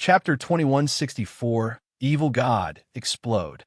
Chapter 2164, Evil God, Explode.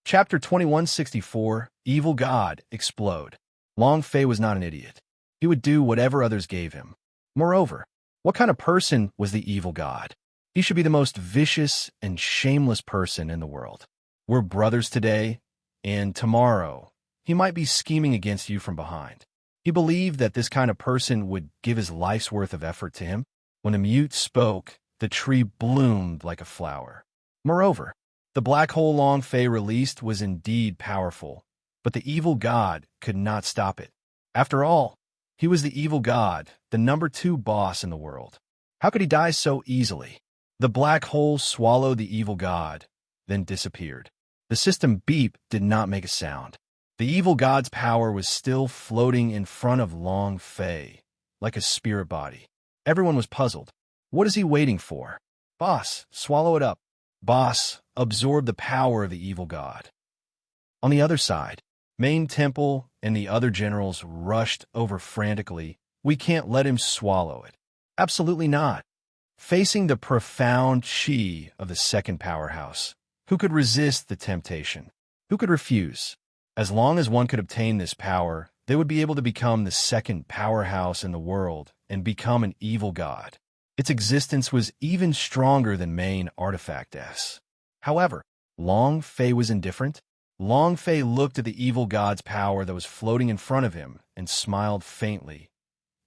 Chapter 2164, Evil God, Explode. Long Fei was not an idiot. He would do whatever others gave him. Moreover, what kind of person was the evil god? He should be the most vicious and shameless person in the world. We're brothers today, and tomorrow he might be scheming against you from behind. He believed that this kind of person would give his life's worth of effort to him. When the mute spoke, the tree bloomed like a flower. Moreover, the black hole Long Fei released was indeed powerful, but the evil god could not stop it. After all, he was the evil god, the number 2 boss in the world. How could he die so easily? The black hole swallowed the evil god, then disappeared. The system beep did not make a sound. The evil god's power was still floating in front of Long Fei, like a spirit body. Everyone was puzzled. What is he waiting for? Boss, swallow it up. Boss, absorb the power of the evil god. On the other side, Main Temple and the other generals rushed over frantically. We can't let him swallow it. Absolutely not. Facing the profound chi of the second powerhouse, who could resist the temptation? Who could refuse? As long as one could obtain this power, they would be able to become the second powerhouse in the world and become an evil god. Its existence was even stronger than main Artifact S. However, Long Fei was indifferent. Long Fei looked at the evil god's power that was floating in front of him and smiled faintly.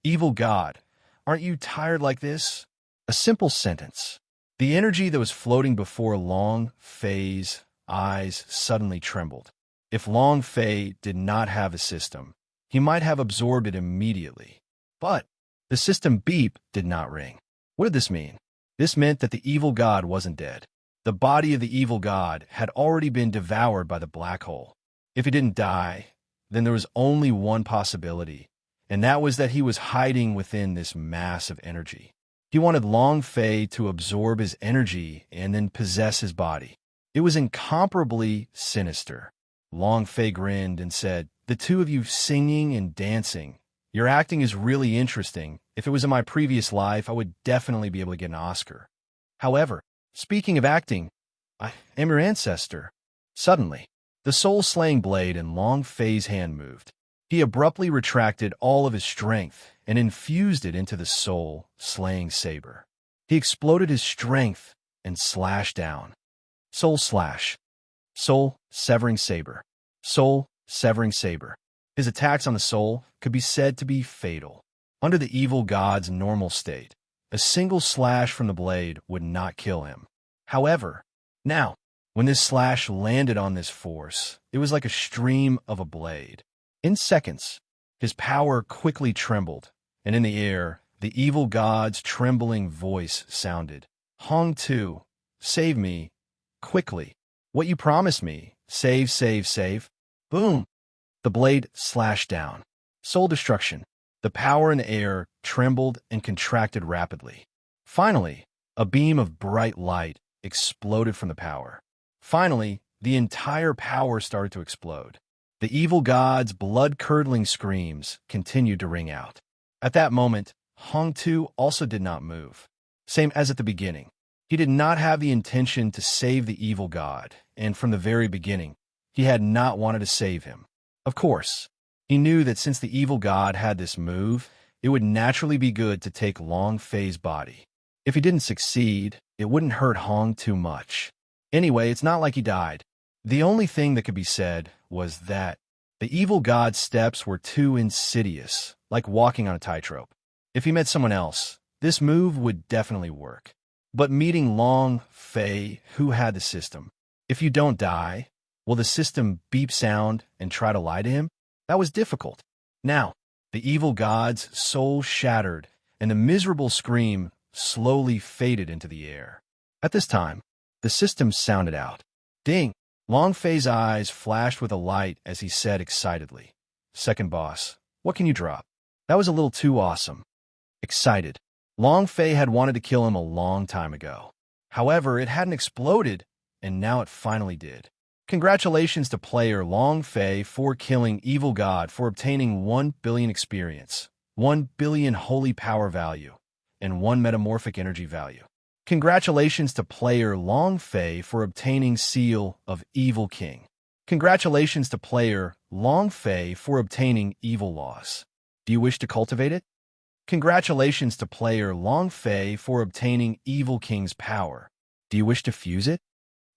Evil god, aren't you tired like this? A simple sentence. The energy that was floating before Long Fei's eyes suddenly trembled. If Long Fei did not have a system, he might have absorbed it immediately. But the system beep did not ring. What did this mean? This meant that the evil god wasn't dead. The body of the evil god had already been devoured by the black hole. If he didn't die, then there was only one possibility, and that was that he was hiding within this mass of energy. He wanted Long Fei to absorb his energy and then possess his body. It was incomparably sinister. Long Fei grinned and said, "The two of you singing and dancing. Your acting is really interesting. If it was in my previous life, I would definitely be able to get an Oscar. However, speaking of acting, I am your ancestor." Suddenly, the soul-slaying blade in Long Fei's hand moved. He abruptly retracted all of his strength and infused it into the soul-slaying saber. He exploded his strength and slashed down. Soul slash. Soul-severing saber. Soul-severing saber. His attacks on the soul could be said to be fatal. Under the evil god's normal state, a single slash from the blade would not kill him. However, now, when this slash landed on this force, it was like a stream of a blade. In seconds, his power quickly trembled, and in the air, the evil god's trembling voice sounded. "Hong Tu, save me, quickly. What you promised me, save, save, save." Boom! The blade slashed down. Soul destruction. The power in the air trembled and contracted rapidly. Finally, a beam of bright light exploded from the power. Finally, the entire power started to explode. The evil god's blood-curdling screams continued to ring out. At that moment, Hong Tu also did not move. Same as at the beginning. He did not have the intention to save the evil god, and from the very beginning, he had not wanted to save him. Of course, he knew that since the evil god had this move, it would naturally be good to take Long Fei's body. If he didn't succeed, it wouldn't hurt Hong too much. Anyway, it's not like he died. The only thing that could be said was that the evil god's steps were too insidious, like walking on a tightrope. If he met someone else, this move would definitely work. But meeting Long Fei, who had the system, if you don't die, will the system beep sound and try to lie to him? That was difficult. Now, the evil god's soul shattered, and the miserable scream slowly faded into the air. At this time, the system sounded out. Ding! Long Fei's eyes flashed with a light as he said excitedly, "Second boss, what can you drop?" That was a little too awesome. Excited. Long Fei had wanted to kill him a long time ago. However, it hadn't exploded, and now it finally did. Congratulations to player Long Fei for killing Evil God for obtaining 1 billion experience, 1 billion holy power value, and 1 metamorphic energy value. Congratulations to player Long Fei for obtaining Seal of Evil King. Congratulations to player Long Fei for obtaining Evil Laws. Do you wish to cultivate it? Congratulations to player Long Fei for obtaining Evil King's power. Do you wish to fuse it?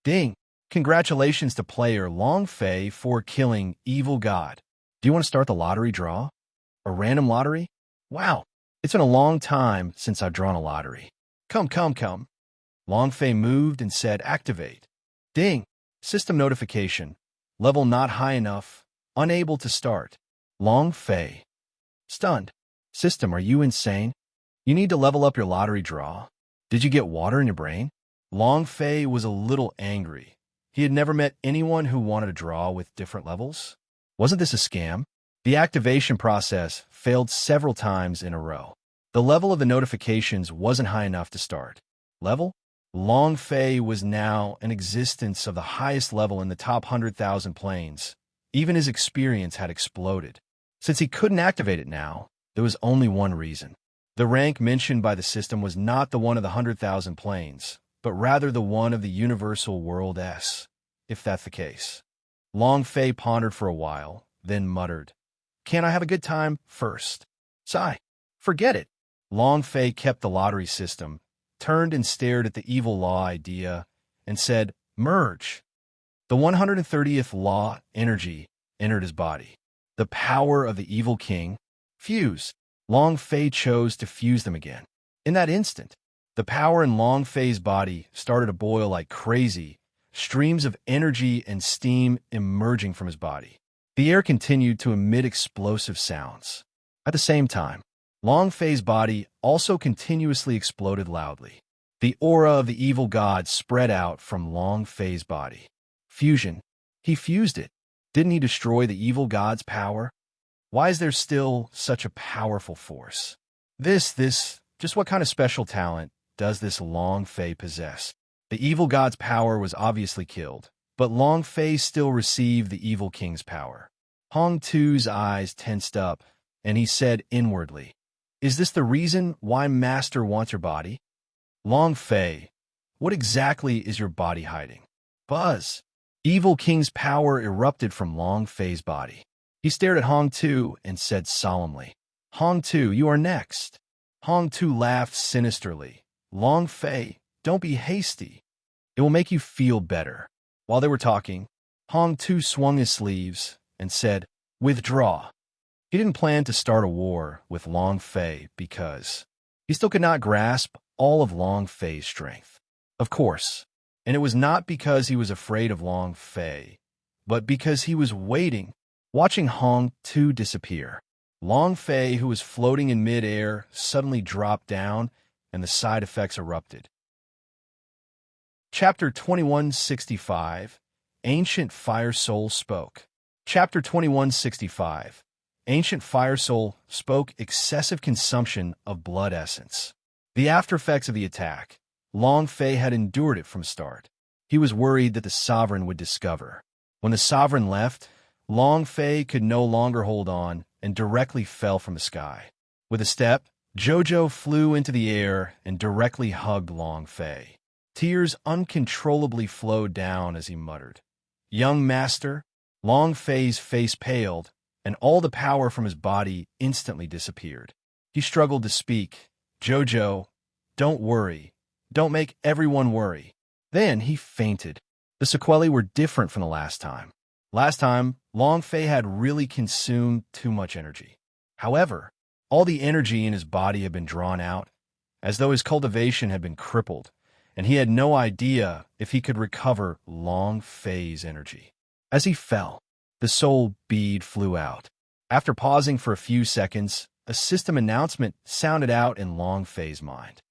Ding! Congratulations to player Long Fei for killing Evil God. Do you want to start the lottery draw? A random lottery? Wow, it's been a long time since I've drawn a lottery. Come. Long Fei moved and said, activate. Ding! System notification. Level not high enough. Unable to start. Long Fei. Stunned. System, are you insane? You need to level up your lottery draw. Did you get water in your brain? Long Fei was a little angry. He had never met anyone who wanted to draw with different levels. Wasn't this a scam? The activation process failed several times in a row. The level of the notifications wasn't high enough to start. Level? Long Fei was now in existence of the highest level in the top 100,000 planes. Even his experience had exploded. Since he couldn't activate it now, there was only one reason. The rank mentioned by the system was not the one of the 100,000 planes, but rather the one of the Universal World S, if that's the case. Long Fei pondered for a while, then muttered, "Can't I have a good time first?" Sigh. Forget it. Long Fei kept the lottery system, turned and stared at the evil law idea, and said, merge. The 130th law, energy, entered his body. The power of the evil king, fuse. Long Fei chose to fuse them again. In that instant, the power in Long Fei's body started to boil like crazy, streams of energy and steam emerging from his body. The air continued to emit explosive sounds. At the same time, Long Fei's body also continuously exploded loudly. The aura of the evil god spread out from Long Fei's body. Fusion. He fused it. Didn't he destroy the evil god's power? Why is there still such a powerful force? Just what kind of special talent does this Long Fei possess? The evil god's power was obviously killed, but Long Fei still received the evil king's power. Hong Tu's eyes tensed up, and he said inwardly, "Is this the reason why Master wants your body?" Long Fei, what exactly is your body hiding? Buzz. Evil King's power erupted from Long Fei's body. He stared at Hong Tu and said solemnly, "Hong Tu, you are next." Hong Tu laughed sinisterly. "Long Fei, don't be hasty. It will make you feel better." While they were talking, Hong Tu swung his sleeves and said, "Withdraw." He didn't plan to start a war with Long Fei because he still could not grasp all of Long Fei's strength. Of course, and it was not because he was afraid of Long Fei, but because he was waiting, watching Hong Tu disappear. Long Fei, who was floating in mid-air, suddenly dropped down, and the side effects erupted. Chapter 2165, Ancient Fire Soul Spoke. Chapter 2165, Ancient Fire Soul spoke excessive consumption of blood essence. The aftereffects of the attack. Long Fei had endured it from start. He was worried that the Sovereign would discover. When the Sovereign left, Long Fei could no longer hold on and directly fell from the sky. With a step, Jojo flew into the air and directly hugged Long Fei. Tears uncontrollably flowed down as he muttered, "Young master." Long Fei's face paled, and all the power from his body instantly disappeared. He struggled to speak. "Jojo, don't worry. Don't make everyone worry." Then he fainted. The sequelae were different from the last time. Last time, Long Fei had really consumed too much energy. However, all the energy in his body had been drawn out, as though his cultivation had been crippled, and he had no idea if he could recover Long Fei's energy. As he fell, the soul bead flew out. After pausing for a few seconds, a system announcement sounded out in Long Fei's mind.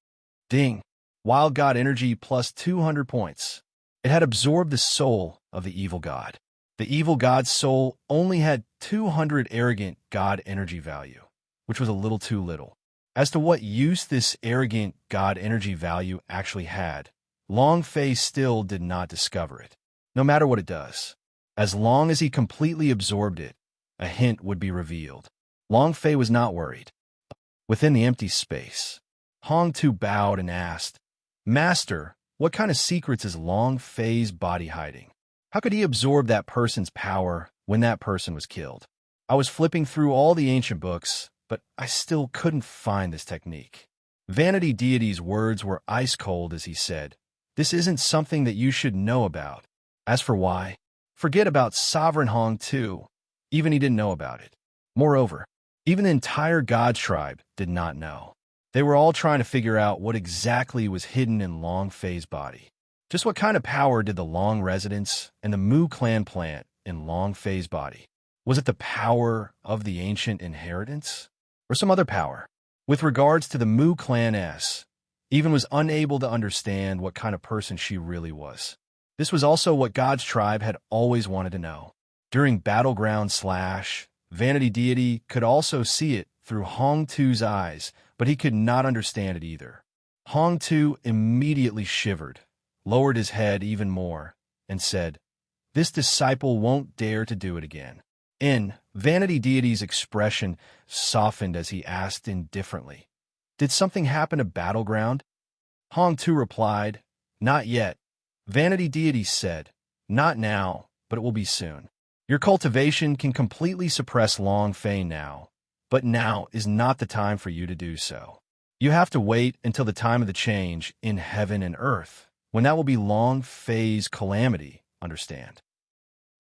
Ding! Wild God energy plus 200 points. It had absorbed the soul of the evil god. The evil god's soul only had 200 arrogant god energy value, which was a little too little. As to what use this arrogant god energy value actually had, Long Fei still did not discover it. No matter what it does, as long as he completely absorbed it, a hint would be revealed. Long Fei was not worried. Within the empty space, Hong Tu bowed and asked, Master, what kind of secrets is Long Fei's body hiding? How could he absorb that person's power when that person was killed? I was flipping through all the ancient books, but I still couldn't find this technique. Vanity Deity's words were ice cold as he said, "This isn't something that you should know about. As for why, forget about Sovereign Hong too. Even he didn't know about it. Moreover, even the entire God tribe did not know. They were all trying to figure out what exactly was hidden in Long Fei's body. Just what kind of power did the Long residents and the Mu clan plant in Long Fei's body? Was it the power of the ancient inheritance? Or some other power? With regards to the Mu clan even was unable to understand what kind of person she really was. This was also what God's tribe had always wanted to know. During Battleground / Vanity Deity could also see it through Hong Tu's eyes, but he could not understand it either. Hong Tu immediately shivered, lowered his head even more, and said, "This disciple won't dare to do it again." Vanity Deity's expression softened as he asked indifferently, "Did something happen to Battleground?" Hong Tu replied, "Not yet." Vanity Deity said, "Not now, but it will be soon. Your cultivation can completely suppress Long Fei now, but now is not the time for you to do so. You have to wait until the time of the change in heaven and earth, when that will be Long Fei's calamity, understand?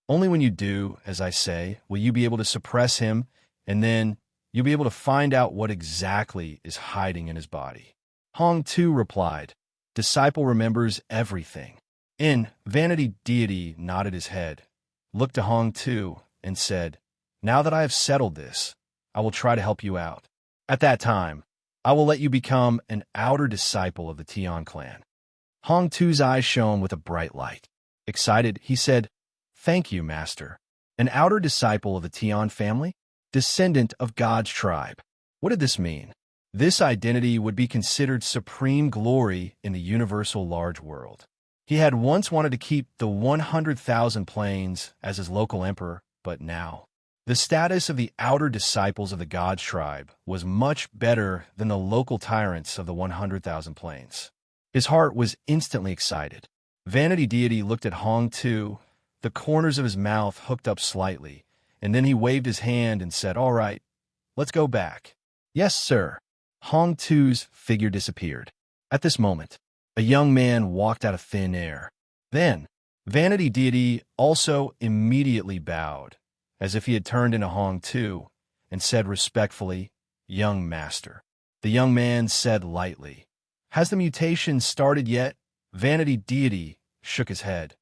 Only when you do, as I say, will you be able to suppress him, and then you'll be able to find out what exactly is hiding in his body." Hong Tu replied, "Disciple remembers everything." Vanity Deity nodded his head, looked to Hong Tu, and said, "Now that I have settled this, I will try to help you out. At that time, I will let you become an outer disciple of the Tian clan." Hong Tu's eyes shone with a bright light. Excited, he said, "Thank you, Master. An outer disciple of the Tian family? Descendant of God's tribe." What did this mean? This identity would be considered supreme glory in the universal large world. He had once wanted to keep the 100,000 planes as his local emperor, but now, the status of the outer disciples of the God's tribe was much better than the local tyrants of the 100,000 planes. His heart was instantly excited. Vanity Deity looked at Hong Tu, the corners of his mouth hooked up slightly, and then he waved his hand and said, "All right, let's go back." "Yes, sir." Hong Tu's figure disappeared. At this moment, a young man walked out of thin air. Then, Vanity Deity also immediately bowed, as if he had turned into Hong Tu, and said respectfully, "Young master." The young man said lightly, "Has the mutation started yet?" Vanity Deity shook his head.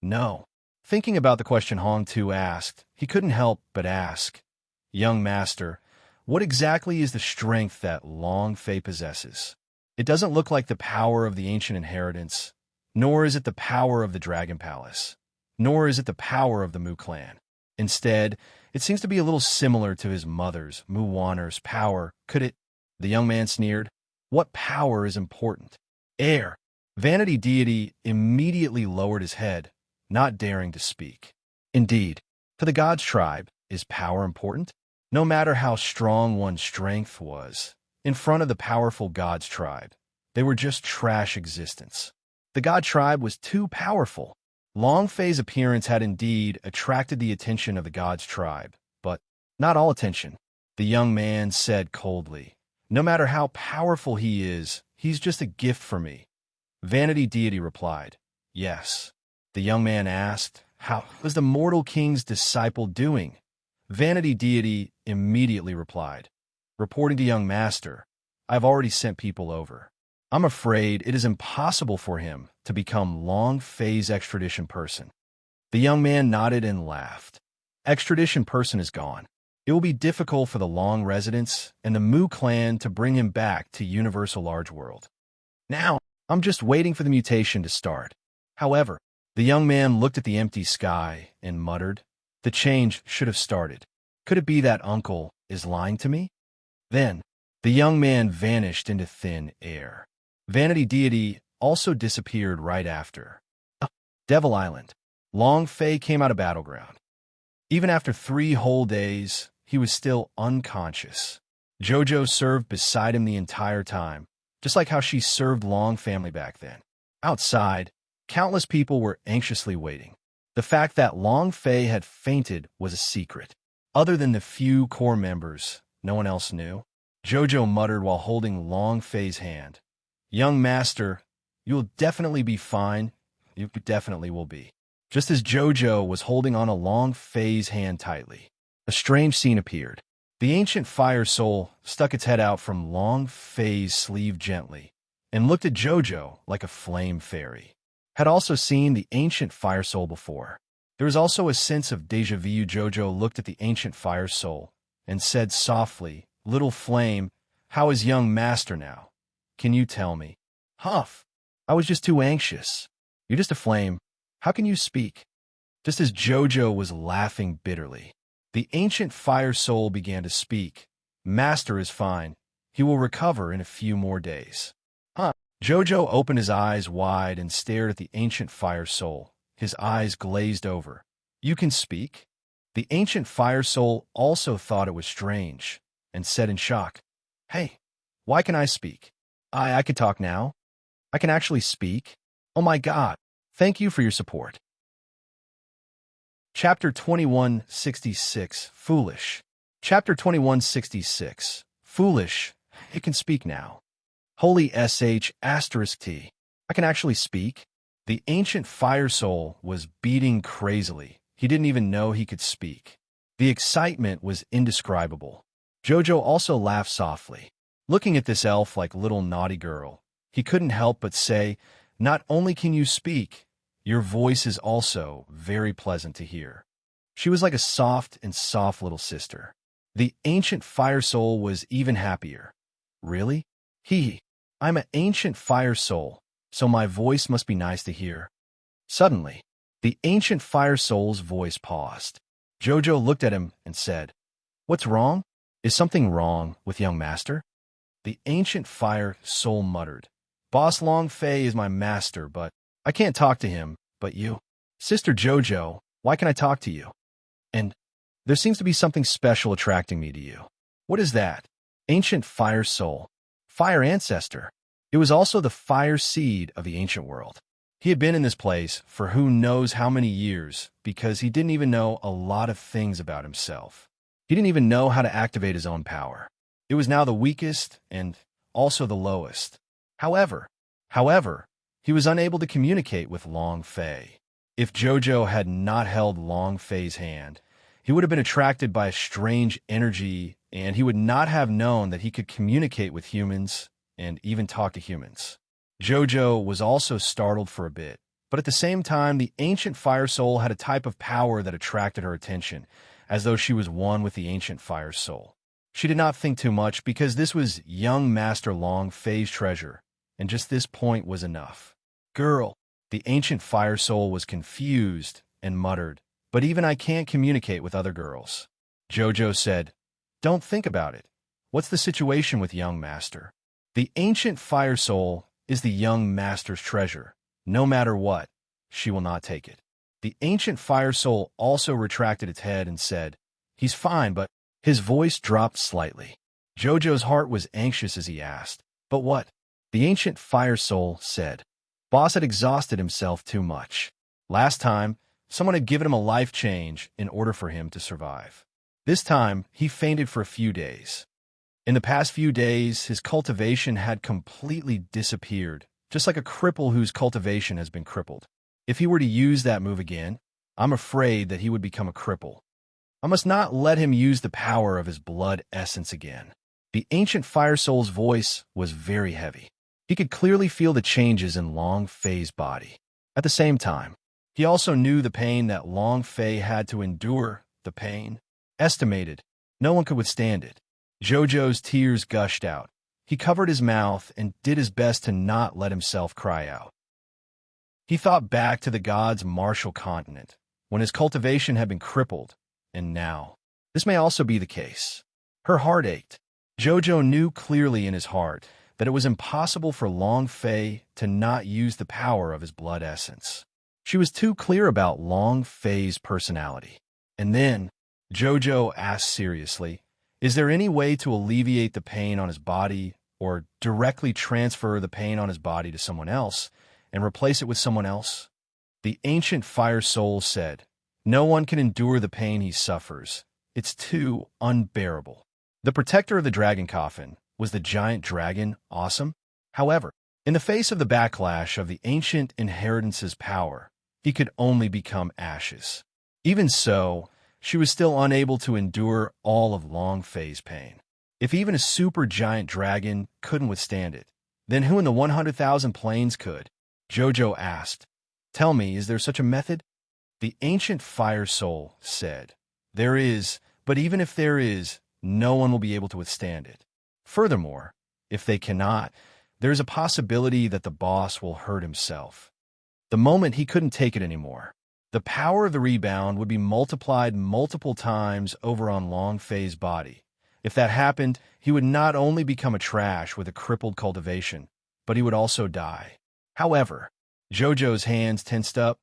"No." Thinking about the question Hong Tu asked, he couldn't help but ask, "Young master, what exactly is the strength that Long Fei possesses? It doesn't look like the power of the ancient inheritance, nor is it the power of the Dragon Palace, nor is it the power of the Mu clan. Instead, it seems to be a little similar to his mother's, Mu Wanner's, power. Could it?" The young man sneered. "What power is important?" "Air." Vanity Deity immediately lowered his head, not daring to speak. Indeed, to the God's tribe, is power important? No matter how strong one's strength was, in front of the powerful God's tribe, they were just trash existence. The God tribe was too powerful. Long Fei's appearance had indeed attracted the attention of the God's tribe, but not all attention. The young man said coldly, "No matter how powerful he is, he's just a gift for me." Vanity Deity replied, "Yes." The young man asked, "How was the mortal king's disciple doing?" Vanity Deity immediately replied, "Reporting to young master, I've already sent people over. I'm afraid it is impossible for him to become Long Fei's extradition person." The young man nodded and laughed. "Extradition person is gone. It will be difficult for the Long residents and the Mu clan to bring him back to Universal Large World. Now, I'm just waiting for the mutation to start." However, the young man looked at the empty sky and muttered, "The change should have started. Could it be that uncle is lying to me?" Then, the young man vanished into thin air. Vanity Deity also disappeared right after. Devil Island. Long Fei came out of Battleground. Even after 3 whole days, he was still unconscious. Jojo served beside him the entire time, just like how she served Long family back then. Outside, countless people were anxiously waiting. The fact that Long Fei had fainted was a secret. Other than the few core members, no one else knew. Jojo muttered while holding Long Fei's hand. "Young master, you'll definitely be fine. You definitely will be." Just as Jojo was holding on to Long Fei's hand tightly, a strange scene appeared. The ancient fire soul stuck its head out from Long Fei's sleeve gently and looked at Jojo like a flame fairy. Had also seen the ancient fire soul before. There was also a sense of déjà vu. Jojo looked at the ancient fire soul and said softly, "Little flame, how is young master now? Can you tell me?" "Huff, I was just too anxious." "You're just a flame. How can you speak?" Just as Jojo was laughing bitterly, the ancient fire soul began to speak. "Master is fine. He will recover in a few more days." "Huh?" Jojo opened his eyes wide and stared at the ancient fire soul, his eyes glazed over. "You can speak?" The ancient fire soul also thought it was strange and said in shock, "Hey, why can I speak? I can talk now? I can actually speak? Oh my God, thank you for your support." Chapter 2166, Foolish. Chapter 2166, Foolish. It can speak now. Holy sh**t. I can actually speak? The ancient fire soul was beating crazily. He didn't even know he could speak. The excitement was indescribable. Jojo also laughed softly. Looking at this elf like little naughty girl, he couldn't help but say, "Not only can you speak, your voice is also very pleasant to hear." She was like a soft little sister. The ancient fire soul was even happier. "Really? I'm an ancient fire soul, so my voice must be nice to hear." Suddenly, the ancient fire soul's voice paused. Jojo looked at him and said, "What's wrong? Is something wrong with young master?" The ancient fire soul muttered, "Boss Long Fei is my master, but I can't talk to him, but you. Sister Jojo, why can I talk to you? And there seems to be something special attracting me to you." "What is that?" Ancient fire soul. Fire ancestor. It was also the fire seed of the ancient world. He had been in this place for who knows how many years because he didn't even know a lot of things about himself. He didn't even know how to activate his own power. It was now the weakest and also the lowest. However, he was unable to communicate with Long Fei. If Jojo had not held Long Fei's hand, he would have been attracted by a strange energy, and he would not have known that he could communicate with humans and even talk to humans. Jojo was also startled for a bit, but at the same time, the ancient fire soul had a type of power that attracted her attention, as though she was one with the ancient fire soul. She did not think too much because this was young Master Long Fei's treasure, and just this point was enough. "Girl," the ancient fire soul was confused and muttered, "But even I can't communicate with other girls." Jojo said, "Don't think about it. What's the situation with young master?" The ancient fire soul is the young master's treasure. No matter what, she will not take it. The ancient fire soul also retracted its head and said, "He's fine, but..." His voice dropped slightly. Jojo's heart was anxious as he asked, "But what?" The ancient fire soul said, "Boss had exhausted himself too much. Last time, someone had given him a life change in order for him to survive. This time, he fainted for a few days. In the past few days, his cultivation had completely disappeared, just like a cripple whose cultivation has been crippled. If he were to use that move again, I'm afraid that he would become a cripple. I must not let him use the power of his blood essence again." The ancient fire soul's voice was very heavy. He could clearly feel the changes in Long Fei's body. At the same time, he also knew the pain that Long Fei had to endure, the pain. Estimated, no one could withstand it. Jojo's tears gushed out. He covered his mouth and did his best to not let himself cry out. He thought back to the god's martial continent, when his cultivation had been crippled, and now, this may also be the case. Her heart ached. Jojo knew clearly in his heart that it was impossible for Long Fei to not use the power of his blood essence. She was too clear about Long Fei's personality. And then, Jojo asked seriously, "Is there any way to alleviate the pain on his body or directly transfer the pain on his body to someone else and replace it with someone else? The ancient fire soul said, "No one can endure the pain he suffers. It's too unbearable." The protector of the dragon coffin was the giant dragon, Awesome. However, in the face of the backlash of the ancient inheritance's power, he could only become ashes. Even so, she was still unable to endure all of Long Fei's pain. If even a super-giant dragon couldn't withstand it, then who in the 100,000 planes could? Jojo asked. "Tell me, is there such a method?" The ancient fire soul said, "There is, but even if there is, no one will be able to withstand it. Furthermore, if they cannot, there is a possibility that the boss will hurt himself. The moment he couldn't take it anymore, the power of the rebound would be multiplied multiple times over on Long Fei's body. If that happened, he would not only become a trash with a crippled cultivation, but he would also die." However, Jojo's hands tensed up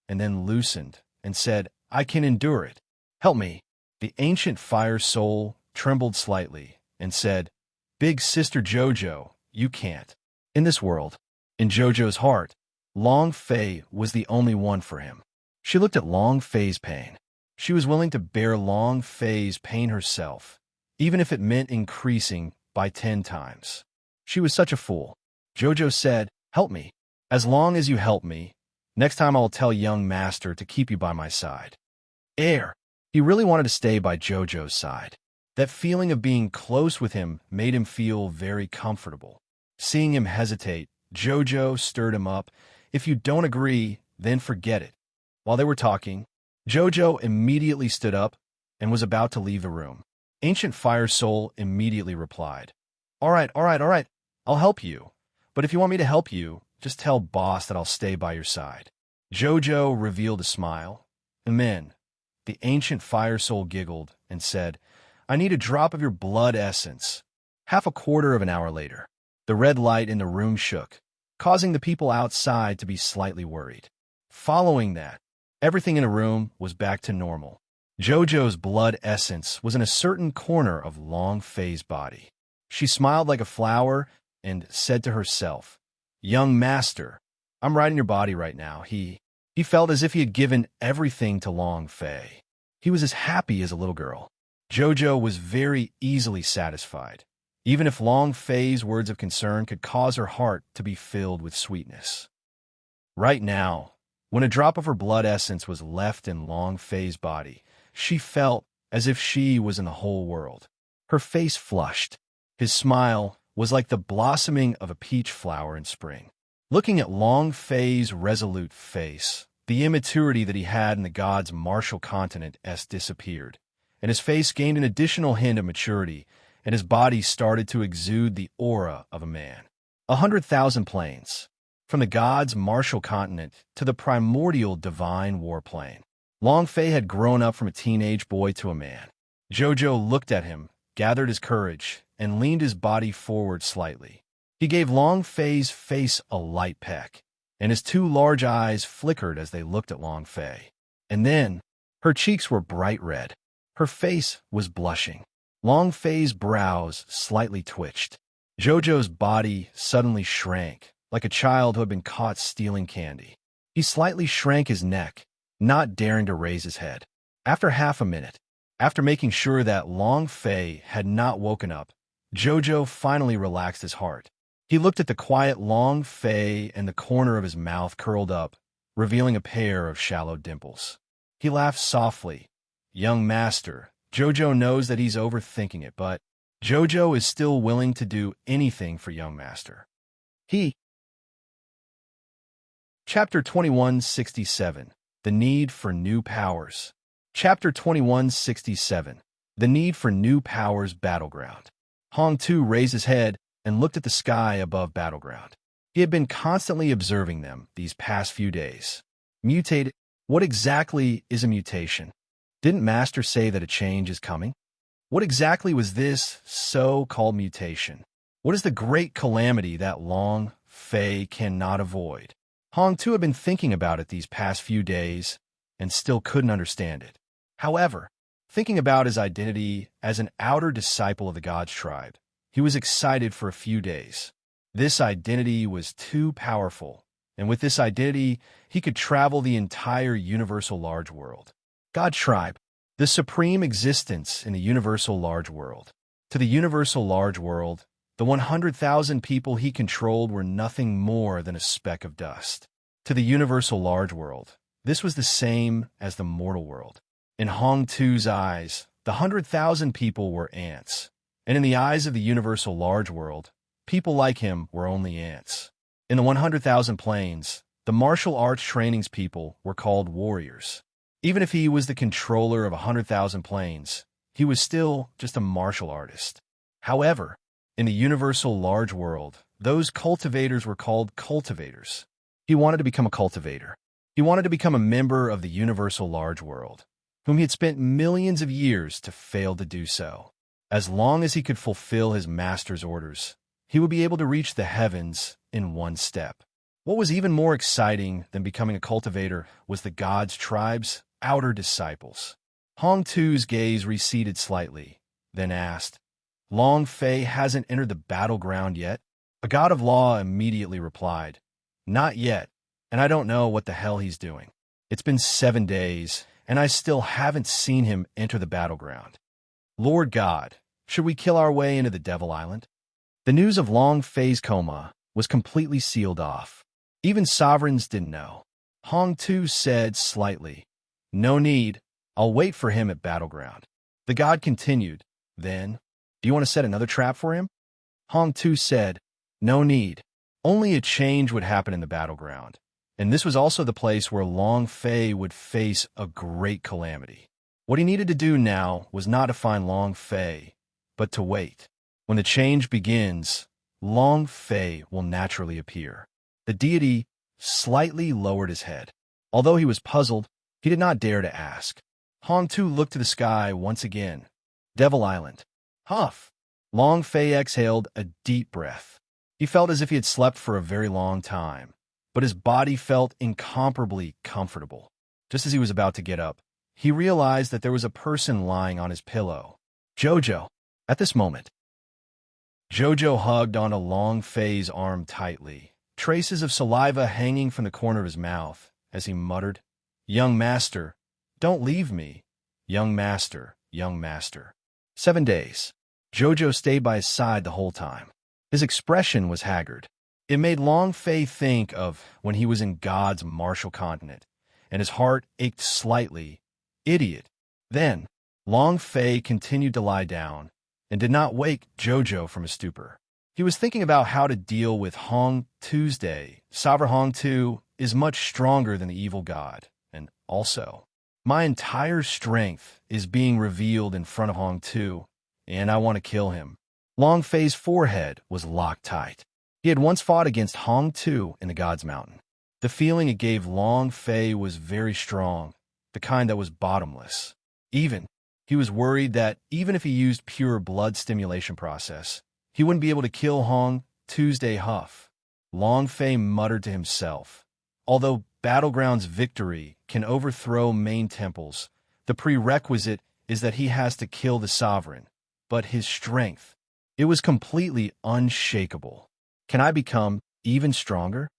and then loosened and said, "I can endure it. Help me." The ancient fire soul trembled slightly and said, "Big Sister Jojo, you can't." In this world, in Jojo's heart, Long Fei was the only one for him. She looked at Long Fei's pain. She was willing to bear Long Fei's pain herself, even if it meant increasing by 10 times. She was such a fool. Jojo said, "Help me. As long as you help me, next time I'll tell young master to keep you by my side." He really wanted to stay by Jojo's side. That feeling of being close with him made him feel very comfortable. Seeing him hesitate, Jojo stirred him up. "If you don't agree, then forget it." While they were talking, Jojo immediately stood up and was about to leave the room. Ancient Fire Soul immediately replied, all right, I'll help you. But if you want me to help you, just tell boss that I'll stay by your side." Jojo revealed a smile, and then the Ancient Fire Soul giggled and said, "I need a drop of your blood essence." Half a quarter of an hour later, the red light in the room shook, causing the people outside to be slightly worried. Following that, everything in the room was back to normal. Jojo's blood essence was in a certain corner of Long Fei's body. She smiled like a flower and said to herself, "Young master, I'm right in your body right now." He felt as if he had given everything to Long Fei. He was as happy as a little girl. Jojo was very easily satisfied, even if Long Fei's words of concern could cause her heart to be filled with sweetness. Right now, when a drop of her blood essence was left in Long Fei's body, she felt as if she was in the whole world. Her face flushed. His smile was like the blossoming of a peach flower in spring. Looking at Long Fei's resolute face, the immaturity that he had in the god's martial continent disappeared, and his face gained an additional hint of maturity, and his body started to exude the aura of a man. 100,000 planes, from the god's martial continent to the primordial divine warplane. Long Fei had grown up from a teenage boy to a man. Jojo looked at him, gathered his courage, and leaned his body forward slightly. He gave Long Fei's face a light peck, and his two large eyes flickered as they looked at Long Fei. And then, her cheeks were bright red. Her face was blushing. Long Fei's brows slightly twitched. Jojo's body suddenly shrank, like a child who had been caught stealing candy. He slightly shrank his neck, not daring to raise his head. After half a minute, after making sure that Long Fei had not woken up, Jojo finally relaxed his heart. He looked at the quiet Long Fei, and the corner of his mouth curled up, revealing a pair of shallow dimples. He laughed softly. "Young master, Jojo knows that he's overthinking it, but Jojo is still willing to do anything for young master." Chapter 2167, The Need for New Powers. Chapter 2167, The Need for New Powers Battleground. Hong Tu raised his head and looked at the sky above Battleground. He had been constantly observing them these past few days. Mutated? What exactly is a mutation? Didn't Master say that a change is coming? What exactly was this so-called mutation? What is the great calamity that Long Fei cannot avoid? Hong Tu had been thinking about it these past few days and still couldn't understand it. However, thinking about his identity as an outer disciple of the God's tribe, He was excited for a few days. This identity was too powerful, and with this identity, he could travel the entire universal large world. God's tribe, the supreme existence in the universal large world. To the universal large world, the 100,000 people he controlled were nothing more than a speck of dust. To the universal large world, this was the same as the mortal world. In Hong Tu's eyes, the 100,000 people were ants, and in the eyes of the universal large world, people like him were only ants. In the 100,000 planes, the martial arts trainings people were called warriors. Even if he was the controller of 100,000 planes, he was still just a martial artist. However, in the universal large world, those cultivators were called cultivators. He wanted to become a cultivator. He wanted to become a member of the universal large world, whom he had spent millions of years to fail to do so. As long as he could fulfill his master's orders, he would be able to reach the heavens in one step. What was even more exciting than becoming a cultivator was the God's tribe's outer disciples. Hong Tu's gaze receded slightly, then asked, "Long Fei hasn't entered the battleground yet?" A god of law immediately replied, "Not yet, and I don't know what the hell he's doing. It's been 7 days, and I still haven't seen him enter the battleground. Lord God, should we kill our way into the Devil Island?" The news of Long Fei's coma was completely sealed off. Even sovereigns didn't know. Hong Tu said slightly, "No need. I'll wait for him at battleground." The god continued, "Then, do you want to set another trap for him?" Hong Tu said, "No need. Only a change would happen in the battleground, and this was also the place where Long Fei would face a great calamity. What he needed to do now was not to find Long Fei, but to wait. When the change begins, Long Fei will naturally appear." The deity slightly lowered his head. Although he was puzzled, he did not dare to ask. Hong Tu looked to the sky once again. Devil Island. Huff! Long Fei exhaled a deep breath. He felt as if he had slept for a very long time, but his body felt incomparably comfortable. Just as he was about to get up, he realized that there was a person lying on his pillow. Jojo. At this moment, Jojo hugged onto Long Fei's arm tightly, traces of saliva hanging from the corner of his mouth, as he muttered, "Young master, don't leave me. Young master, young master." 7 days. Jojo stayed by his side the whole time. His expression was haggard. It made Long Fei think of when he was in God's martial continent, and his heart ached slightly. Idiot. Then, Long Fei continued to lie down, and did not wake Jojo from his stupor. He was thinking about how to deal with Hong Tuesday. Sovereign Hong Tu is much stronger than the evil god, and also, my entire strength is being revealed in front of Hong Tu, and I want to kill him. Long Fei's forehead was locked tight. He had once fought against Hong Tu in the God's Mountain. The feeling it gave Long Fei was very strong, the kind that was bottomless. He was worried that even if he used pure blood stimulation process, he wouldn't be able to kill Hong Tuesday Huff. Long Fei muttered to himself, "Although Battleground's victory can overthrow main temples, the prerequisite is that he has to kill the sovereign. But his strength, it was completely unshakable. Can I become even stronger?"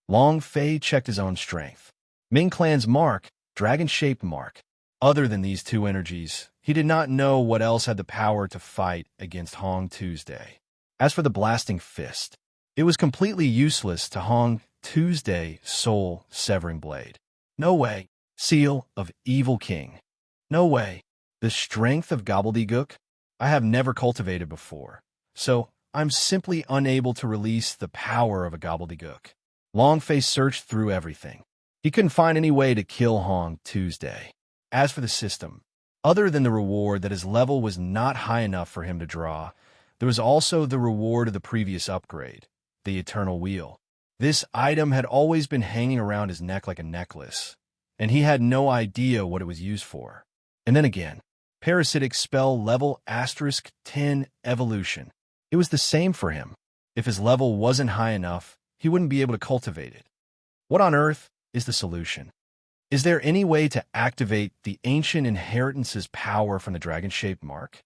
Long Fei checked his own strength. Ming Clan's mark, dragon-shaped mark. Other than these two energies, he did not know what else had the power to fight against Hong Tuesday. As for the blasting fist, it was completely useless to Hong Tuesday soul-severing blade. No way. Seal of Evil King. No way. The strength of gobbledygook? I have never cultivated before, so I'm simply unable to release the power of a gobbledygook. Long Fei searched through everything. He couldn't find any way to kill Hong Tuesday. As for the system, other than the reward that his level was not high enough for him to draw, there was also the reward of the previous upgrade, the Eternal Wheel. This item had always been hanging around his neck like a necklace, and he had no idea what it was used for. And then again, Parasitic Spell level *10 Evolution. It was the same for him. If his level wasn't high enough, he wouldn't be able to cultivate it. What on earth is the solution? Is there any way to activate the ancient inheritance's power from the dragon-shaped mark?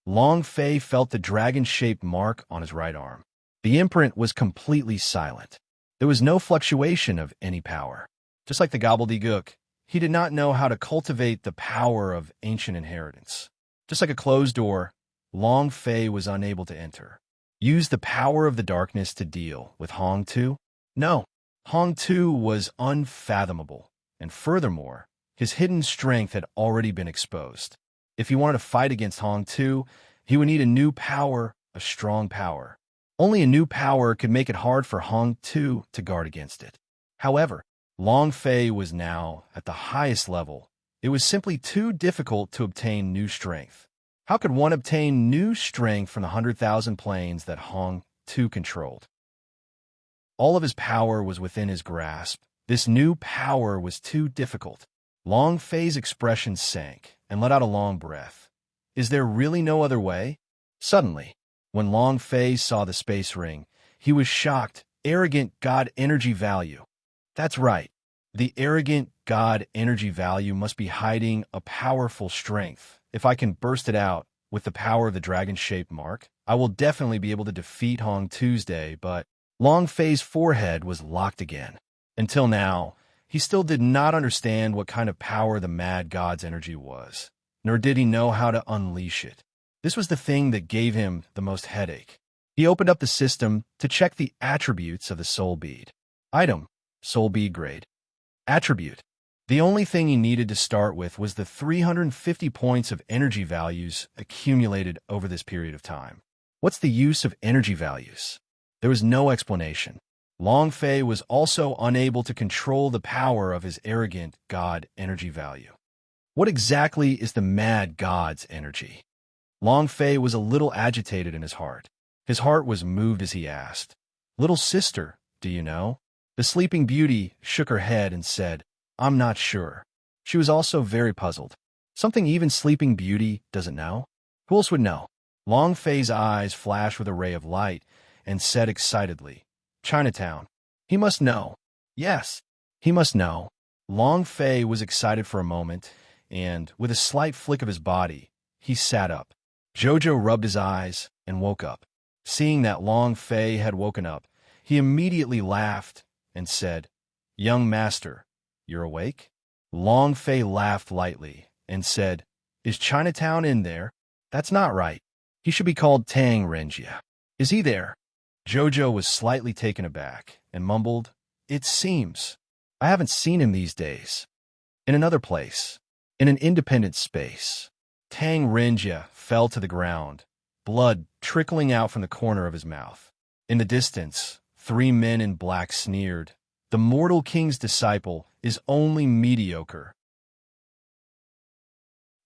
Long Fei felt the dragon-shaped mark on his right arm. The imprint was completely silent. There was no fluctuation of any power. Just like the gobbledygook, he did not know how to cultivate the power of ancient inheritance. Just like a closed door, Long Fei was unable to enter. Use the power of the darkness to deal with Hong Tu? No. Hong Tu was unfathomable, and furthermore, his hidden strength had already been exposed. If he wanted to fight against Hong Tu, he would need a new power, a strong power. Only a new power could make it hard for Hong Tu to guard against it. However, Long Fei was now at the highest level. It was simply too difficult to obtain new strength. How could one obtain new strength from the 100,000 planes that Hong Tu controlled? All of his power was within his grasp. This new power was too difficult. Long Fei's expression sank and let out a long breath. Is there really no other way? Suddenly, when Long Fei saw the space ring, he was shocked. Arrogant God energy value. That's right. The arrogant God energy value must be hiding a powerful strength. If I can burst it out with the power of the dragon-shaped mark, I will definitely be able to defeat Hong Tuesday, but Long Fei's forehead was locked again. Until now, he still did not understand what kind of power the mad god's energy was, nor did he know how to unleash it. This was the thing that gave him the most headache. He opened up the system to check the attributes of the soul bead. Item, soul bead grade. Attribute. The only thing he needed to start with was the 350 points of energy values accumulated over this period of time. What's the use of energy values? There was no explanation. Long Fei was also unable to control the power of his arrogant god energy value. What exactly is the mad god's energy? Long Fei was a little agitated in his heart. His heart was moved as he asked, "Little sister, do you know?" The Sleeping Beauty shook her head and said, "I'm not sure." She was also very puzzled. Something even Sleeping Beauty doesn't know? Who else would know? Long Fei's eyes flashed with a ray of light and said excitedly, "Chinatown. He must know. Yes, he must know." Long Fei was excited for a moment, and with a slight flick of his body, he sat up. Jojo rubbed his eyes and woke up. Seeing that Long Fei had woken up, he immediately laughed and said, "Young master, you're awake?" Long Fei laughed lightly and said, "Is Chinatown in there? That's not right. He should be called Tang Renjia. Is he there?" Jojo was slightly taken aback and mumbled, "It seems. I haven't seen him these days." In another place, in an independent space, Tang Renjia fell to the ground, blood trickling out from the corner of his mouth. In the distance, 3 men in black sneered, "The mortal king's disciple is only mediocre."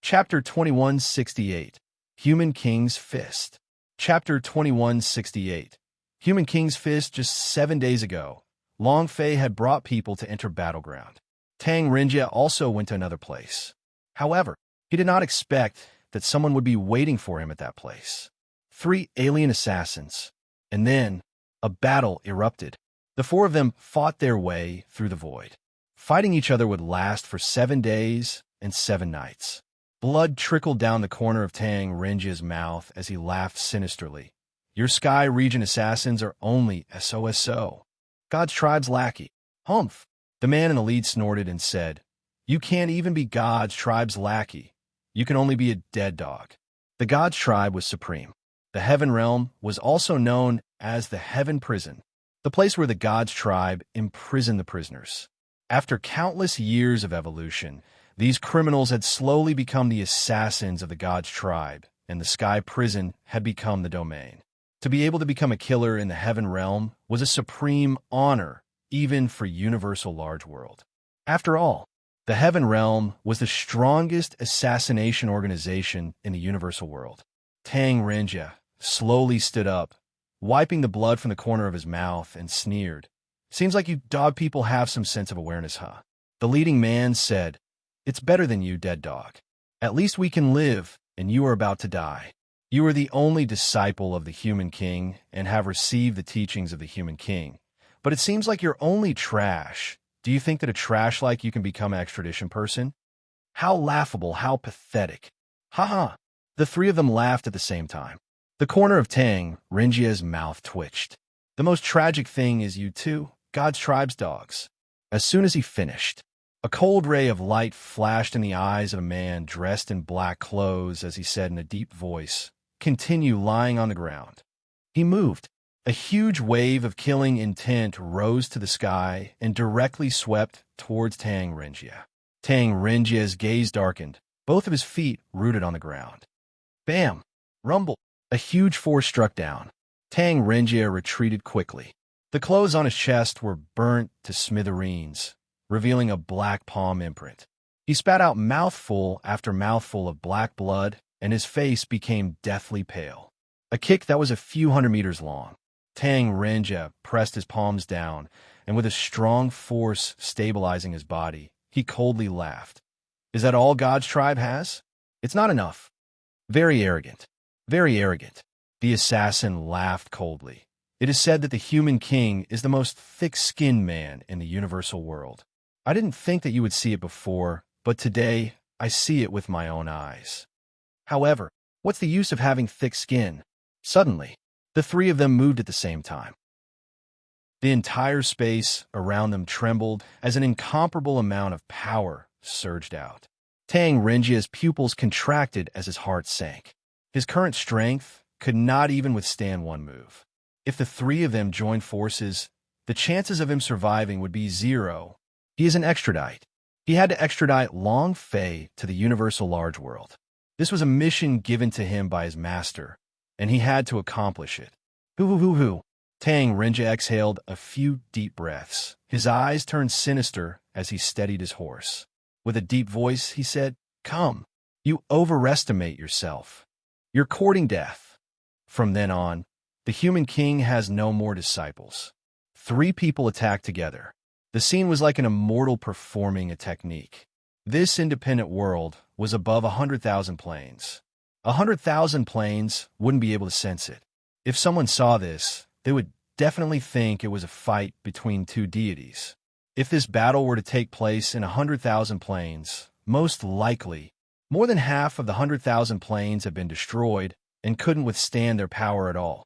Chapter 2168. Human King's Fist. Chapter 2168. Human King's Fist. Just 7 days ago, Long Fei had brought people to enter Battleground. Tang Renjia also went to another place. However, he did not expect that someone would be waiting for him at that place. 3 alien assassins. And then, a battle erupted. The 4 of them fought their way through the void. Fighting each other would last for 7 days and 7 nights. Blood trickled down the corner of Tang Renjia's mouth as he laughed sinisterly. "Your Sky Region assassins are only SOSO. God's tribe's lackey. Humph." The man in the lead snorted and said, "You can't even be God's tribe's lackey. You can only be a dead dog." The God's tribe was supreme. The Heaven Realm was also known as the Heaven Prison, the place where the God's tribe imprisoned the prisoners. After countless years of evolution, these criminals had slowly become the assassins of the God's tribe, and the Sky Prison had become the domain. To be able to become a killer in the Heaven Realm was a supreme honor, even for Universal Large World. After all, the Heaven Realm was the strongest assassination organization in the Universal World. Tang Renjia slowly stood up, wiping the blood from the corner of his mouth, and sneered. "Seems like you dog people have some sense of awareness, huh?" The leading man said, "It's better than you, dead dog. At least we can live, and you are about to die. You are the only disciple of the Human King and have received the teachings of the Human King. But it seems like you're only trash. Do you think that a trash like you can become an extradition person? How laughable, how pathetic. Ha ha." The three of them laughed at the same time. The corner of Tang Renjia's mouth twitched. The most tragic thing is you two, God's tribe's dogs. As soon as he finished, a cold ray of light flashed in the eyes of a man dressed in black clothes as he said in a deep voice, "Continue lying on the ground." He moved. A huge wave of killing intent rose to the sky and directly swept towards Tang Renjia. Tang Renjia's gaze darkened, both of his feet rooted on the ground. Bam! Rumble! A huge force struck down. Tang Renjia retreated quickly. The clothes on his chest were burnt to smithereens, revealing a black palm imprint. He spat out mouthful after mouthful of black blood, and his face became deathly pale. A kick that was a few hundred meters long. Tang Renjia pressed his palms down, and with a strong force stabilizing his body, he coldly laughed. Is that all God's tribe has? It's not enough. Very arrogant. Very arrogant. The assassin laughed coldly. It is said that the human king is the most thick-skinned man in the universal world. I didn't think that you would see it before, but today I see it with my own eyes. However, what's the use of having thick skin? Suddenly, the three of them moved at the same time. The entire space around them trembled as an incomparable amount of power surged out. Tang Renjia's pupils contracted as his heart sank. His current strength could not even withstand one move. If the three of them joined forces, the chances of him surviving would be 0. He is an extradite. He had to extradite Long Fei to the universal large world. This was a mission given to him by his master, and he had to accomplish it. Hoo. Tang Renjia exhaled a few deep breaths. His eyes turned sinister as he steadied his horse. With a deep voice, he said, "Come, you overestimate yourself. You're courting death." From then on, the human king has no more disciples. 3 people attacked together. The scene was like an immortal performing a technique. This independent world was above 100,000 planes. 100,000 planes wouldn't be able to sense it. If someone saw this, they would definitely think it was a fight between 2 deities. If this battle were to take place in 100,000 planes, most likely, more than half of the 100,000 planes have been destroyed and couldn't withstand their power at all.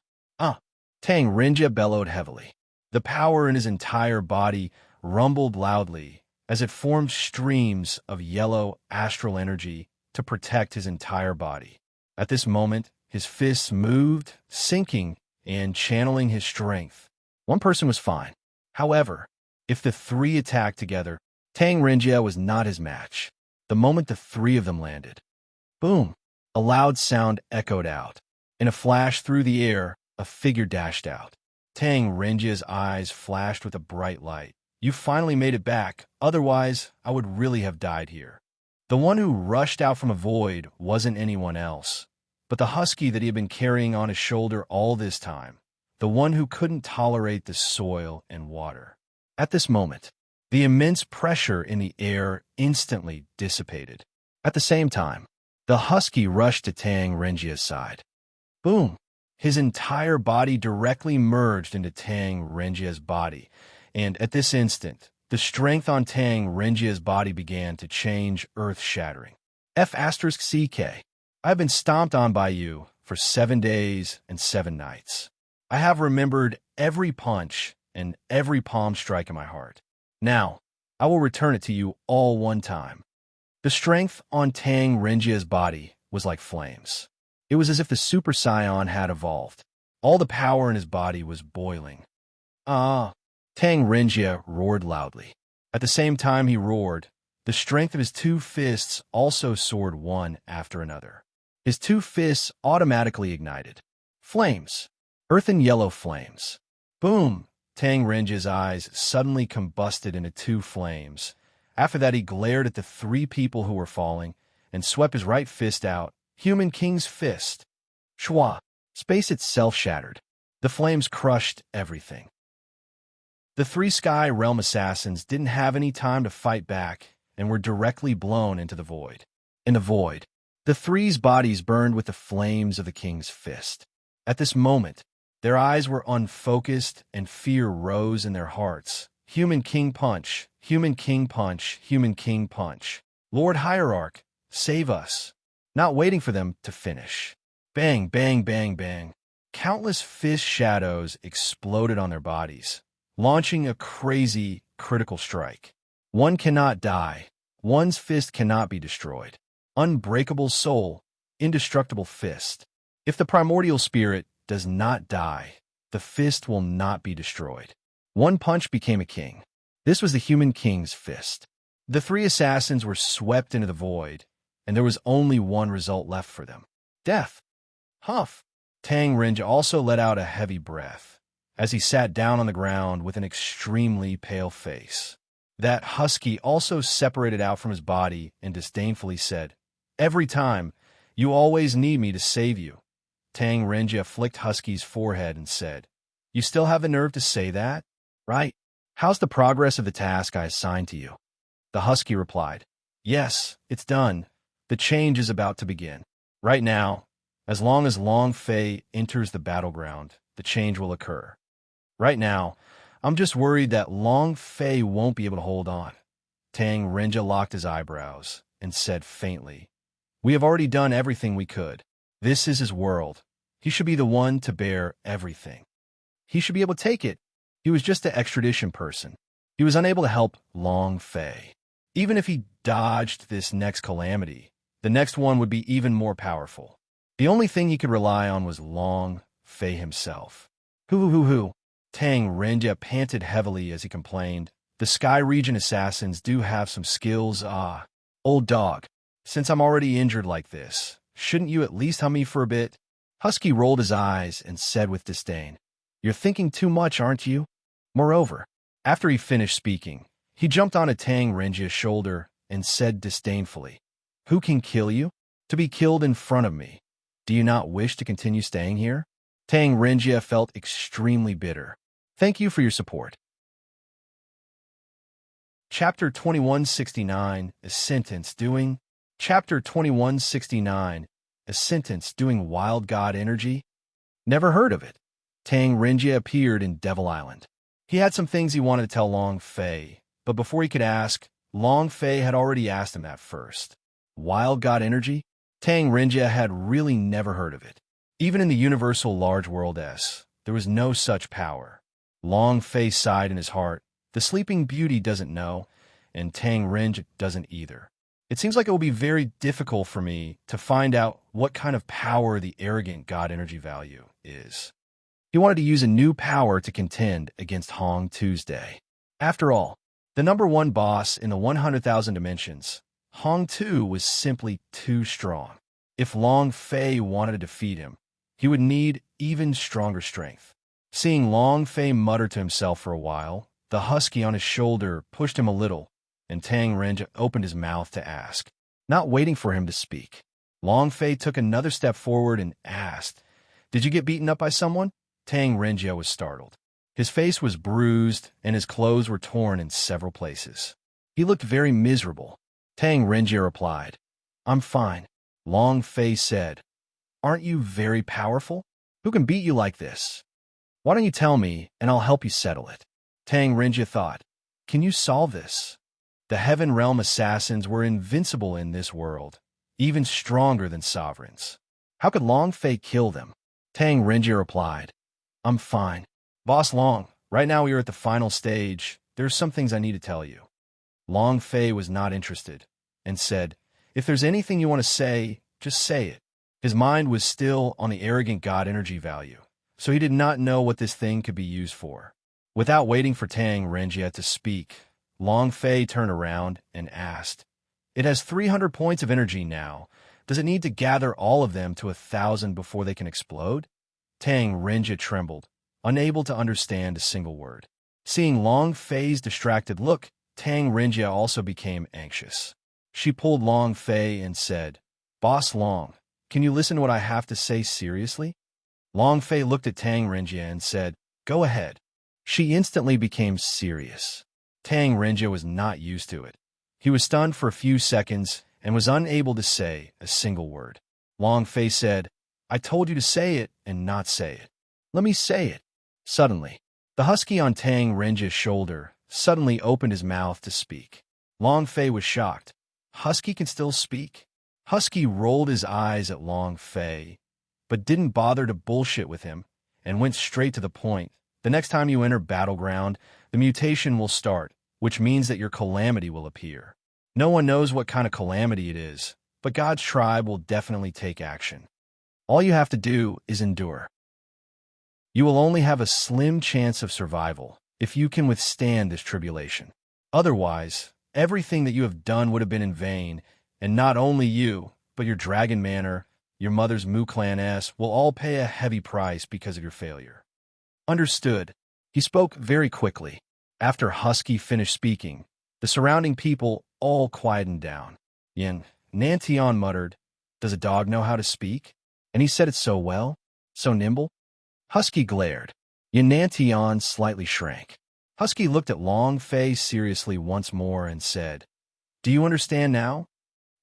Tang Renjia bellowed heavily. The power in his entire body rumbled loudly as it formed streams of yellow astral energy to protect his entire body. At this moment, his fists moved, sinking and channeling his strength. One person was fine. However, if the 3 attacked together, Tang Renjia was not his match. The moment the 3 of them landed, boom, a loud sound echoed out. In a flash through the air, a figure dashed out. Tang Renjia's eyes flashed with a bright light. You finally made it back, otherwise I would really have died here. The one who rushed out from a void wasn't anyone else, but the husky that he had been carrying on his shoulder all this time, the one who couldn't tolerate the soil and water. At this moment, the immense pressure in the air instantly dissipated. At the same time, the husky rushed to Tang Renjia's side. Boom! His entire body directly merged into Tang Renjia's body, and at this instant, the strength on Tang Renjia's body began to change earth-shattering. F*CK. I've been stomped on by you for 7 days and 7 nights. I have remembered every punch and every palm strike in my heart. Now, I will return it to you all one time. The strength on Tang Renjia's body was like flames. It was as if the Super Saiyan had evolved. All the power in his body was boiling. Tang Renjia roared loudly. At the same time he roared, the strength of his 2 fists also soared one after another. His 2 fists automatically ignited. Flames. Earth and yellow flames. Boom! Tang Renjia's eyes suddenly combusted into 2 flames. After that he glared at the 3 people who were falling and swept his right fist out. Human King's fist. Shwa. Space itself shattered. The flames crushed everything. The 3 Sky Realm assassins didn't have any time to fight back and were directly blown into the void. In the void, the 3's bodies burned with the flames of the king's fist. At this moment, their eyes were unfocused and fear rose in their hearts. Human King punch, Human King punch, Human King punch. Lord Hierarch, save us. not waiting for them to finish. Bang, bang, bang, bang. Countless fist shadows exploded on their bodies, launching a crazy, critical strike. One cannot die. One's fist cannot be destroyed. Unbreakable soul, indestructible fist. If the primordial spirit does not die, the fist will not be destroyed. One punch became a king. This was the human king's fist. The three assassins were swept into the void, and there was only one result left for them. Death. Huff. Tang Rinja also let out a heavy breath as he sat down on the ground with an extremely pale face. That husky also separated out from his body and disdainfully said, "Every time, you always need me to save you." Tang Rinja flicked Husky's forehead and said, "You still have the nerve to say that? Right? How's the progress of the task I assigned to you?" The husky replied, "Yes, it's done. The change is about to begin. Right now, as long as Long Fei enters the battleground, the change will occur. Right now, I'm just worried that Long Fei won't be able to hold on." Tang Rinja locked his eyebrows and said faintly, "We have already done everything we could. This is his world. He should be the one to bear everything. He should be able to take it. He was just an extradition person. He was unable to help Long Fei. Even if he dodged this next calamity, the next one would be even more powerful. The only thing he could rely on was Long Fei himself." Hoo. Tang Rinja panted heavily as he complained, "The Sky Region assassins do have some skills, Old dog, since I'm already injured like this, shouldn't you at least help me for a bit?" Husky rolled his eyes and said with disdain, "You're thinking too much, aren't you?" Moreover, after he finished speaking, he jumped onto Tang Rinja's shoulder and said disdainfully, "Who can kill you? To be killed in front of me. Do you not wish to continue staying here?" Tang Rinja felt extremely bitter. Thank you for your support. Chapter 2169, A Sentence Doing. Chapter 2169, A Sentence Doing Wild God Energy. Never heard of it. Tang Rinja appeared in Devil Island. He had some things he wanted to tell Long Fei, but before he could ask, Long Fei had already asked him that first. Wild God Energy? Tang Rinja had really never heard of it. Even in the universal large world S, there was no such power. Long Fei sighed in his heart. The Sleeping Beauty doesn't know, and Tang Rinja doesn't either. It seems like it will be very difficult for me to find out what kind of power the arrogant God energy value is. He wanted to use a new power to contend against Hong Tuesday. After all, the number one boss in the 100,000 dimensions, Hong Tu was simply too strong. If Long Fei wanted to defeat him, he would need even stronger strength. Seeing Long Fei mutter to himself for a while, the husky on his shoulder pushed him a little, and Tang Rinja opened his mouth to ask. Not waiting for him to speak, Long Fei took another step forward and asked, "Did you get beaten up by someone?" Tang Rinja was startled. His face was bruised, and his clothes were torn in several places. He looked very miserable. Tang Rinja replied, "I'm fine." Long Fei said, "Aren't you very powerful? Who can beat you like this? Why don't you tell me, and I'll help you settle it?" Tang Rinja thought, "Can you solve this?" The Heaven Realm assassins were invincible in this world, even stronger than sovereigns. How could Long Fei kill them? Tang Rinja replied, "I'm fine. Boss Long, right now we are at the final stage. There's some things I need to tell you." Long Fei was not interested, and said, "If there's anything you want to say, just say it." His mind was still on the arrogant God energy value, so he did not know what this thing could be used for. Without waiting for Tang Rinja to speak, Long Fei turned around and asked, "It has 300 points of energy now. Does it need to gather all of them to 1,000 before they can explode?" Tang Rinja trembled, unable to understand a single word. Seeing Long Fei's distracted look, Tang Rinja also became anxious. She pulled Long Fei and said, "Boss Long, can you listen to what I have to say seriously?" Long Fei looked at Tang Rinja and said, "Go ahead." She instantly became serious. Tang Rinja was not used to it. He was stunned for a few seconds and was unable to say a single word. Long Fei said, "I told you to say it and not say it. Let me say it." Suddenly, the husky on Tang Rinja's shoulder suddenly opened his mouth to speak. Long Fei was shocked. Husky can still speak? Husky rolled his eyes at Long Fei, but didn't bother to bullshit with him and went straight to the point. The next time you enter Battleground, the mutation will start, which means that your calamity will appear. No one knows what kind of calamity it is, but God's tribe will definitely take action. All you have to do is endure. You will only have a slim chance of survival if you can withstand this tribulation. Otherwise, everything that you have done would have been in vain, and not only you, but your dragon manor, your mother's Mu Clan S will all pay a heavy price because of your failure. Understood. He spoke very quickly. After Husky finished speaking, the surrounding people all quietened down. Yin Nantion muttered, "Does a dog know how to speak? And he said it so well, so nimble." Husky glared. Yin Nantion slightly shrank. Husky looked at Long Fei seriously once more and said, "Do you understand now?"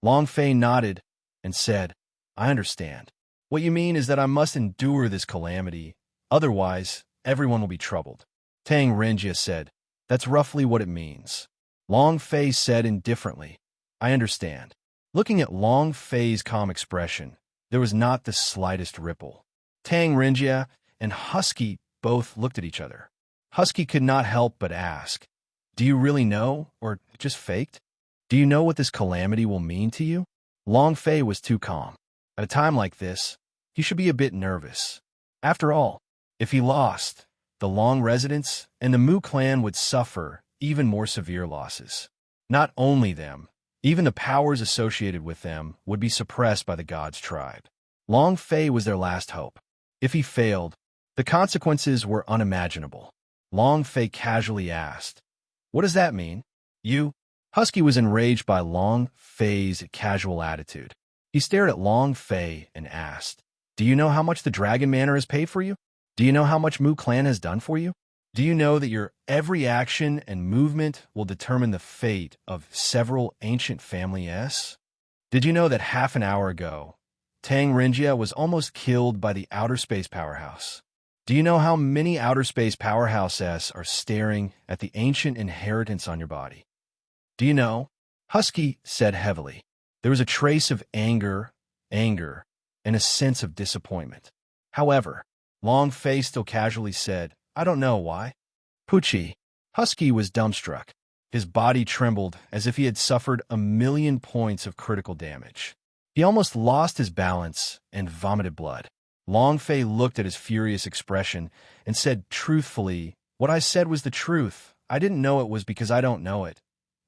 Long Fei nodded and said, "I understand. What you mean is that I must endure this calamity, otherwise everyone will be troubled." Tang Renjia said, "That's roughly what it means." Long Fei said indifferently, "I understand." Looking at Long Fei's calm expression, there was not the slightest ripple. Tang Renjia and Husky both looked at each other. Husky could not help but ask, "Do you really know, or just faked? Do you know what this calamity will mean to you?" Long Fei was too calm. At a time like this, he should be a bit nervous. After all, if he lost, the Long residents and the Mu clan would suffer even more severe losses. Not only them, even the powers associated with them would be suppressed by the God's tribe. Long Fei was their last hope. If he failed, the consequences were unimaginable. Long Fei casually asked, "What does that mean?" "You?" Husky was enraged by Long Fei's casual attitude. He stared at Long Fei and asked, "Do you know how much the Dragon Manor has paid for you? Do you know how much Mu Clan has done for you? Do you know that your every action and movement will determine the fate of several ancient families? Did you know that half an hour ago, Tang Renjia was almost killed by the outer space powerhouse? Do you know how many outer space powerhouses are staring at the ancient inheritance on your body? Do you know?" Husky said heavily. There was a trace of anger, and a sense of disappointment. However, Long Fei still casually said, "I don't know why." "Poochie." Husky was dumbstruck. His body trembled as if he had suffered 1,000,000 points of critical damage. He almost lost his balance and vomited blood. Long Fei looked at his furious expression and said truthfully, "What I said was the truth. I didn't know it was because I don't know it.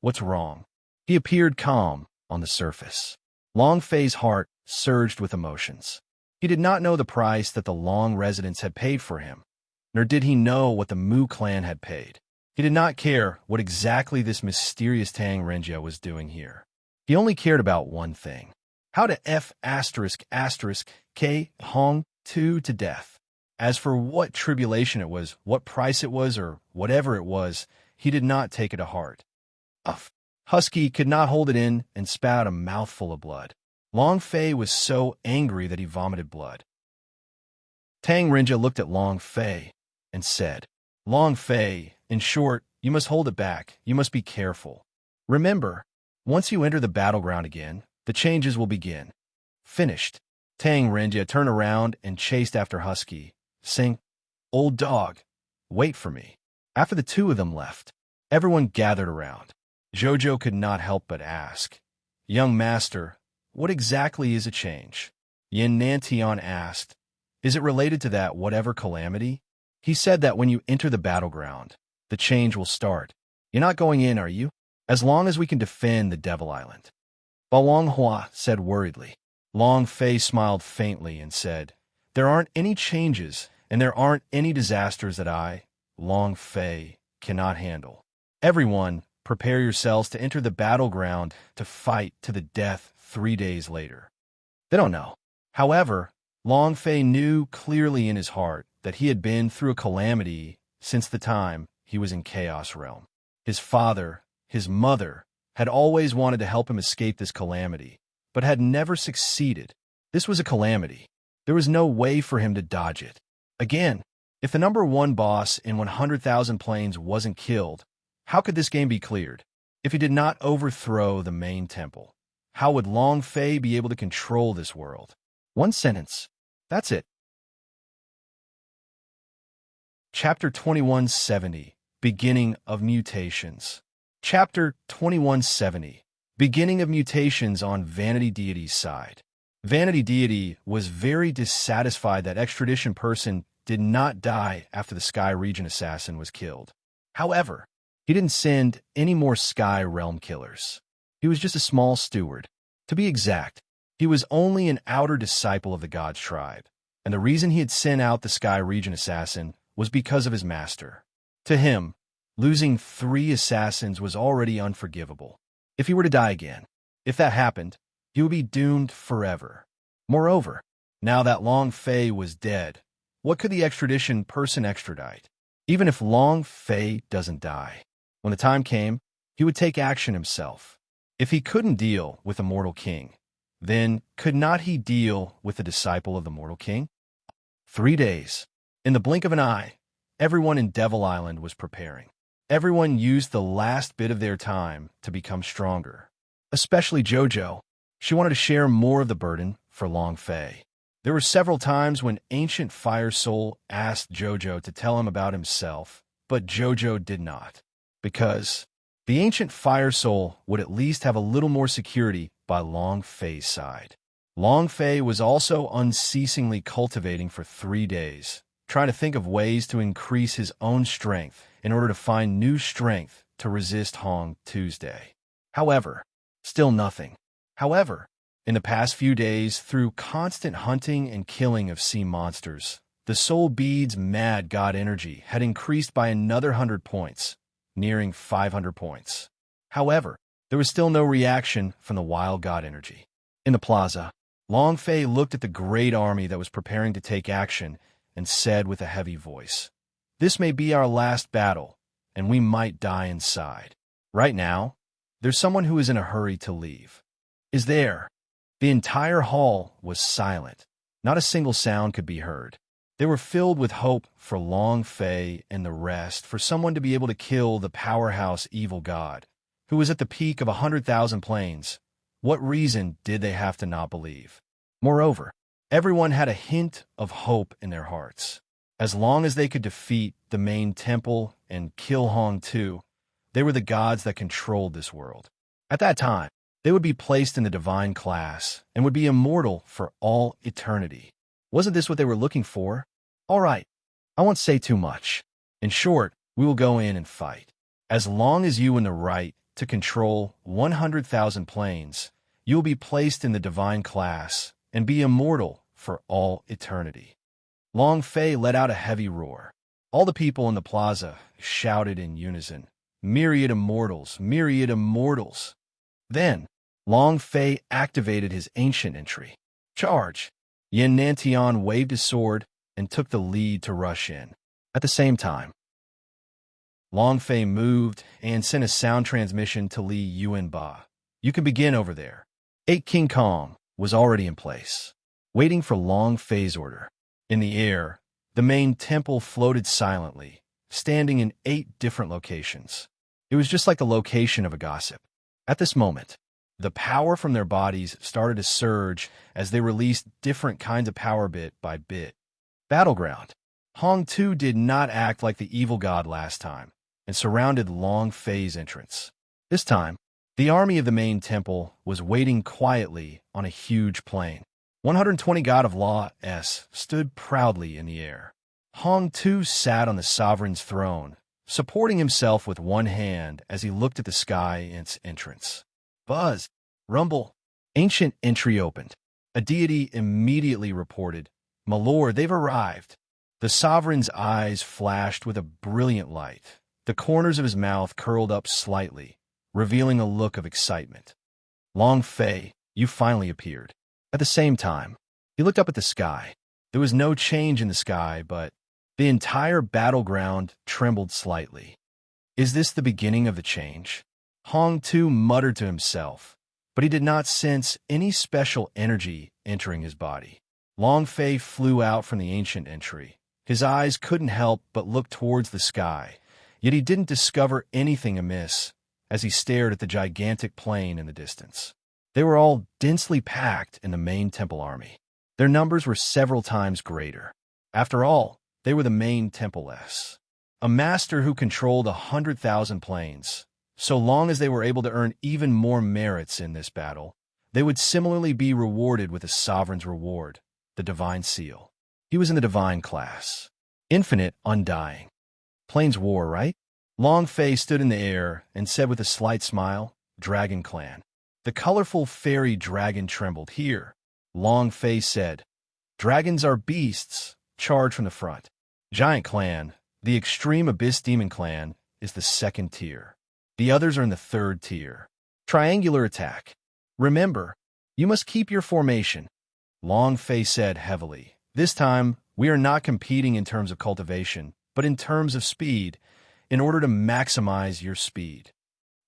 What's wrong?" He appeared calm on the surface. Long Fei's heart surged with emotions. He did not know the price that the Long residents had paid for him, nor did he know what the Mu clan had paid. He did not care what exactly this mysterious Tang Renjia was doing here. He only cared about one thing: how to K Hong Tu to death. As for what tribulation it was, what price it was, or whatever it was, he did not take it to heart. Uff. Husky could not hold it in and spat out a mouthful of blood. Long Fei was so angry that he vomited blood. Tang Renjia looked at Long Fei and said, "Long Fei, in short, you must hold it back. You must be careful. Remember, once you enter the battleground again, the changes will begin." Finished. Tang Renjia turned around and chased after Husky, saying, "Old dog, wait for me." After the two of them left, everyone gathered around. Jojo could not help but ask, "Young master, what exactly is a change?" Yin Nantion asked, "Is it related to that whatever calamity?" He said that when you enter the battleground, the change will start. "You're not going in, are you? As long as we can defend the Devil Island." Balong Hua said worriedly. Long Fei smiled faintly and said, "There aren't any changes, and there aren't any disasters that I, Long Fei, cannot handle. Everyone, prepare yourselves to enter the battleground to fight to the death 3 days later." They don't know. However, Long Fei knew clearly in his heart that he had been through a calamity since the time he was in Chaos Realm. His father, his mother, had always wanted to help him escape this calamity, but had never succeeded. This was a calamity. There was no way for him to dodge it. Again, if the number one boss in 100,000 planes wasn't killed, how could this game be cleared? If he did not overthrow the main temple, How would Long Fei be able to control this world? One sentence. That's it. Chapter 2170, Beginning of Mutations. Chapter 2170, Beginning of Mutations on Vanity Deity's side. Vanity Deity was very dissatisfied that extradition person did not die after the Sky Region assassin was killed. However, he didn't send any more Sky Realm killers. He was just a small steward. To be exact, he was only an outer disciple of the God's tribe, and the reason he had sent out the Sky Region assassin was because of his master. To him, losing 3 assassins was already unforgivable. If he were to die again, if that happened, he would be doomed forever. Moreover, now that Long Fei was dead, what could the extradition person extradite? Even if Long Fei doesn't die, when the time came, he would take action himself. If he couldn't deal with a mortal king, then could not he deal with the disciple of the mortal king? 3 days. In the blink of an eye, everyone in Devil Island was preparing. Everyone used the last bit of their time to become stronger. Especially Jojo. She wanted to share more of the burden for Long Fei. There were several times when Ancient Fire Soul asked Jojo to tell him about himself, but Jojo did not. Because the Ancient Fire Soul would at least have a little more security by Long Fei's side. Long Fei was also unceasingly cultivating for 3 days, trying to think of ways to increase his own strength in order to find new strength to resist Hong Tuesday. However, still nothing. However, in the past few days, through constant hunting and killing of sea monsters, the Soul Bead's Mad God energy had increased by another 100 points, nearing 500 points. However, there was still no reaction from the Wild God energy. In the plaza, Long Fei looked at the great army that was preparing to take action and said with a heavy voice, "This may be our last battle, and we might die inside. Right now, there's someone who is in a hurry to leave." Is there? The entire hall was silent. Not a single sound could be heard. They were filled with hope for Long Fei and the rest, for someone to be able to kill the powerhouse evil god, who was at the peak of 100,000 planes. What reason did they have to not believe? Moreover, everyone had a hint of hope in their hearts. As long as they could defeat the main temple and kill Hong Tu, they were the gods that controlled this world. At that time, they would be placed in the divine class and would be immortal for all eternity. Wasn't this what they were looking for? All right, I won't say too much. In short, we will go in and fight. As long as you in the right to control 100,000 planes, you will be placed in the divine class and be immortal for all eternity. Long Fei let out a heavy roar. All the people in the plaza shouted in unison, "Myriad immortals, myriad immortals." Then, Long Fei activated his ancient entry. Charge! Yin Nantian waved his sword and took the lead to rush in. At the same time, Long Fei moved and sent a sound transmission to Li Yuanba. "You can begin over there." 8 King Kong was already in place, waiting for Long Fei's order. In the air, the main temple floated silently, standing in 8 different locations. It was just like the location of a gossip. At this moment, the power from their bodies started to surge as they released different kinds of power bit by bit. Battleground. Hong Tu did not act like the evil god last time and surrounded Long Fei's entrance. This time, the army of the main temple was waiting quietly on a huge plain. 120 God of Law S stood proudly in the air. Hong Tu sat on the sovereign's throne, supporting himself with one hand as he looked at the sky and its entrance. Buzz, rumble, ancient entry opened. A deity immediately reported, "My lord, they've arrived." The sovereign's eyes flashed with a brilliant light. The corners of his mouth curled up slightly, revealing a look of excitement. "Long Fei, you finally appeared." At the same time, he looked up at the sky. There was no change in the sky, but the entire battleground trembled slightly. Is this the beginning of the change? Hong Tu muttered to himself, but he did not sense any special energy entering his body. Long Fei flew out from the ancient entry. His eyes couldn't help but look towards the sky, yet he didn't discover anything amiss as he stared at the gigantic plain in the distance. They were all densely packed in the main temple army. Their numbers were several times greater. After all, they were the main temple-s. A master who controlled 100,000 planes. So long as they were able to earn even more merits in this battle, they would similarly be rewarded with a sovereign's reward, the divine seal. He was in the divine class. Infinite, undying. Planes war, right? Long Fei stood in the air and said with a slight smile, Dragon Clan. The colorful fairy dragon trembled. Here, Long Fei said, dragons are beasts, charge from the front. Giant Clan, the extreme Abyss Demon Clan, is the second tier. The others are in the third tier. Triangular attack. Remember, you must keep your formation. Long Fei said heavily. This time, we are not competing in terms of cultivation, but in terms of speed, in order to maximize your speed.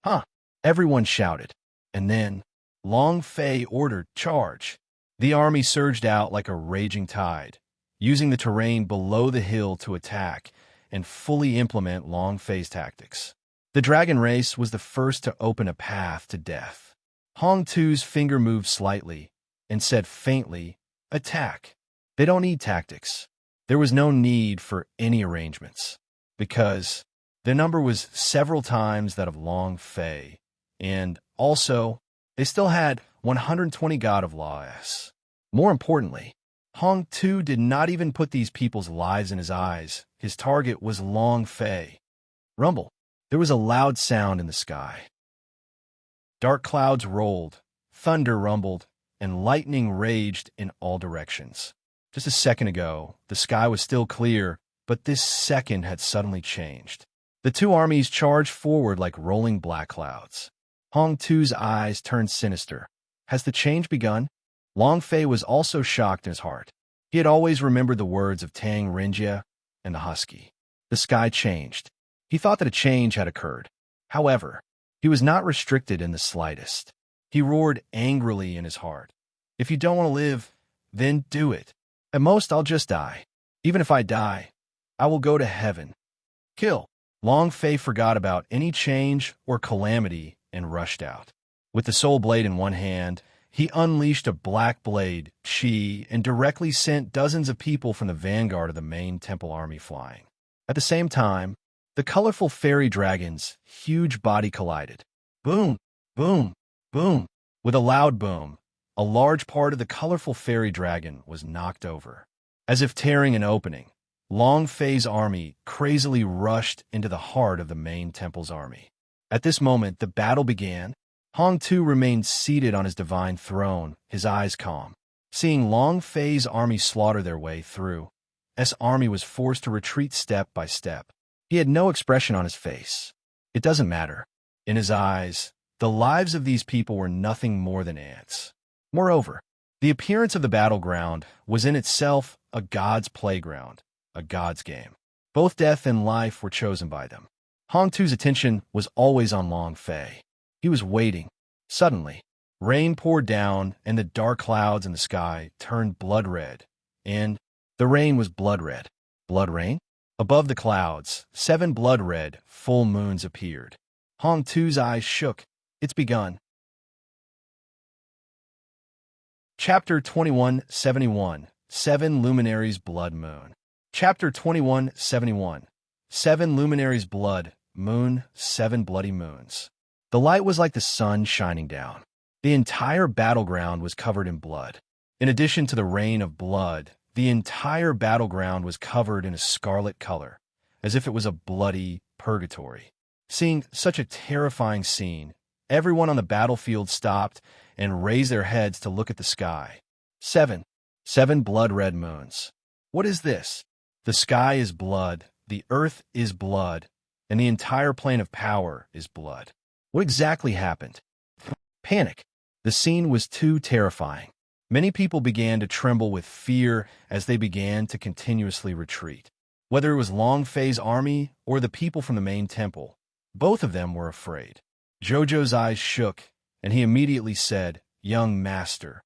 Huh? Everyone shouted. And then, Long Fei ordered, charge. The army surged out like a raging tide, using the terrain below the hill to attack and fully implement Long Fei's tactics. The dragon race was the first to open a path to death. Hong Tu's finger moved slightly and said faintly, attack. They don't need tactics. There was no need for any arrangements, because their number was several times that of Long Fei, and also, they still had 120 God of Law-s. More importantly, Hong Tu did not even put these people's lives in his eyes. His target was Long Fei. Rumble. There was a loud sound in the sky. Dark clouds rolled, thunder rumbled, and lightning raged in all directions. Just a second ago, the sky was still clear, but this second had suddenly changed. The two armies charged forward like rolling black clouds. Hong Tu's eyes turned sinister. Has the change begun? Long Fei was also shocked in his heart. He had always remembered the words of Tang Rinjia and the Husky. The sky changed. He thought that a change had occurred. However, he was not restricted in the slightest. He roared angrily in his heart. If you don't want to live, then do it. At most, I'll just die. Even if I die, I will go to heaven. Kill. Long Fei forgot about any change or calamity and rushed out. With the soul blade in one hand, he unleashed a black blade, chi, and directly sent dozens of people from the vanguard of the main temple army flying. At the same time, the colorful fairy dragon's huge body collided. Boom, boom, boom. With a loud boom, a large part of the colorful fairy dragon was knocked over. As if tearing an opening, Long Fei's army crazily rushed into the heart of the main temple's army. At this moment, the battle began. Hong Tu remained seated on his divine throne, his eyes calm. Seeing Long Fei's army slaughter their way through, S army was forced to retreat step by step. He had no expression on his face. It doesn't matter. In his eyes, the lives of these people were nothing more than ants. Moreover, the appearance of the battleground was in itself a god's playground, a god's game. Both death and life were chosen by them. Hong Tu's attention was always on Long Fei. He was waiting. Suddenly, rain poured down, and the dark clouds in the sky turned blood red. And the rain was blood red. Blood rain? Above the clouds, 7 blood red full moons appeared. Hong Tu's eyes shook. It's begun. Chapter 2171, 7 Luminaries Blood Moon. Chapter 2171, 7 Luminaries Blood Moon, 7 Bloody Moons. The light was like the sun shining down. The entire battleground was covered in blood. In addition to the rain of blood, the entire battleground was covered in a scarlet color, as if it was a bloody purgatory. Seeing such a terrifying scene, everyone on the battlefield stopped and raised their heads to look at the sky. 7 blood-red moons. What is this? The sky is blood, the earth is blood, and the entire plane of power is blood. What exactly happened? Panic. The scene was too terrifying. Many people began to tremble with fear as they began to continuously retreat. Whether it was Long Fei's army or the people from the main temple, both of them were afraid. Jojo's eyes shook, and he immediately said, "Young master."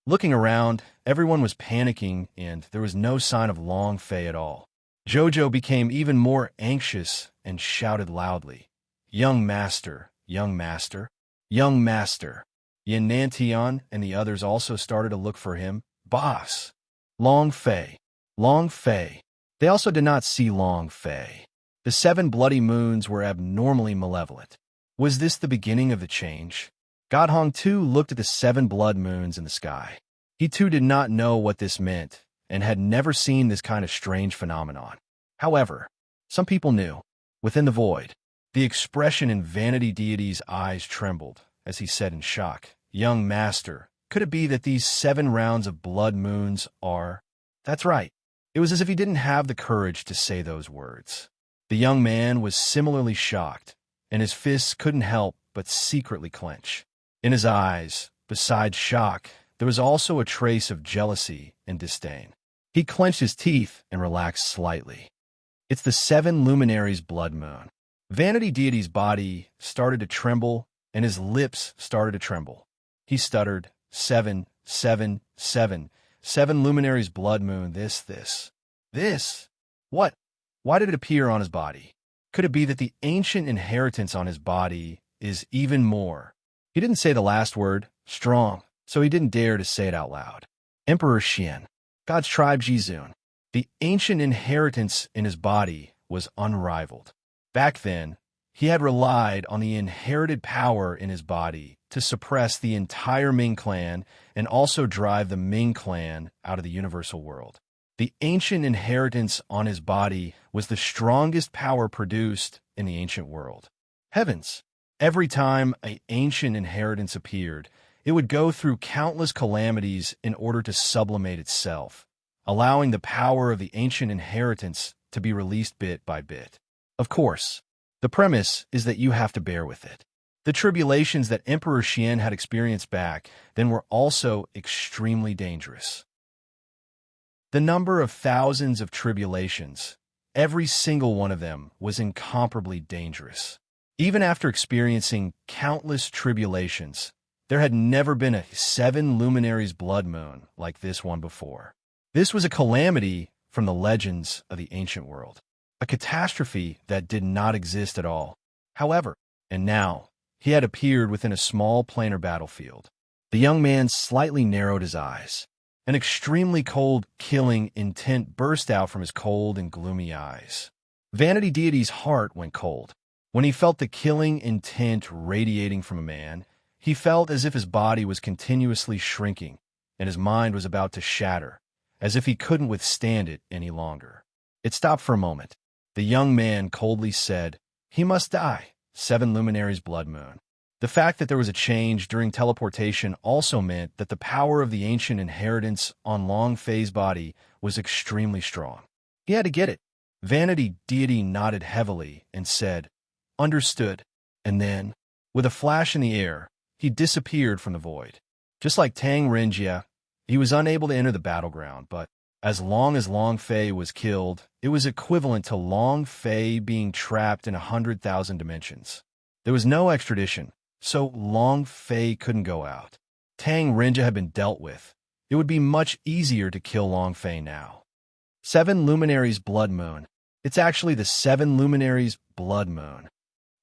Looking around, everyone was panicking, and there was no sign of Long Fei at all. Jojo became even more anxious and shouted loudly, "Young master, young master, young master." Yin Nantian and the others also started to look for him. Boss. Long Fei. Long Fei. They also did not see Long Fei. The 7 bloody moons were abnormally malevolent. Was this the beginning of the change? Godhong too looked at the 7 blood moons in the sky. He too did not know what this meant and had never seen this kind of strange phenomenon. However, some people knew. Within the void, the expression in Vanity Deity's eyes trembled as he said in shock, "Young master, could it be that these 7 rounds of blood moons are—" That's right. It was as if he didn't have the courage to say those words. The young man was similarly shocked, and his fists couldn't help but secretly clench. In his eyes, besides shock, there was also a trace of jealousy and disdain. He clenched his teeth and relaxed slightly. It's the 7 luminaries' blood moon. Vanity Deity's body started to tremble, and his lips started to tremble. He stuttered, 7, 7, 7, 7 luminaries' blood moon, this. What? Why did it appear on his body? Could it be that the ancient inheritance on his body is even more? He didn't say the last word, strong, so he didn't dare to say it out loud. Emperor Xian, God's tribe Jizun. The ancient inheritance in his body was unrivaled. Back then, he had relied on the inherited power in his body to suppress the entire Ming clan and also drive the Ming clan out of the universal world. The ancient inheritance on his body was the strongest power produced in the ancient world. Heavens! Every time an ancient inheritance appeared, it would go through countless calamities in order to sublimate itself, allowing the power of the ancient inheritance to be released bit by bit. Of course, the premise is that you have to bear with it. The tribulations that Emperor Xian had experienced back then were also extremely dangerous. The number of thousands of tribulations, every single one of them was incomparably dangerous. Even after experiencing countless tribulations, there had never been a 7 luminaries blood moon like this one before. This was a calamity from the legends of the ancient world, a catastrophe that did not exist at all. However, and now, he had appeared within a small planar battlefield. The young man slightly narrowed his eyes. An extremely cold, killing intent burst out from his cold and gloomy eyes. Vanity Deity's heart went cold. When he felt the killing intent radiating from a man, he felt as if his body was continuously shrinking, and his mind was about to shatter, as if he couldn't withstand it any longer. It stopped for a moment. The young man coldly said, "He must die, 7 luminaries blood moon." The fact that there was a change during teleportation also meant that the power of the ancient inheritance on Long Fei's body was extremely strong. He had to get it. Vanity Deity nodded heavily and said, "Understood." And then, with a flash in the air, he disappeared from the void. Just like Tang Renjia, he was unable to enter the battleground, but as Long Fei was killed, it was equivalent to Long Fei being trapped in 100,000 dimensions. There was no extradition, so Long Fei couldn't go out. Tang Renjia had been dealt with. It would be much easier to kill Long Fei now. 7 luminaries blood moon. It's actually the 7 luminaries blood moon.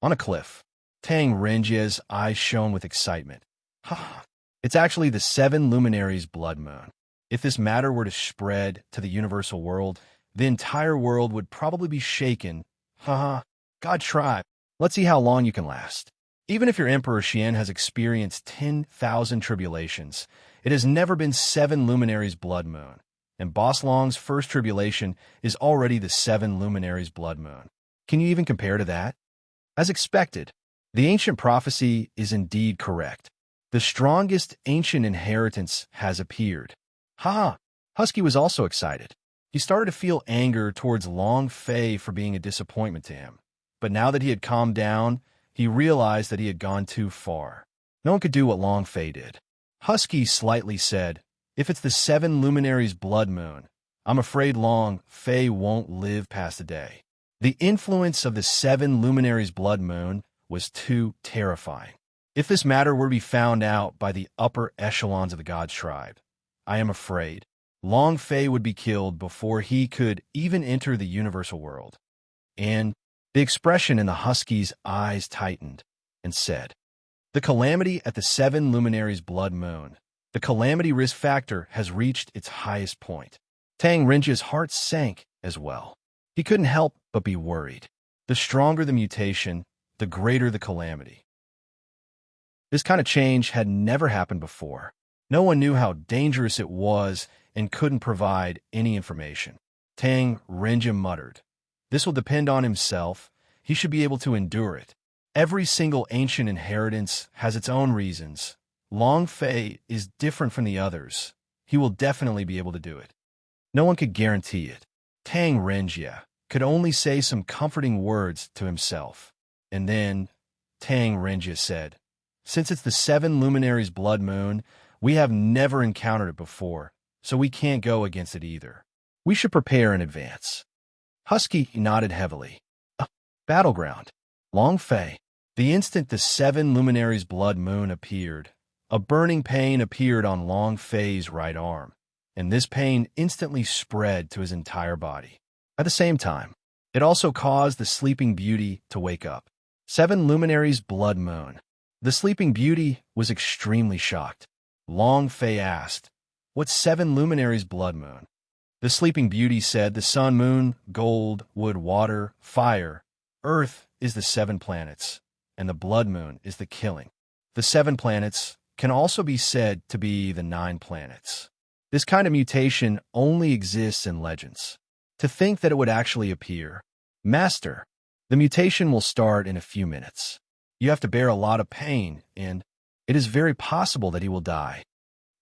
On a cliff, Tang Renjia's eyes shone with excitement. Ha! It's actually the 7 luminaries blood moon. If this matter were to spread to the universal world, the entire world would probably be shaken. Ha! God tribe. Let's see how long you can last. Even if your Emperor Xian has experienced 10,000 tribulations, it has never been 7 luminaries blood moon, and Boss Long's first tribulation is already the 7 luminaries blood moon. Can you even compare to that? As expected, the ancient prophecy is indeed correct. The strongest ancient inheritance has appeared. Ha! Husky was also excited. He started to feel anger towards Long Fei for being a disappointment to him. But now that he had calmed down, he realized that he had gone too far. No one could do what Long Fei did. Husky slightly said, "If it's the 7 luminaries blood moon, I'm afraid Long Fei won't live past the day." The influence of the 7 luminaries blood moon was too terrifying. If this matter were to be found out by the upper echelons of the God's tribe, I am afraid Long Fei would be killed before he could even enter the universal world. And the expression in the Husky's eyes tightened and said, The calamity at the 7 luminaries blood moon. The calamity risk factor has reached its highest point. Tang Rinja's heart sank as well. He couldn't help but be worried. The stronger the mutation, the greater the calamity. This kind of change had never happened before. No one knew how dangerous it was and couldn't provide any information. Tang Rinja muttered, "This will depend on himself. He should be able to endure it. Every single ancient inheritance has its own reasons. Long Fei is different from the others. He will definitely be able to do it." No one could guarantee it. Tang Renjia could only say some comforting words to himself. And then Tang Renjia said, "Since it's the 7 luminaries blood moon, we have never encountered it before, so we can't go against it either. We should prepare in advance." Husky nodded heavily. Battleground. Long Fei. The instant the 7 luminaries blood moon appeared, a burning pain appeared on Long Fei's right arm, and this pain instantly spread to his entire body. At the same time, it also caused the Sleeping Beauty to wake up. 7 luminaries blood moon. The Sleeping Beauty was extremely shocked. Long Fei asked, "What's 7 luminaries blood moon?" The Sleeping Beauty said the sun, moon, gold, wood, water, fire, earth is the 7 planets, and the blood moon is the killing. The 7 planets can also be said to be the 9 planets. This kind of mutation only exists in legends. To think that it would actually appear. Master, the mutation will start in a few minutes. You have to bear a lot of pain, and it is very possible that he will die.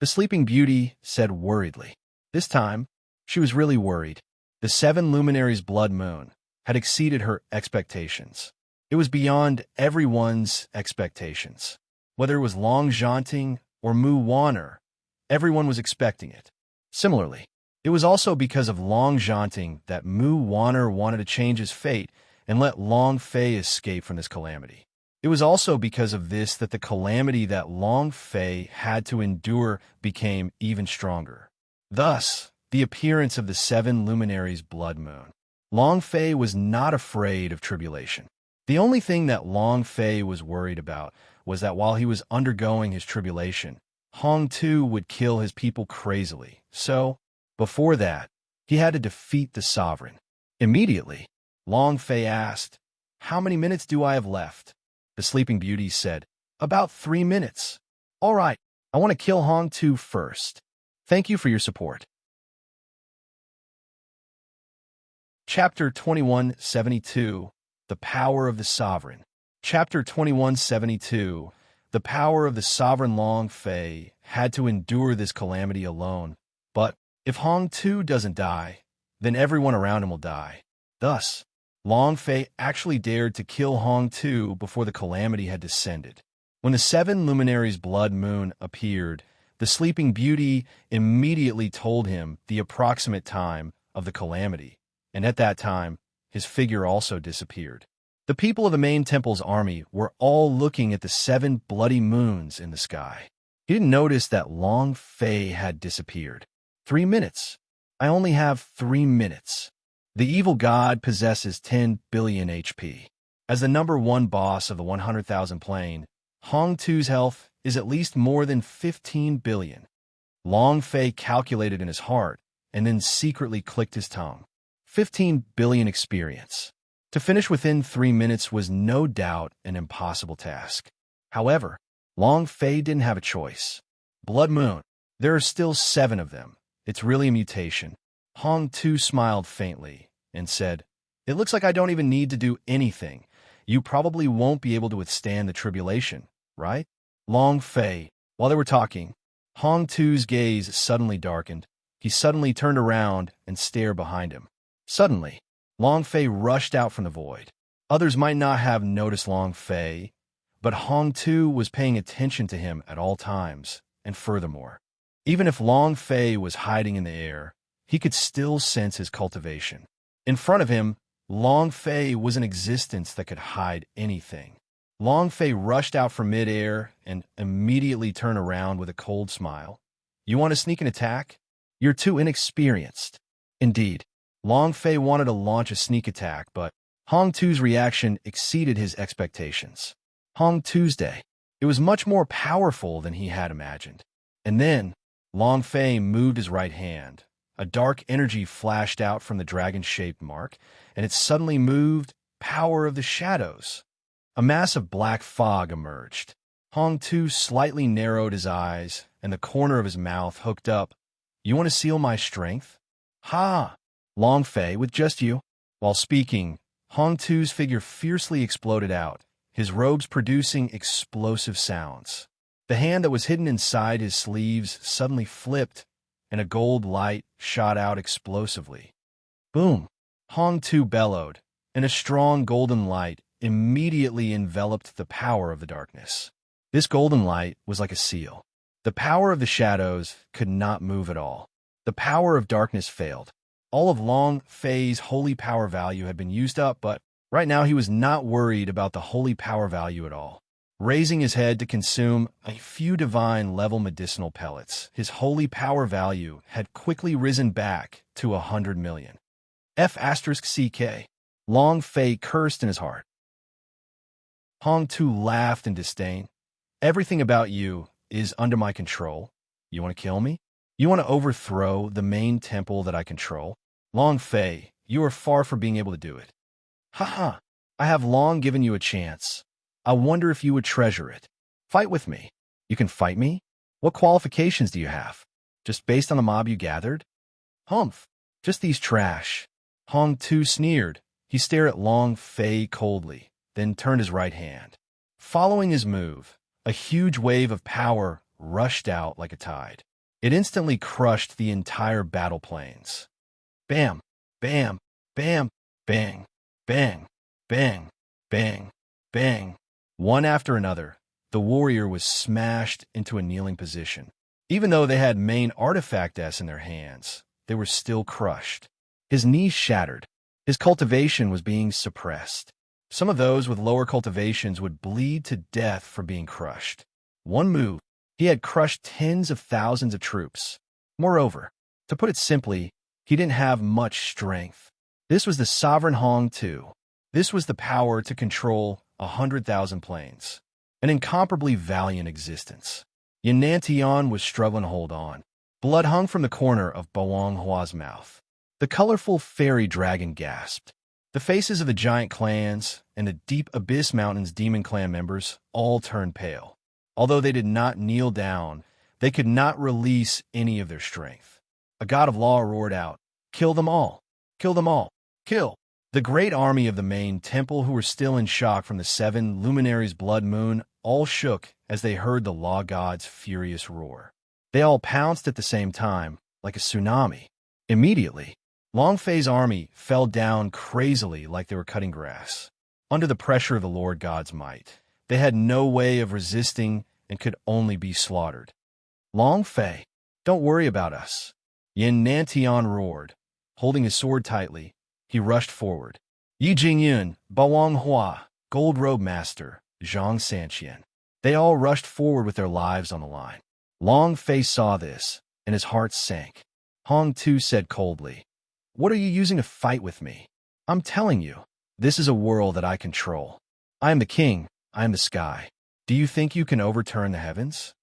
The Sleeping Beauty said worriedly. This time, she was really worried. The 7 luminaries blood moon had exceeded her expectations. It was beyond everyone's expectations. Whether it was Long Zhanting or Mu Wanner, everyone was expecting it. Similarly, it was also because of Long Zhanting that Mu Wanner wanted to change his fate and let Long Fei escape from this calamity. It was also because of this that the calamity that Long Fei had to endure became even stronger. Thus, the appearance of the 7 luminaries blood moon. Long Fei was not afraid of tribulation. The only thing that Long Fei was worried about was that while he was undergoing his tribulation, Hong Tu would kill his people crazily. So, before that, he had to defeat the sovereign. Immediately, Long Fei asked, "How many minutes do I have left?" The Sleeping Beauty said, "About 3 minutes. All right, I want to kill Hong Tu first. Thank you for your support." Chapter 2172, The Power of the Sovereign. Chapter 2172, The Power of the Sovereign. Long Fei had to endure this calamity alone. But if Hong Tu doesn't die, then everyone around him will die. Thus, Long Fei actually dared to kill Hong Tu before the calamity had descended. When the 7 luminaries blood moon appeared, the Sleeping Beauty immediately told him the approximate time of the calamity, and at that time, his figure also disappeared. The people of the main temple's army were all looking at the 7 bloody moons in the sky. He didn't notice that Long Fei had disappeared. 3 minutes. I only have 3 minutes. The evil god possesses 10 billion HP. As the number 1 boss of the 100,000 plane, Hong Tu's health is at least more than 15 billion. Long Fei calculated in his heart and then secretly clicked his tongue. 15 billion experience. To finish within 3 minutes was no doubt an impossible task. However, Long Fei didn't have a choice. Blood Moon. There are still 7 of them. It's really a mutation. Hong Tu smiled faintly and said, "It looks like I don't even need to do anything. You probably won't be able to withstand the tribulation, right?" Long Fei. While they were talking, Hong Tu's gaze suddenly darkened. He suddenly turned around and stared behind him. Suddenly, Long Fei rushed out from the void. Others might not have noticed Long Fei, but Hong Tu was paying attention to him at all times, and furthermore, even if Long Fei was hiding in the air, he could still sense his cultivation. In front of him, Long Fei was an existence that could hide anything. Long Fei rushed out from midair and immediately turned around with a cold smile. "You want to sneak an attack? You're too inexperienced." Indeed, Long Fei wanted to launch a sneak attack, but Hong Tu's reaction exceeded his expectations. Hong Tuesday. It was much more powerful than he had imagined. And then, Long Fei moved his right hand. A dark energy flashed out from the dragon-shaped mark, and it suddenly moved power of the shadows. A mass of black fog emerged. Hong Tu slightly narrowed his eyes, and the corner of his mouth hooked up. You want to seal my strength? Ha! Long Fei, with just you. While speaking, Hong Tu's figure fiercely exploded out, his robes producing explosive sounds. The hand that was hidden inside his sleeves suddenly flipped, and a gold light shot out explosively. Boom! Hong Tu bellowed, and a strong golden light immediately enveloped the power of the darkness. This golden light was like a seal. The power of the shadows could not move at all. The power of darkness failed. All of Long Fei's holy power value had been used up, but right now he was not worried about the holy power value at all. Raising his head to consume a few divine-level medicinal pellets, his holy power value had quickly risen back to 100 million. F***CK. Long Fei cursed in his heart. Hong Tu laughed in disdain. Everything about you is under my control. You want to kill me? You want to overthrow the main temple that I control? Long Fei, you are far from being able to do it. Haha, I have long given you a chance. I wonder if you would treasure it. Fight with me. You can fight me? What qualifications do you have? Just based on the mob you gathered? Humph, just these trash. Hong Tu sneered. He stared at Long Fei coldly, then turned his right hand. Following his move, a huge wave of power rushed out like a tide. It instantly crushed the entire battle plains. Bam, bam, bam, bang, bang, bang, bang, bang. One after another, the warrior was smashed into a kneeling position. Even though they had main artifact S in their hands, they were still crushed. His knees shattered. His cultivation was being suppressed. Some of those with lower cultivations would bleed to death for being crushed. One move, he had crushed tens of thousands of troops. Moreover, to put it simply, he didn't have much strength. This was the sovereign Hong Tu. This was the power to control 100,000 planes. An incomparably valiant existence. Yanantian was struggling to hold on. Blood hung from the corner of Boang Hua's mouth. The colorful fairy dragon gasped. The faces of the giant clans and the Deep Abyss Mountains demon clan members all turned pale. Although they did not kneel down, they could not release any of their strength. A god of law roared out, "Kill them all! Kill them all! Kill!" The great army of the main temple, who were still in shock from the 7 luminaries' blood moon, all shook as they heard the law god's furious roar. They all pounced at the same time, like a tsunami. Immediately, Long Fei's army fell down crazily like they were cutting grass. Under the pressure of the Lord God's might, they had no way of resisting and could only be slaughtered. Long Fei, don't worry about us. Yin Nantian roared. Holding his sword tightly, he rushed forward. Yi Jingyun, Boang Hua, Gold Robe Master, Zhang Sanqian. They all rushed forward with their lives on the line. Long Fei saw this, and his heart sank. Hong Tu said coldly, "What are you using to fight with me? I'm telling you, this is a world that I control. I am the king, I am the sky. Do you think you can overturn the heavens?"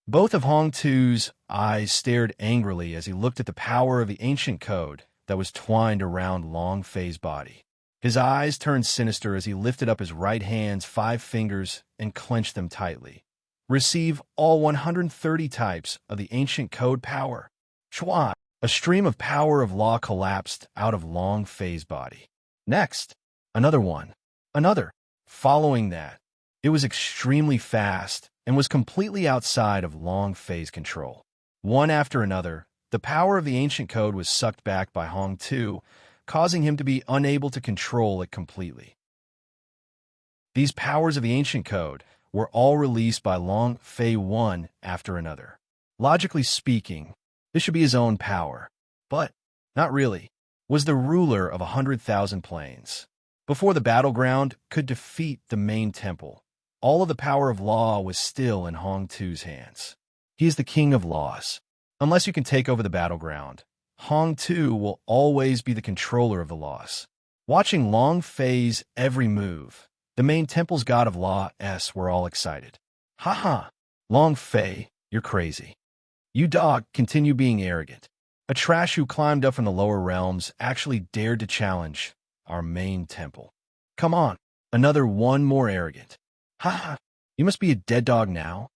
Both of Hong Tu's eyes stared angrily as he looked at the power of the ancient code that was twined around Long Fei's body. His eyes turned sinister as he lifted up his right hand's 5 fingers and clenched them tightly. Receive all 130 types of the ancient code power. Chua! A stream of power of law collapsed out of Long Fei's body. Next, another one. Another. Following that, it was extremely fast and was completely outside of Long Fei's control. One after another, the power of the ancient code was sucked back by Hong Tu, causing him to be unable to control it completely. These powers of the ancient code were all released by Long Fei one after another. Logically speaking, this should be his own power, but not really. Was the ruler of 100,000 planes. Before the battleground could defeat the main temple, all of the power of law was still in Hong Tu's hands. He is the king of laws. Unless you can take over the battleground, Hong Tu will always be the controller of the laws. Watching Long Fei's every move, the main temple's god of law were all excited. Ha ha! Long Fei, you're crazy. You dog, continue being arrogant. A trash who climbed up from the lower realms actually dared to challenge our main temple. Come on, another one more arrogant. Ha ha! You must be a dead dog now?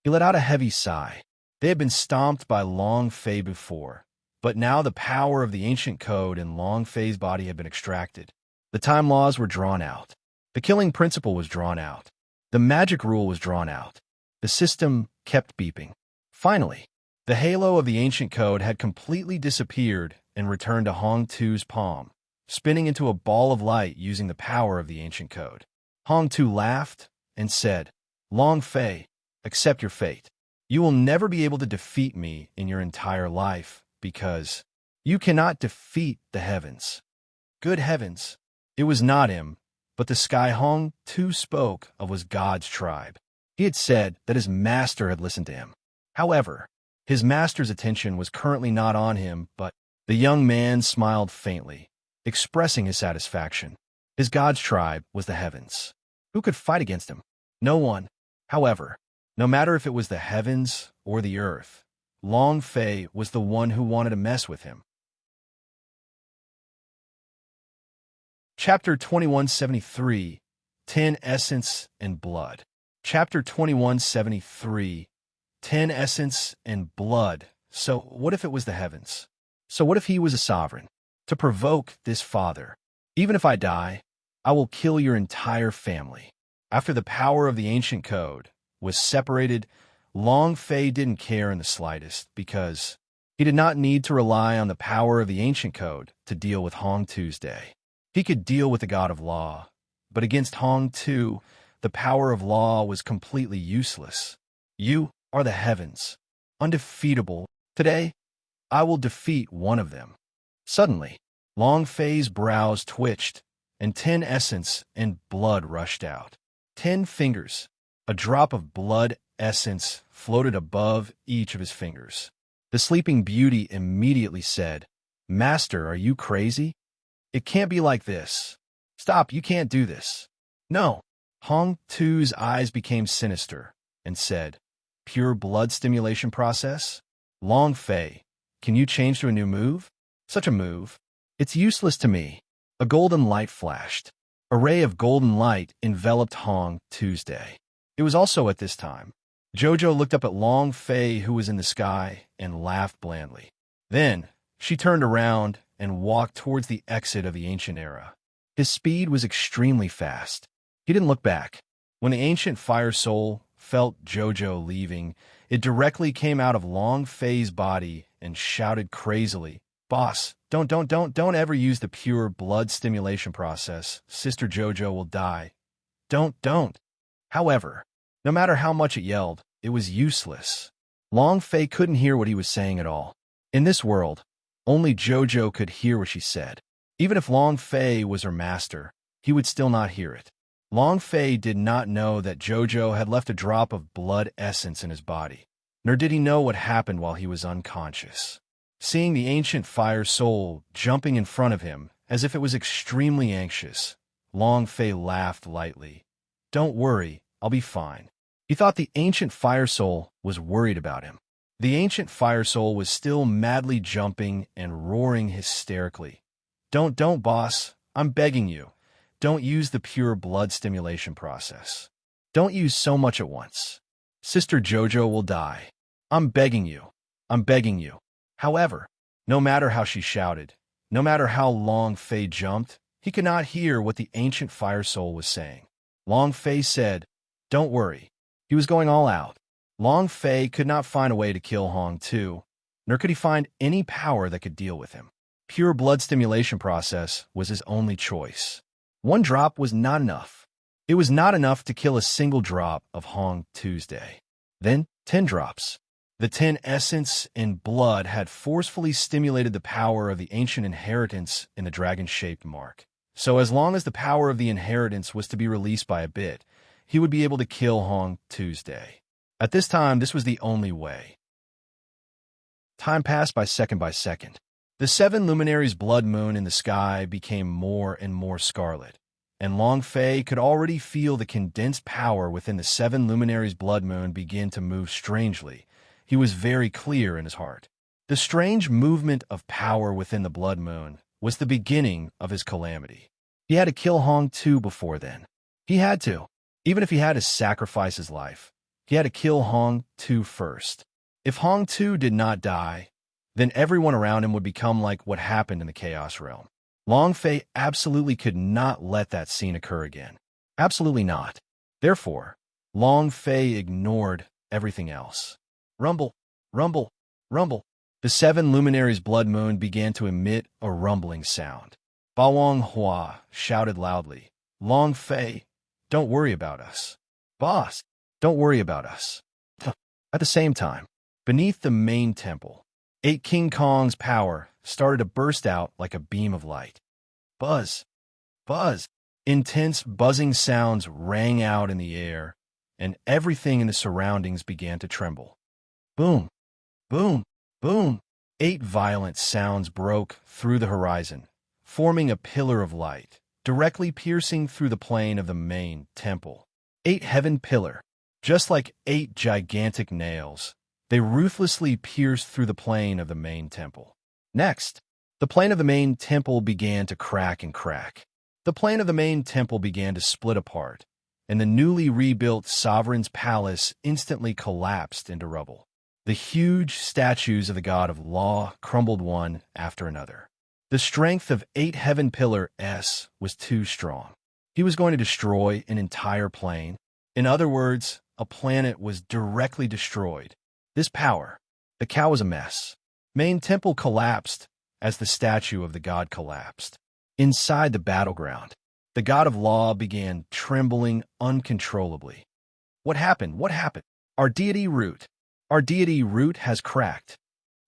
He let out a heavy sigh. They had been stomped by Long Fei before, but now the power of the ancient code in Long Fei's body had been extracted. The time laws were drawn out. The killing principle was drawn out. The magic rule was drawn out. The system kept beeping. Finally, the halo of the ancient code had completely disappeared and returned to Hong Tu's palm, spinning into a ball of light using the power of the ancient code. Hong Tu laughed and said, Long Fei, accept your fate. You will never be able to defeat me in your entire life because you cannot defeat the heavens. Good heavens! It was not him, but the sky Hong Tu spoke of was God's tribe. He had said that his master had listened to him. However, his master's attention was currently not on him, but the young man smiled faintly, expressing his satisfaction. His God's tribe was the heavens. Who could fight against him? No one. However, no matter if it was the heavens or the earth, Long Fei was the one who wanted to mess with him. Chapter 2173, 10 Essence and Blood. Chapter 2173, 10 Essence and Blood. So what if it was the heavens? So what if he was a sovereign? To provoke this father, even if I die, I will kill your entire family. After the power of the ancient code was separated, Long Fei didn't care in the slightest because he did not need to rely on the power of the ancient code to deal with Hong Tu's day. He could deal with the god of law, but against Hong Tu, the power of law was completely useless. You are the heavens, undefeatable. Today, I will defeat one of them. Suddenly, Long Fei's brows twitched, and 10 essence and blood rushed out. 10 fingers, a drop of blood essence floated above each of his fingers. The sleeping beauty immediately said, Master, are you crazy? It can't be like this. Stop, you can't do this. No. Hong Tu's eyes became sinister and said, Pure blood stimulation process? Long Fei, can you change to a new move? Such a move? It's useless to me. A golden light flashed. A ray of golden light enveloped Hong Tu's day. It was also at this time. Jojo looked up at Long Fei, who was in the sky, and laughed blandly. Then, she turned around and walked towards the exit of the ancient era. His speed was extremely fast. He didn't look back. When the ancient fire soul felt Jojo leaving, it directly came out of Long Fei's body and shouted crazily, Boss, don't ever use the pure blood stimulation process. Sister Jojo will die. Don't. However, no matter how much it yelled, it was useless. Long Fei couldn't hear what he was saying at all. In this world, only Jojo could hear what she said. Even if Long Fei was her master, he would still not hear it. Long Fei did not know that Jojo had left a drop of blood essence in his body, nor did he know what happened while he was unconscious. Seeing the ancient fire soul jumping in front of him as if it was extremely anxious, Long Fei laughed lightly. Don't worry, I'll be fine. He thought the ancient fire soul was worried about him. The ancient fire soul was still madly jumping and roaring hysterically. Don't, boss. I'm begging you. Don't use the pure blood stimulation process. Don't use so much at once. Sister Jojo will die. I'm begging you. I'm begging you. However, no matter how she shouted, no matter how Long Fei jumped, he could not hear what the ancient fire soul was saying. Long Fei said, Don't worry. He was going all out. Long Fei could not find a way to kill Hong Tu, nor could he find any power that could deal with him. Pure blood stimulation process was his only choice. One drop was not enough. It was not enough to kill a single drop of Hong Tu's day. Then 10 drops. The 10 essence and blood had forcefully stimulated the power of the ancient inheritance in the dragon-shaped mark. So as long as the power of the inheritance was to be released by a bit, he would be able to kill Hong Tu's day. At this time, this was the only way. Time passed by second. The 7 luminaries' blood moon in the sky became more and more scarlet. and Long Fei could already feel the condensed power within the seven luminaries' blood moon begin to move strangely. He was very clear in his heart. The strange movement of power within the blood moon was the beginning of his calamity. He had to kill Hong Tu before then. He had to. Even if he had to sacrifice his life, he had to kill Hong Tu first. If Hong Tu did not die, then everyone around him would become like what happened in the Chaos Realm. Long Fei absolutely could not let that scene occur again. Absolutely not. Therefore, Long Fei ignored everything else. Rumble, rumble, rumble. The seven luminaries' blood moon began to emit a rumbling sound. Ba Wang Hua shouted loudly, "Long Fei, don't worry about us. Boss, don't worry about us." At the same time, beneath the main temple, 8 King Kong's power started to burst out like a beam of light. Buzz, buzz. Intense buzzing sounds rang out in the air, and everything in the surroundings began to tremble. Boom, boom, boom. 8 violent sounds broke through the horizon, forming a pillar of light, directly piercing through the plane of the main temple. 8 heaven pillar, just like 8 gigantic nails, they ruthlessly pierced through the plane of the main temple. Next, the plane of the main temple began to crack and crack. The plane of the main temple began to split apart, and the newly rebuilt sovereign's palace instantly collapsed into rubble. The huge statues of the god of law crumbled one after another. The strength of 8 heaven pillar S was too strong. He was going to destroy an entire plane. In other words, a planet was directly destroyed. This power, the cow was a mess. Main temple collapsed as the statue of the god collapsed. Inside the battleground, the god of law began trembling uncontrollably. What happened? What happened? Our deity root. Our deity root has cracked.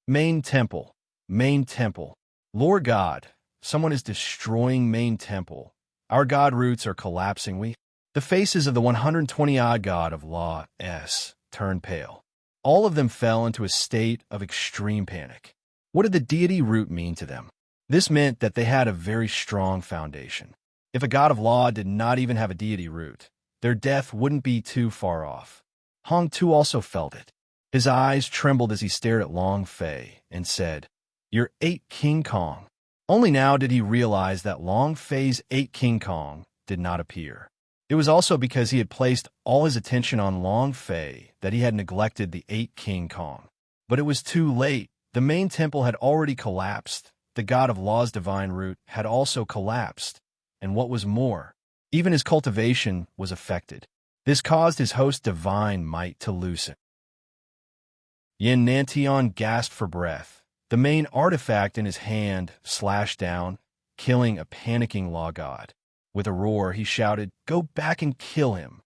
Main temple. Main temple. Lord God, someone is destroying main temple. Our god roots are collapsing. The faces of the 120-odd god of law S turned pale. All of them fell into a state of extreme panic. What did the deity root mean to them? This meant that they had a very strong foundation. If a god of law did not even have a deity root, their death wouldn't be too far off. Hong Tu also felt it. His eyes trembled as he stared at Long Fei and said, "Your 8 King Kong." Only now did he realize that Long Fei's 8 King Kong did not appear. It was also because he had placed all his attention on Long Fei that he had neglected the 8 King Kong. But it was too late. The main temple had already collapsed. The god of law's divine root had also collapsed. And what was more, even his cultivation was affected. This caused his host's divine might to loosen. Yin Nantian gasped for breath. The main artifact in his hand slashed down, killing a panicking law god. With a roar, he shouted, "Go back and kill him.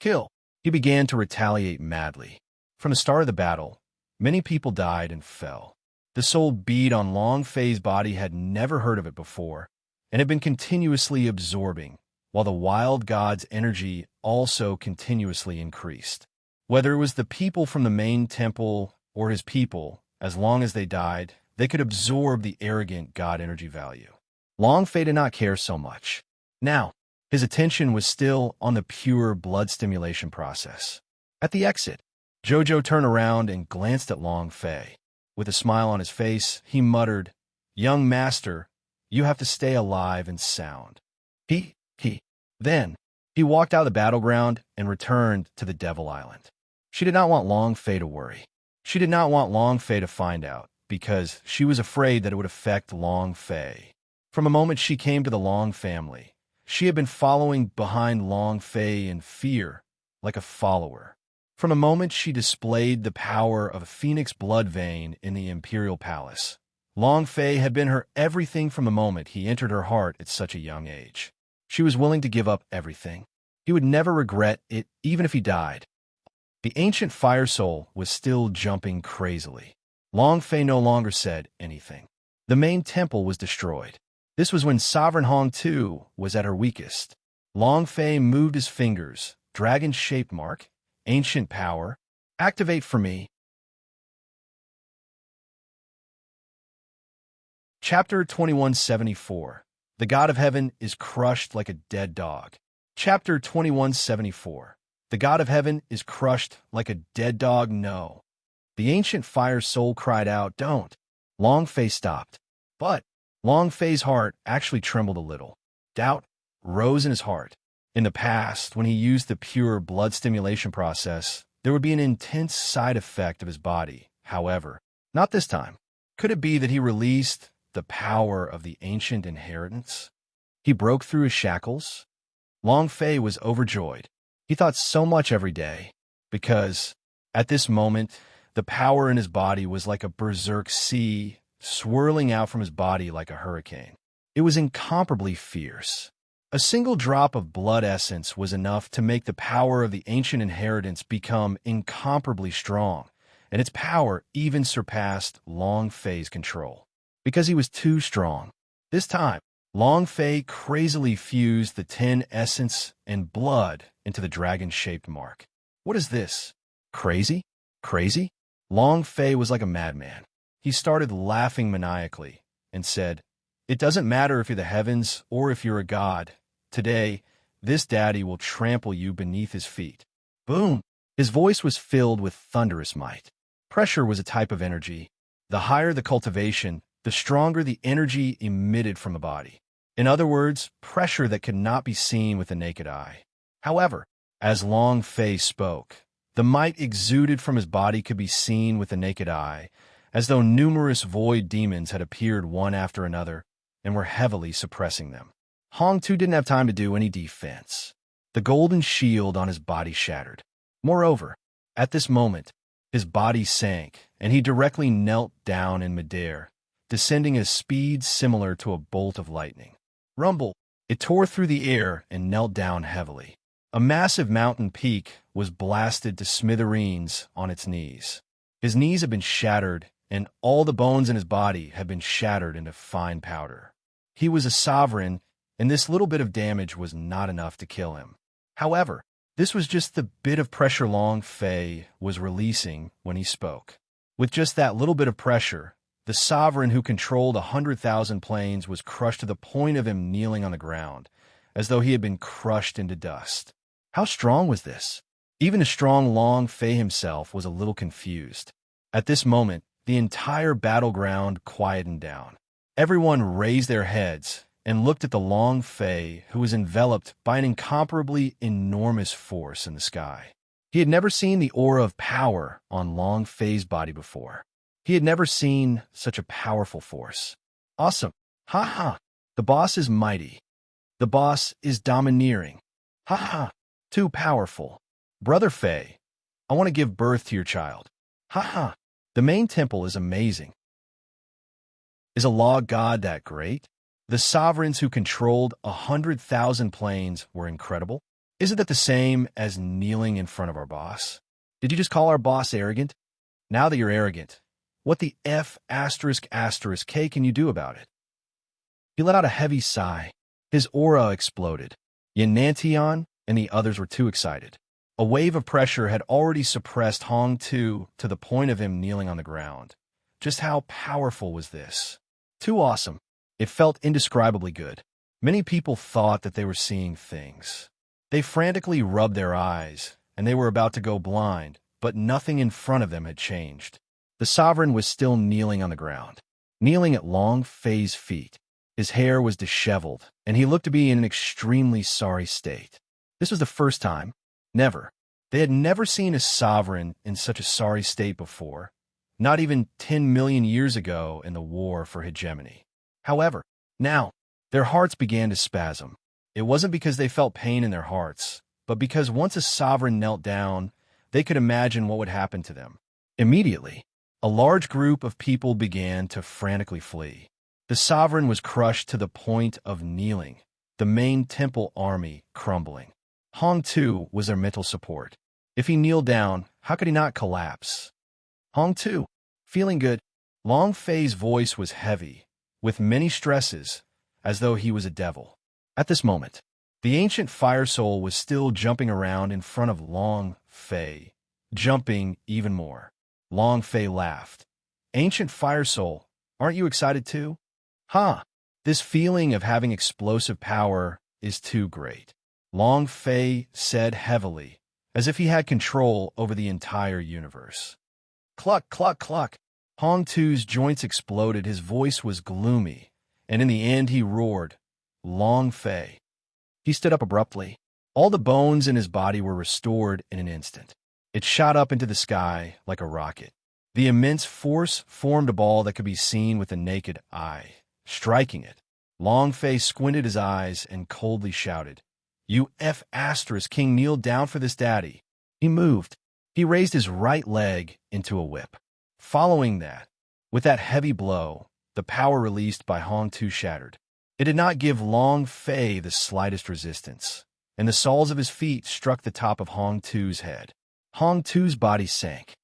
Kill!" He began to retaliate madly. From the start of the battle, many people died and fell. The soul bead on Long Fei's body had never heard of it before, and had been continuously absorbing, while the wild god's energy also continuously increased. Whether it was the people from the main temple or his people, as long as they died, they could absorb the arrogant god energy value. Long Fei did not care so much. Now, his attention was still on the pure blood stimulation process. At the exit, Jojo turned around and glanced at Long Fei. With a smile on his face, he muttered, "Young master, you have to stay alive and sound." Then, he walked out of the battleground and returned to the Devil Island. She did not want Long Fei to worry. She did not want Long Fei to find out, because she was afraid that it would affect Long Fei. From the moment she came to the Long family, she had been following behind Long Fei in fear, like a follower. From the moment she displayed the power of a phoenix blood vein in the imperial palace, Long Fei had been her everything from the moment he entered her heart at such a young age. She was willing to give up everything. He would never regret it, even if he died. The ancient fire soul was still jumping crazily. Long Fei no longer said anything. The main temple was destroyed. This was when Sovereign Hong Tu was at her weakest. Long Fei moved his fingers. Dragon-shaped mark, ancient power, activate for me. Chapter 2174. The God of heaven is crushed like a dead dog. Chapter 2174. The God of heaven is crushed like a dead dog. No. The ancient fire soul cried out, "Don't." Long Fei stopped. But Long Fei's heart actually trembled a little. Doubt rose in his heart. In the past, when he used the pure blood stimulation process, there would be an intense side effect of his body. However, not this time. Could it be that he released the power of the ancient inheritance? He broke through his shackles? Long Fei was overjoyed. He thought so much every day, because, at this moment, the power in his body was like a berserk sea, swirling out from his body like a hurricane. It was incomparably fierce. A single drop of blood essence was enough to make the power of the ancient inheritance become incomparably strong, and its power even surpassed Long Fei's control. Because he was too strong. This time, Long Fei crazily fused the 10 essence and blood into the dragon-shaped mark. What is this? Crazy? Crazy? Long Fei was like a madman. He started laughing maniacally and said, "It doesn't matter if you're the heavens or if you're a god. Today, this daddy will trample you beneath his feet." Boom! His voice was filled with thunderous might. Pressure was a type of energy. The higher the cultivation, the stronger the energy emitted from a body. In other words, pressure that could not be seen with the naked eye. However, as Long Fei spoke, the might exuded from his body could be seen with the naked eye, as though numerous void demons had appeared one after another and were heavily suppressing them. Hong Tu didn't have time to do any defense. The golden shield on his body shattered. Moreover, at this moment, his body sank, and he directly knelt down in midair, descending at a speed similar to a bolt of lightning. Rumble! It tore through the air and knelt down heavily. A massive mountain peak was blasted to smithereens on its knees. His knees had been shattered, and all the bones in his body had been shattered into fine powder. He was a sovereign, and this little bit of damage was not enough to kill him. However, this was just the bit of pressure Long Fei was releasing when he spoke. With just that little bit of pressure, the sovereign who controlled 100,000 planes was crushed to the point of him kneeling on the ground, as though he had been crushed into dust. How strong was this? Even a strong Long Fei himself was a little confused. At this moment, the entire battleground quietened down. Everyone raised their heads and looked at the Long Fei, who was enveloped by an incomparably enormous force in the sky. He had never seen the aura of power on Long Fei's body before. He had never seen such a powerful force. Awesome. Ha ha. The boss is mighty. The boss is domineering. Ha ha. Too powerful. Brother Fei, I want to give birth to your child. Ha ha. The main temple is amazing. Is a law god that great? The sovereigns who controlled 100,000 planes were incredible. Isn't that the same as kneeling in front of our boss? Did you just call our boss arrogant? Now that you're arrogant, what the F *** K can you do about it? He let out a heavy sigh. His aura exploded. Yanantian and the others were too excited. A wave of pressure had already suppressed Hong Tu to the point of him kneeling on the ground. Just how powerful was this? Too awesome. It felt indescribably good. Many people thought that they were seeing things. They frantically rubbed their eyes, and they were about to go blind, but nothing in front of them had changed. The sovereign was still kneeling on the ground, kneeling at Long Fei's feet. His hair was disheveled, and he looked to be in an extremely sorry state. This was the first time. Never. They had never seen a sovereign in such a sorry state before, not even 10 million years ago in the war for hegemony. However, now, their hearts began to spasm. It wasn't because they felt pain in their hearts, but because once a sovereign knelt down, they could imagine what would happen to them. Immediately, a large group of people began to frantically flee. The sovereign was crushed to the point of kneeling, the main temple army crumbling. Hong Tu was their mental support. If he kneeled down, how could he not collapse? Hong Tu, feeling good. Long Fei's voice was heavy, with many stresses, as though he was a devil. At this moment, the ancient fire soul was still jumping around in front of Long Fei, jumping even more. Long Fei laughed. Ancient fire soul, aren't you excited too? Ha! This feeling of having explosive power is too great, Long Fei said heavily, as if he had control over the entire universe. Cluck, cluck, cluck. Hong Tu's joints exploded, his voice was gloomy, and in the end he roared, Long Fei. He stood up abruptly. All the bones in his body were restored in an instant. It shot up into the sky like a rocket. The immense force formed a ball that could be seen with the naked eye, striking it. Long Fei squinted his eyes and coldly shouted, "You F*** King, kneel down for this, daddy." He moved. He raised his right leg into a whip. Following that, with that heavy blow, the power released by Hong Tu shattered. It did not give Long Fei the slightest resistance, and the soles of his feet struck the top of Hong Tu's head. Hong Tu's body sank.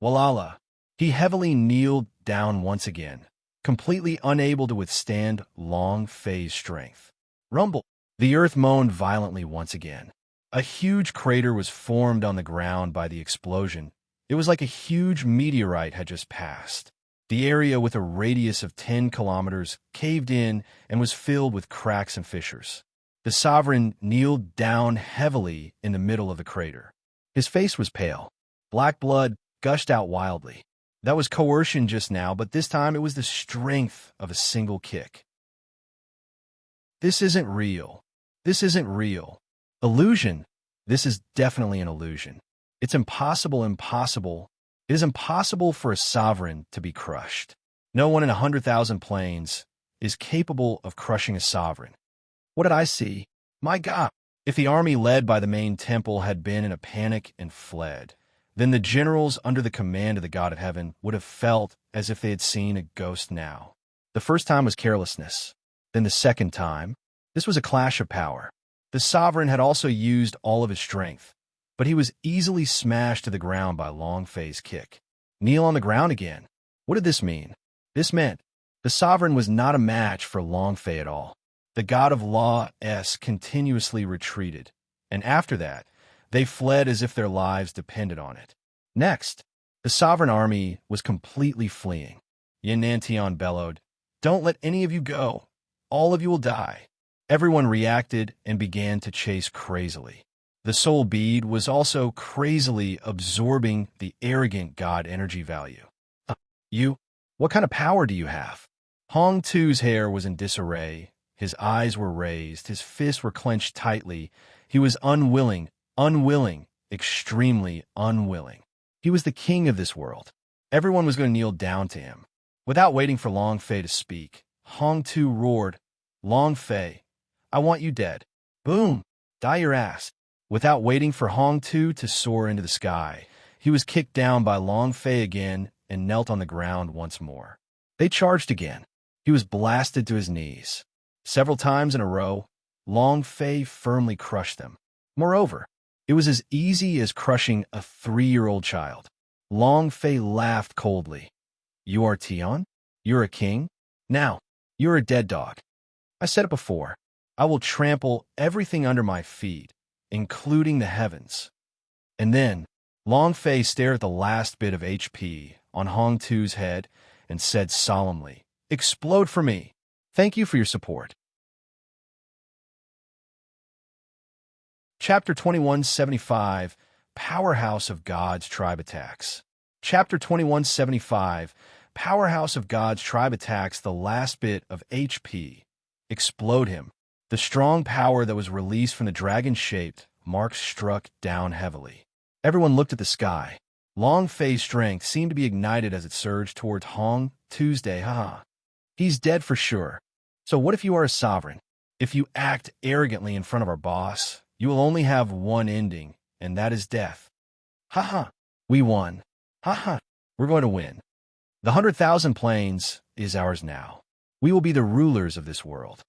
Walala. He heavily kneeled down once again, completely unable to withstand Long Fei's strength. Rumble. The earth moaned violently once again. A huge crater was formed on the ground by the explosion. It was like a huge meteorite had just passed. The area, with a radius of 10 kilometers, caved in and was filled with cracks and fissures. The sovereign kneeled down heavily in the middle of the crater. His face was pale. Black blood gushed out wildly. That was coercion just now, but this time it was the strength of a single kick. This isn't real. This isn't real. Illusion. This is definitely an illusion. It's impossible. It is impossible for a sovereign to be crushed. No one in 100,000 planes is capable of crushing a sovereign. What did I see? My God! If the army led by the main temple had been in a panic and fled, then the generals under the command of the God of Heaven would have felt as if they had seen a ghost now. The first time was carelessness. Then the second time, this was a clash of power. The sovereign had also used all of his strength, but he was easily smashed to the ground by Long Fei's kick. Kneel on the ground again. What did this mean? This meant the sovereign was not a match for Long Fei at all. The god of law continuously retreated, and after that, they fled as if their lives depended on it. Next, the sovereign army was completely fleeing. Yin Nantian bellowed, "Don't let any of you go. All of you will die." Everyone reacted and began to chase crazily. The soul bead was also crazily absorbing the arrogant god energy value. You? What kind of power do you have? Hong Tu's hair was in disarray. His eyes were raised. His fists were clenched tightly. He was unwilling, extremely unwilling. He was the king of this world. Everyone was going to kneel down to him. Without waiting for Long Fei to speak, Hong Tu roared, "Long Fei, I want you dead. Boom! Die your ass." Without waiting for Hong Tu to soar into the sky, he was kicked down by Long Fei again and knelt on the ground once more. They charged again. He was blasted to his knees. Several times in a row, Long Fei firmly crushed them. Moreover, it was as easy as crushing a 3-year-old child. Long Fei laughed coldly. "You are Tian? You're a king? Now, you're a dead dog. I said it before. I will trample everything under my feet, including the heavens." And then, Long Fei stared at the last bit of HP on Hong Tu's head and said solemnly, "Explode for me. Thank you for your support." Chapter 2175, Powerhouse of God's Tribe Attacks. Chapter 2175, Powerhouse of God's Tribe Attacks. The last bit of HP. Explode him. The strong power that was released from the dragon-shaped mark struck down heavily. Everyone looked at the sky. Long Fei's strength seemed to be ignited as it surged towards Hong Tuesday. He's dead for sure. So what if you are a sovereign? If you act arrogantly in front of our boss, you will only have one ending, and that is death. We won. We're going to win. The 100,000 planes is ours now. We will be the rulers of this world.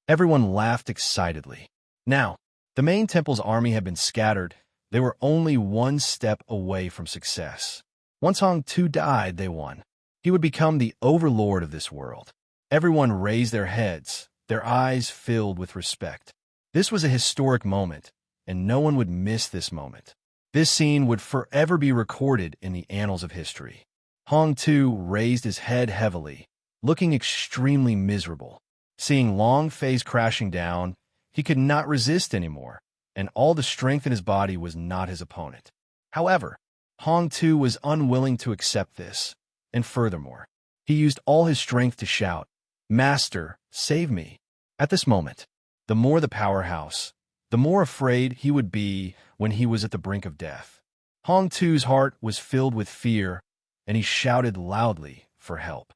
Everyone laughed excitedly. Now, the main temple's army had been scattered. They were only one step away from success. Once Hong Tu died, they won. He would become the overlord of this world. Everyone raised their heads, their eyes filled with respect. This was a historic moment, and no one would miss this moment. This scene would forever be recorded in the annals of history. Hong Tu raised his head heavily. looking extremely miserable. Seeing Long Fei's crashing down, he could not resist anymore, and all the strength in his body was not his opponent. However, Hong Tu was unwilling to accept this, and furthermore, he used all his strength to shout, "Master, save me." At this moment, the more the powerhouse, the more afraid he would be when he was at the brink of death. Hong Tu's heart was filled with fear, and he shouted loudly for help.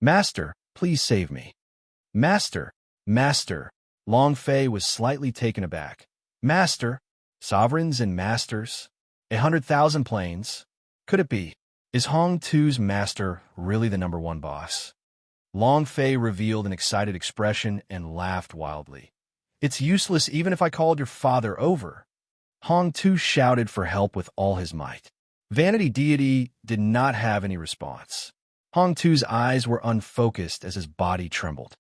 "Master, please save me." "Master, Master." Long Fei was slightly taken aback. "Master? Sovereigns and masters? 100,000 planes? Could it be? Is Hong Tu's master really the #1 boss?" Long Fei revealed an excited expression and laughed wildly. "It's useless even if I called your father over." Hong Tu shouted for help with all his might. Vanity Deity did not have any response. Hong Tu's eyes were unfocused as his body trembled.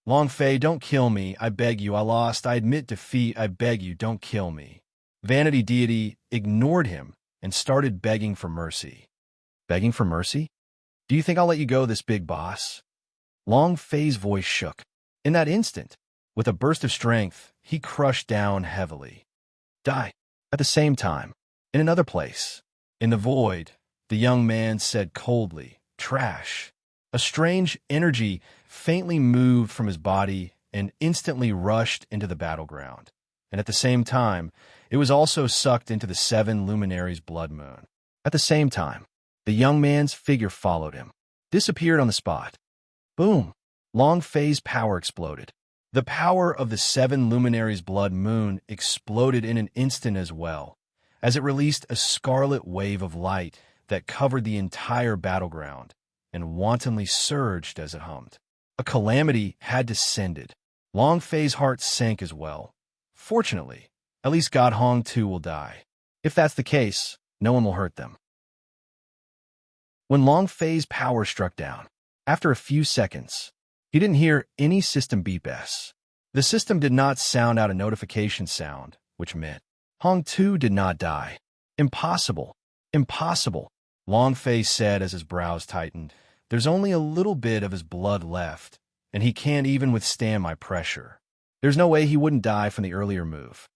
"Long Fei, don't kill me. I beg you. I lost. I admit defeat. I beg you, don't kill me." Vanity Deity ignored him and started begging for mercy. "Begging for mercy? Do you think I'll let you go, this big boss?" Long Fei's voice shook. In that instant, with a burst of strength, he crushed down heavily. "Die." At the same time, in another place, in the void, the young man said coldly, "Trash." A strange energy faintly moved from his body and instantly rushed into the battleground. And at the same time, it was also sucked into the 7 luminaries' blood moon. At the same time, the young man's figure followed him, disappeared on the spot. Boom! Long Fei's power exploded. The power of the 7 luminaries' blood moon exploded in an instant as well, as it released a scarlet wave of light that covered the entire battleground and wantonly surged as it hummed. A calamity had descended. Long Fei's heart sank as well. Fortunately, at least God Hong Tu will die. If that's the case, no one will hurt them. When Long Fei's power struck down, after a few seconds, he didn't hear any system beep S. The system did not sound out a notification sound, which meant Hong Tu did not die. Impossible. Impossible. Long Fei said as his brows tightened. There's only a little bit of his blood left, and he can't even withstand my pressure. There's no way he wouldn't die from the earlier move.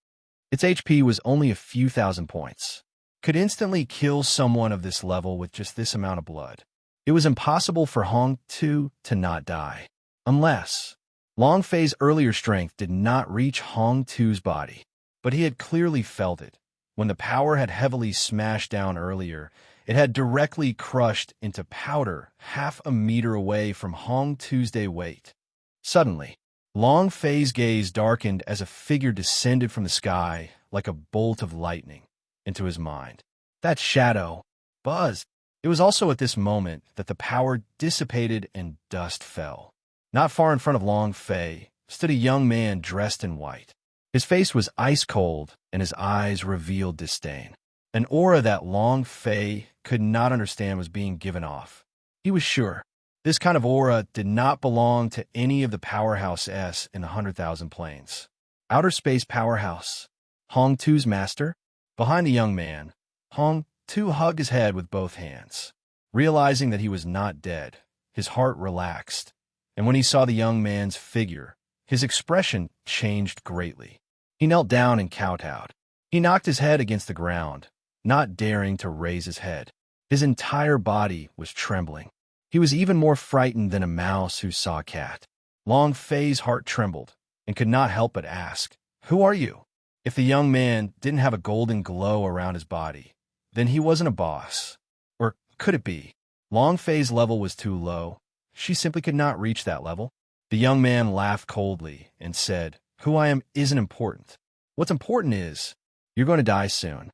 Its HP was only a few thousand points. Could instantly kill someone of this level with just this amount of blood. It was impossible for Hong Tu to not die. Unless Long Fei's earlier strength did not reach Hong Tu's body. But he had clearly felt it. When the power had heavily smashed down earlier, it had directly crushed into powder half a meter away from Hong Tu's weight. Suddenly, Long Fei's gaze darkened as a figure descended from the sky like a bolt of lightning into his mind. That shadow buzzed. It was also at this moment that the power dissipated and dust fell. Not far in front of Long Fei stood a young man dressed in white. His face was ice cold and his eyes revealed disdain. An aura that Long Fei could not understand was being given off. He was sure this kind of aura did not belong to any of the Powerhouse S in the 100,000 planes. Outer Space Powerhouse. Hong Tu's master? Behind the young man, Hong Tu hugged his head with both hands. Realizing that he was not dead, his heart relaxed, and when he saw the young man's figure, his expression changed greatly. He knelt down and kowtowed. He knocked his head against the ground, not daring to raise his head. His entire body was trembling. He was even more frightened than a mouse who saw a cat. Long Fei's heart trembled and could not help but ask, "Who are you?" If the young man didn't have a golden glow around his body, then he wasn't a boss. Or could it be? Long Fei's level was too low. She simply could not reach that level. The young man laughed coldly and said, "Who I am isn't important. What's important is, you're going to die soon."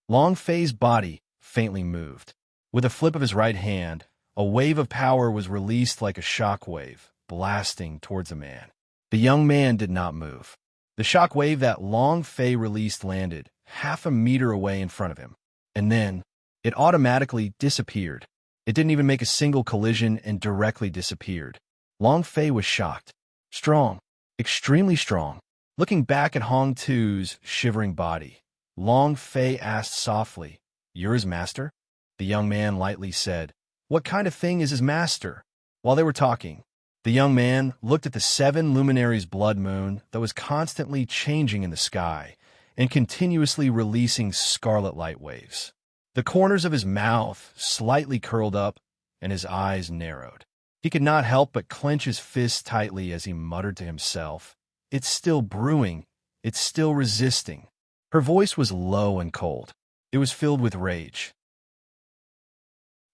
Long Fei's body faintly moved. With a flip of his right hand, a wave of power was released like a shock wave, blasting towards the man. The young man did not move. The shock wave that Long Fei released landed half a meter away in front of him. And then, it automatically disappeared. It didn't even make a single collision and directly disappeared. Long Fei was shocked. Strong. Extremely strong. Looking back at Hong Tu's shivering body, Long Fei asked softly, "You're his master?" The young man lightly said, "What kind of thing is his master? While they were talking, the young man looked at the 7 luminaries blood moon that was constantly changing in the sky and continuously releasing scarlet light waves. The corners of his mouth slightly curled up and his eyes narrowed. He could not help but clench his fists tightly as he muttered to himself, "It's still brewing. It's still resisting." Her voice was low and cold. It was filled with rage.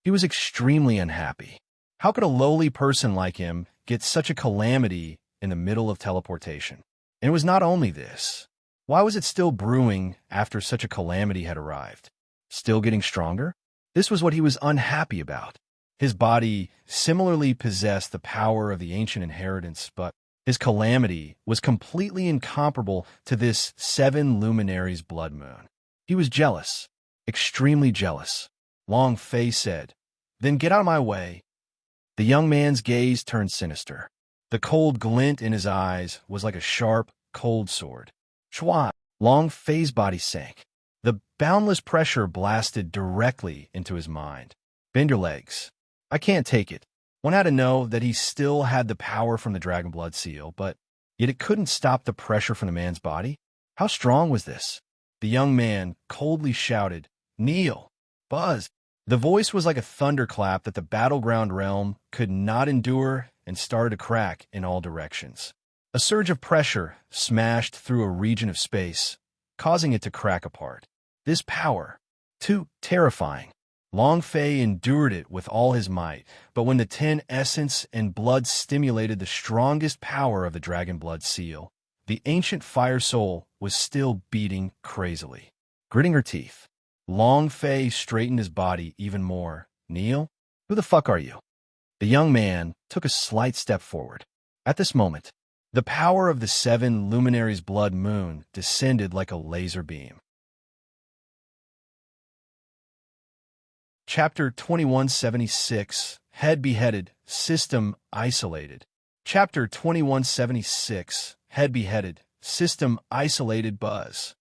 He was extremely unhappy. How could a lowly person like him get such a calamity in the middle of teleportation? And it was not only this. Why was it still brewing after such a calamity had arrived? Still getting stronger? This was what he was unhappy about. His body similarly possessed the power of the ancient inheritance, but his calamity was completely incomparable to this 7 luminaries blood moon. He was jealous, extremely jealous. Long Fei said, "Then get out of my way." The young man's gaze turned sinister. The cold glint in his eyes was like a sharp, cold sword. Chua! Long Fei's body sank. The boundless pressure blasted directly into his mind. "Bend your legs. I can't take it." One had to know that he still had the power from the dragon blood seal, but yet it couldn't stop the pressure from the man's body. How strong was this? The young man coldly shouted, "Kneel! Buzz!" The voice was like a thunderclap that the battleground realm could not endure and started to crack in all directions. A surge of pressure smashed through a region of space, causing it to crack apart. This power, too terrifying. Long Fei endured it with all his might, but when the 10 essence and blood stimulated the strongest power of the dragon blood seal, the ancient fire soul was still beating crazily. Gritting her teeth, Long Fei straightened his body even more. "Kneel? Who the fuck are you?" The young man took a slight step forward. At this moment, the power of the 7 luminaries blood moon descended like a laser beam. Chapter 2176, Head Beheaded, System Isolated. Chapter 2176, Head Beheaded, System Isolated. Buzz.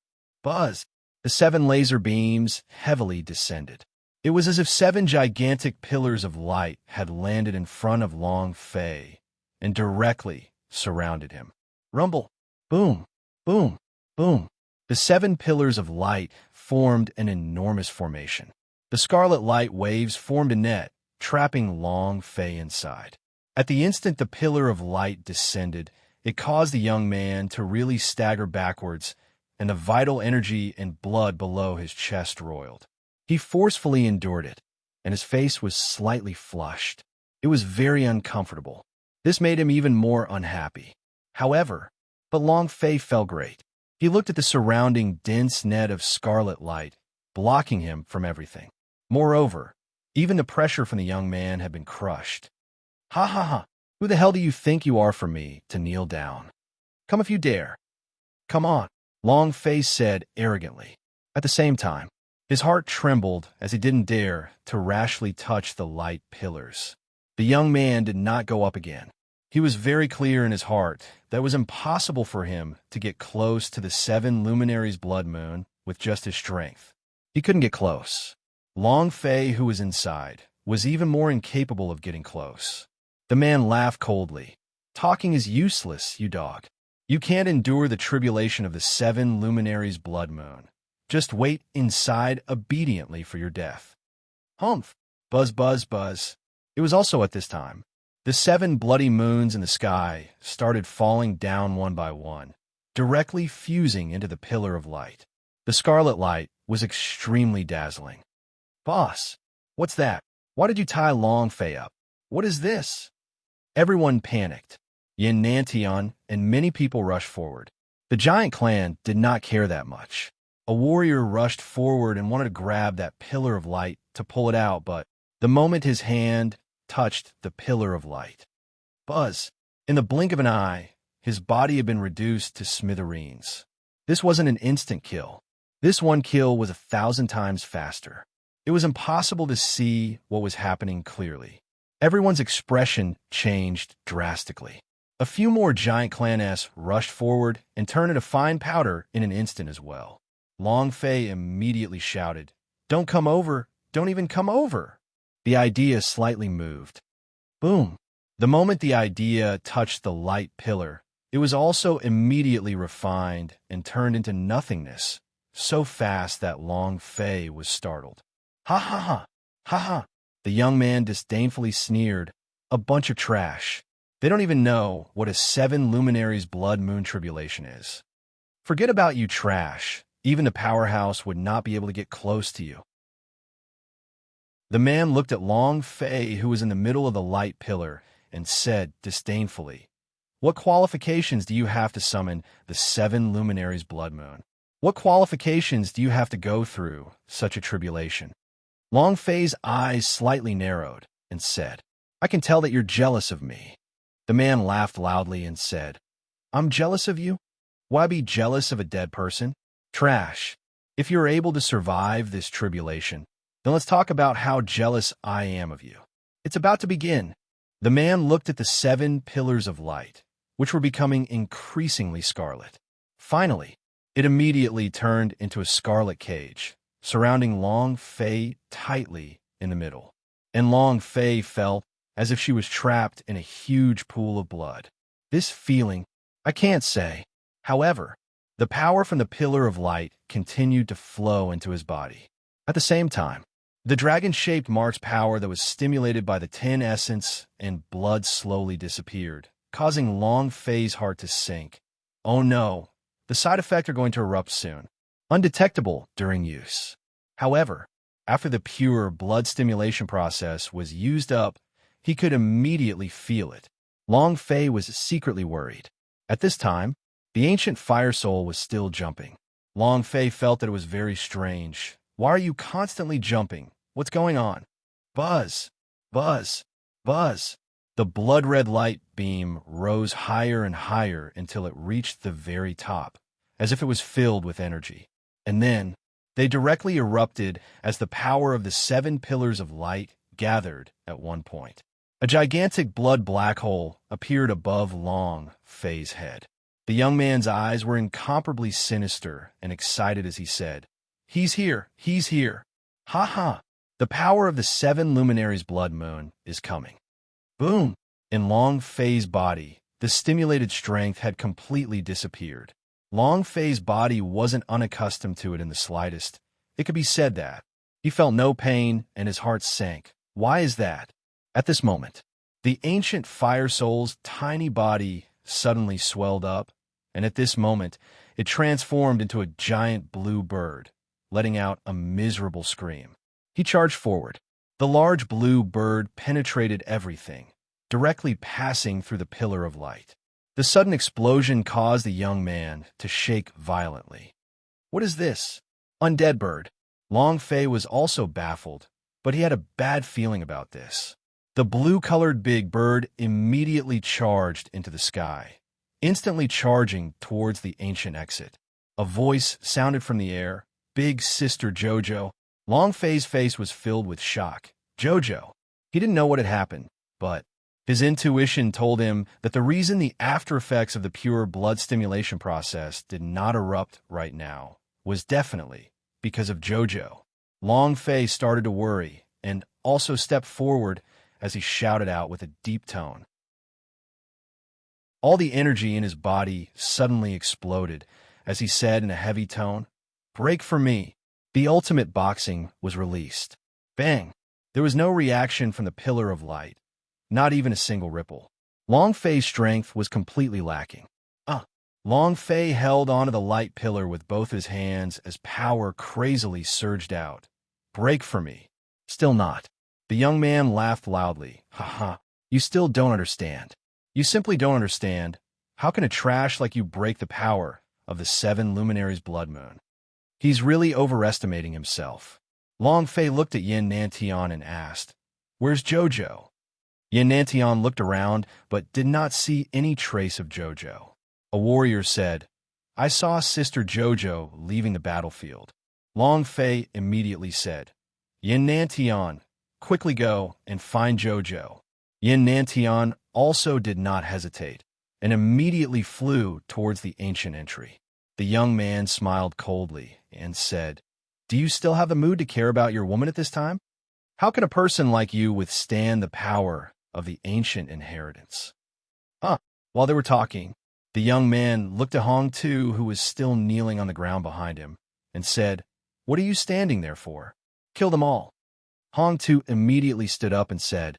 Buzz. The 7 laser beams heavily descended. It was as if 7 gigantic pillars of light had landed in front of Long Fei and directly surrounded him. Rumble. Boom. Boom. Boom. The 7 pillars of light formed an enormous formation. The scarlet light waves formed a net, trapping Long Fei inside. At the instant the pillar of light descended, it caused the young man to really stagger backwards, and the vital energy and blood below his chest roiled. He forcefully endured it, and his face was slightly flushed. It was very uncomfortable. This made him even more unhappy. However, but Long Fei felt great. He looked at the surrounding dense net of scarlet light, blocking him from everything. Moreover, even the pressure from the young man had been crushed. "Ha ha ha! Who the hell do you think you are for me to kneel down? Come if you dare. Come on," Long Fei said arrogantly. At the same time, his heart trembled as he didn't dare to rashly touch the light pillars. The young man did not go up again. He was very clear in his heart that it was impossible for him to get close to the 7 luminaries blood moon with just his strength. He couldn't get close. Long Fei, who was inside, was even more incapable of getting close. The man laughed coldly. "Talking is useless, you dog. You can't endure the tribulation of the 7 luminaries blood moon. Just wait inside obediently for your death." Humph! Buzz, buzz, buzz. It was also at this time. The 7 bloody moons in the sky started falling down one by one, directly fusing into the pillar of light. The scarlet light was extremely dazzling. "Boss, what's that? Why did you tie Long Fei up? What is this?" Everyone panicked. Yin Nantian and many people rushed forward. The giant clan did not care that much. A warrior rushed forward and wanted to grab that pillar of light to pull it out, but the moment his hand touched the pillar of light, Buzz, in the blink of an eye, his body had been reduced to smithereens. This wasn't an instant kill. This one kill was 1,000 times faster. It was impossible to see what was happening clearly. Everyone's expression changed drastically. A few more giant clan-s rushed forward and turned into fine powder in an instant as well. Long Fei immediately shouted, "Don't come over! Don't even come over!" The idea slightly moved. Boom! The moment the idea touched the light pillar, it was also immediately refined and turned into nothingness, so fast that Long Fei was startled. Ha ha ha, ha ha, the young man disdainfully sneered. A bunch of trash. They don't even know what a 7 luminaries blood moon tribulation is. Forget about you trash. Even the powerhouse would not be able to get close to you. The man looked at Long Fei, who was in the middle of the light pillar, and said disdainfully, "What qualifications do you have to summon the 7 luminaries blood moon? What qualifications do you have to go through such a tribulation?" Long Fei's eyes slightly narrowed and said, "I can tell that you're jealous of me." The man laughed loudly and said, "I'm jealous of you? Why be jealous of a dead person? Trash. If you're able to survive this tribulation, then let's talk about how jealous I am of you. It's about to begin." The man looked at the 7 pillars of light, which were becoming increasingly scarlet. Finally, it immediately turned into a scarlet cage, surrounding Long Fei tightly in the middle. And Long Fei felt as if she was trapped in a huge pool of blood. This feeling, I can't say. However, the power from the pillar of light continued to flow into his body. At the same time, the dragon-shaped Mark's power that was stimulated by the tin essence and blood slowly disappeared, causing Long Fei's heart to sink. Oh no, the side effects are going to erupt soon. Undetectable during use. However, after the pure blood stimulation process was used up, he could immediately feel it. Long Fei was secretly worried. At this time, the ancient fire soul was still jumping. Long Fei felt that it was very strange. Why are you constantly jumping? What's going on? Buzz, buzz, buzz. The blood-red light beam rose higher and higher until it reached the very top, as if it was filled with energy. And then, they directly erupted as the power of the 7 pillars of light gathered at one point. A gigantic blood black hole appeared above Long Fei's head. The young man's eyes were incomparably sinister and excited as he said, "He's here, he's here. Ha ha, the power of the 7 luminaries blood moon is coming." Boom! In Long Fei's body, the stimulated strength had completely disappeared. Long Fei's body wasn't unaccustomed to it in the slightest. It could be said that. He felt no pain and his heart sank. Why is that? At this moment, the ancient fire soul's tiny body suddenly swelled up, and at this moment, it transformed into a giant blue bird, letting out a miserable scream. He charged forward. The large blue bird penetrated everything, directly passing through the pillar of light. The sudden explosion caused the young man to shake violently. What is this? Undead bird. Long Fei was also baffled, but he had a bad feeling about this. The blue-colored big bird immediately charged into the sky, instantly charging towards the ancient exit. A voice sounded from the air, "Big Sister Jojo." Long Fei's face was filled with shock. Jojo. He didn't know what had happened, but his intuition told him that the reason the after effects of the pure blood stimulation process did not erupt right now was definitely because of Jojo. Long Fei started to worry and also stepped forward as he shouted out with a deep tone. All the energy in his body suddenly exploded as he said in a heavy tone, "Break for me." The ultimate boxing was released. Bang! There was no reaction from the pillar of light, not even a single ripple. Long Fei's strength was completely lacking. Long Fei held onto the light pillar with both his hands as power crazily surged out. "Break for me." Still not. The young man laughed loudly. "Ha ha, you still don't understand. You simply don't understand. How can a trash like you break the power of the 7 luminaries blood moon?" He's really overestimating himself. Long Fei looked at Yin Nantian and asked, "Where's Jojo?" Yin Nantian looked around but did not see any trace of Jojo. A warrior said, "I saw Sister Jojo leaving the battlefield." Long Fei immediately said, "Yin Nantian, quickly go and find Jojo." Yin Nantian also did not hesitate and immediately flew towards the ancient entry. The young man smiled coldly and said, "Do you still have the mood to care about your woman at this time? How can a person like you withstand the power of the ancient inheritance. While they were talking, the young man looked at Hong Tu, who was still kneeling on the ground behind him, and said, "What are you standing there for? Kill them all." Hong Tu immediately stood up and said,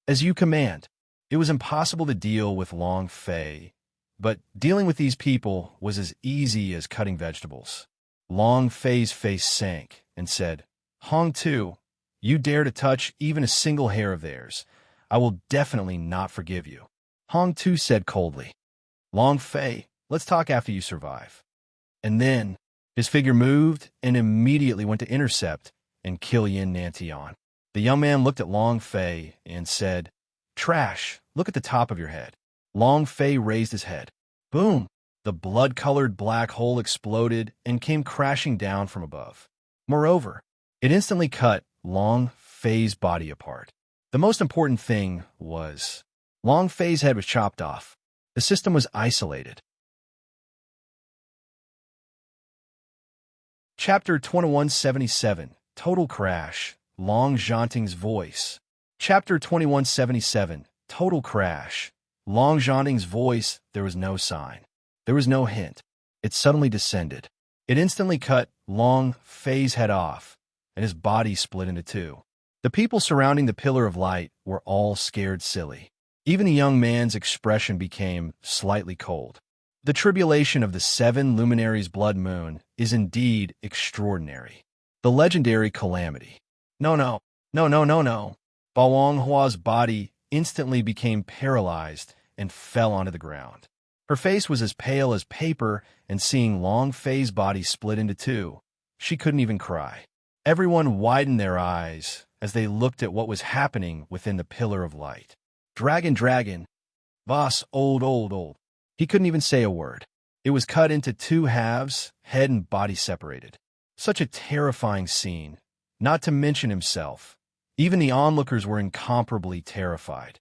"As you command." It was impossible to deal with Long Fei, but dealing with these people was as easy as cutting vegetables. Long Fei's face sank and said, "Hong Tu, you dare to touch even a single hair of theirs. I will definitely not forgive you." Hong Tu said coldly, "Long Fei, let's talk after you survive." And then his figure moved and immediately went to intercept and kill Yin Nantian. The young man looked at Long Fei and said, "Trash, look at the top of your head." Long Fei raised his head. Boom! The blood-colored black hole exploded and came crashing down from above. Moreover, it instantly cut Long Fei's body apart. The most important thing was Long Fei's head was chopped off. The system was isolated. Chapter 2177, Total Crash, Long Zhanting's Voice. Chapter 2177, Total Crash. Long Zhanting's voice, there was no sign. There was no hint. It suddenly descended. It instantly cut Long Fei's head off, and his body split into two. The people surrounding the Pillar of Light were all scared silly. Even the young man's expression became slightly cold. The tribulation of the 7 luminaries' blood moon is indeed extraordinary. The legendary calamity. No. Ba Wanghua's body instantly became paralyzed and fell onto the ground. Her face was as pale as paper, and seeing Long Fei's body split into two, she couldn't even cry. Everyone widened their eyes as they looked at what was happening within the Pillar of Light. Dragon. Boss, old. He couldn't even say a word. It was cut into 2 halves, head and body separated. Such a terrifying scene, not to mention himself. Even the onlookers were incomparably terrified.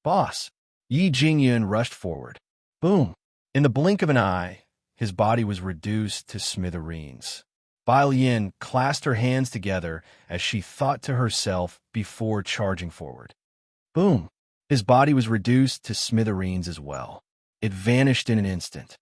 "Boss!" Yi Jingyun rushed forward. Boom! In the blink of an eye, his body was reduced to smithereens. Bai Yin clasped her hands together as she thought to herself before charging forward. Boom! His body was reduced to smithereens as well. It vanished in an instant.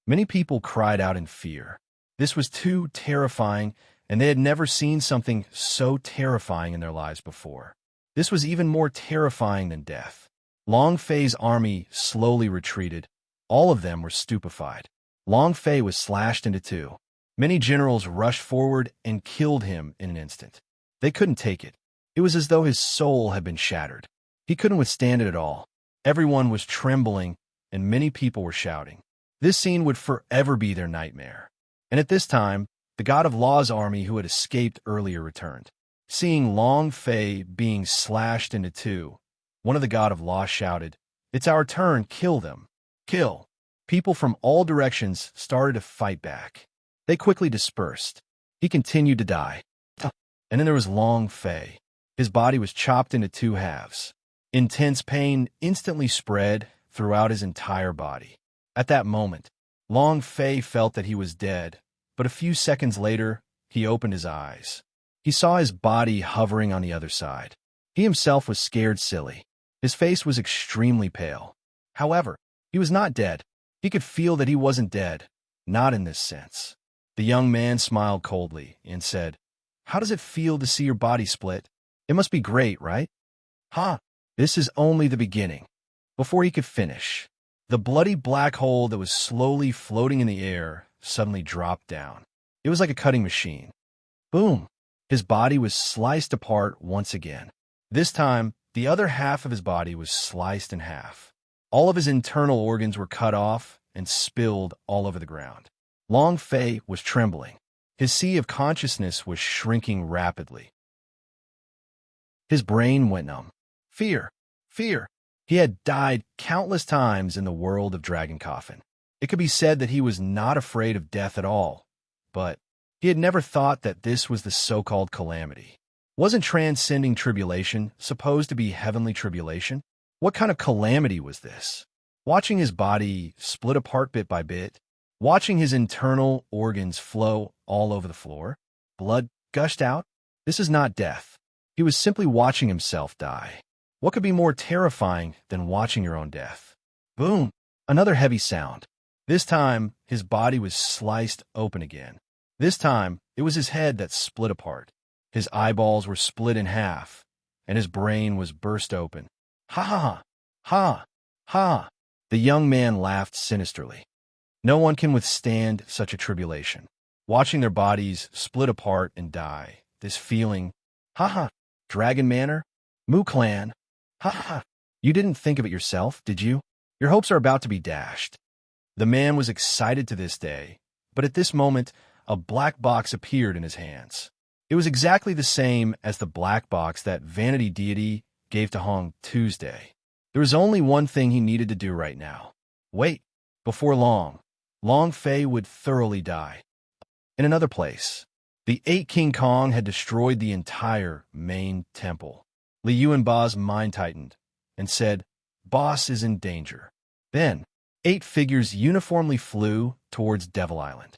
Many people cried out in fear. This was too terrifying, and they had never seen something so terrifying in their lives before. This was even more terrifying than death. Long Fei's army slowly retreated. All of them were stupefied. Long Fei was slashed into 2. Many generals rushed forward and killed him in an instant. They couldn't take it. It was as though his soul had been shattered. He couldn't withstand it at all. Everyone was trembling, and many people were shouting. This scene would forever be their nightmare. And at this time, the God of Law's army who had escaped earlier returned. Seeing Long Fei being slashed into 2, one of the God of Law shouted, "It's our turn, kill them. Kill." People from all directions started to fight back. They quickly dispersed. He continued to die. And then there was Long Fei. His body was chopped into 2 halves. Intense pain instantly spread throughout his entire body. At that moment, Long Fei felt that he was dead, but a few seconds later, he opened his eyes. He saw his body hovering on the other side. He himself was scared silly. His face was extremely pale. However, he was not dead. He could feel that he wasn't dead, not in this sense. The young man smiled coldly and said, "How does it feel to see your body split? It must be great, right?" This is only the beginning. Before he could finish, the bloody black hole that was slowly floating in the air suddenly dropped down. It was like a cutting machine. Boom! His body was sliced apart once again. This time, the other half of his body was sliced in half. All of his internal organs were cut off and spilled all over the ground. Long Fei was trembling. His sea of consciousness was shrinking rapidly. His brain went numb. Fear. He had died countless times in the world of Dragon Coffin. It could be said that he was not afraid of death at all, but he had never thought that this was the so-called calamity. Wasn't transcending tribulation supposed to be heavenly tribulation? What kind of calamity was this? Watching his body split apart bit by bit, watching his internal organs flow all over the floor, blood gushed out. This is not death. He was simply watching himself die. What could be more terrifying than watching your own death? Boom! Another heavy sound. This time, his body was sliced open again. This time, it was his head that split apart. His eyeballs were split in half, and his brain was burst open. Ha ha! Ha! Ha! The young man laughed sinisterly. No one can withstand such a tribulation. Watching their bodies split apart and die. This feeling. Ha ha! Dragon Manor? Mu Clan? Ha ha! You didn't think of it yourself, did you? Your hopes are about to be dashed. The man was excited to this day, but at this moment, a black box appeared in his hands. It was exactly the same as the black box that vanity deity gave to Hong Tuesday. There was only one thing he needed to do right now. Wait. Before long, Long Fei would thoroughly die. In another place, the 8 King Kong had destroyed the entire main temple. Li Yuanba's mind tightened and said, "Boss is in danger." Then, 8 figures uniformly flew towards Devil Island.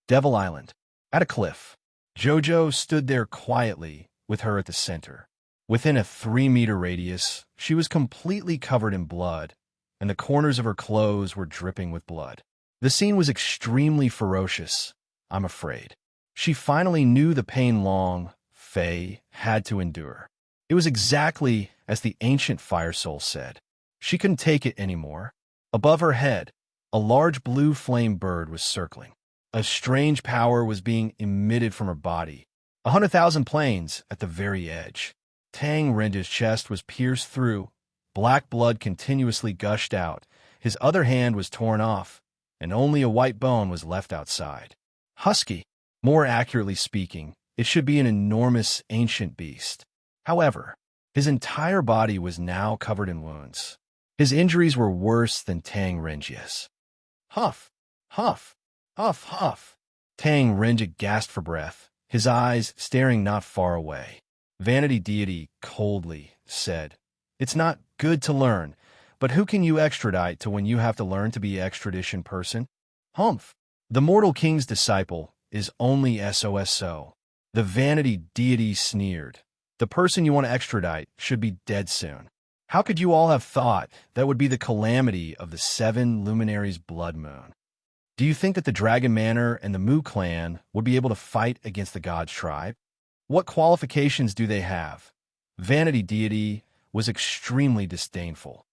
Devil Island. At a cliff, Jojo stood there quietly with her at the center. Within a 3-meter radius, she was completely covered in blood, and the corners of her clothes were dripping with blood. The scene was extremely ferocious, I'm afraid. She finally knew the pain Long Fei had to endure. It was exactly as the ancient fire soul said. She couldn't take it anymore. Above her head, a large blue flame bird was circling. A strange power was being emitted from her body. 100,000 planes at the very edge. Tang Renja's chest was pierced through. Black blood continuously gushed out. His other hand was torn off, and only a white bone was left outside. Husky. More accurately speaking, it should be an enormous ancient beast. However, his entire body was now covered in wounds. His injuries were worse than Tang Renjia's. Huff, huff, huff, huff. Tang Renjia gasped for breath, his eyes staring not far away. Vanity deity coldly said, "It's not good to learn, but who can you extradite to when you have to learn to be extradition person?" Humph. The mortal king's disciple is only SOSO. The vanity deity sneered. The person you want to extradite should be dead soon. How could you all have thought that would be the calamity of the 7 luminaries' blood moon? Do you think that the Dragon Manor and the Mu clan would be able to fight against the God's tribe? What qualifications do they have? Vanity deity was extremely disdainful.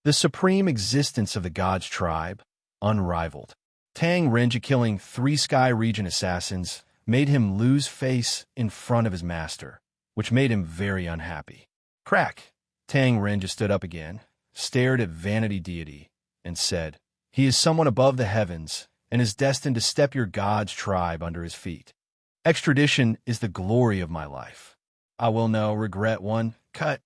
The supreme existence of the God's tribe, unrivaled. Tang Renjia killing 3 Sky Region assassins made him lose face in front of his master, which made him very unhappy. Crack! Tang Renjia stood up again, stared at Vanity deity, and said, "He is someone above the heavens and is destined to step your God's tribe under his feet. Extradition is the glory of my life. I will no regret one. Cut,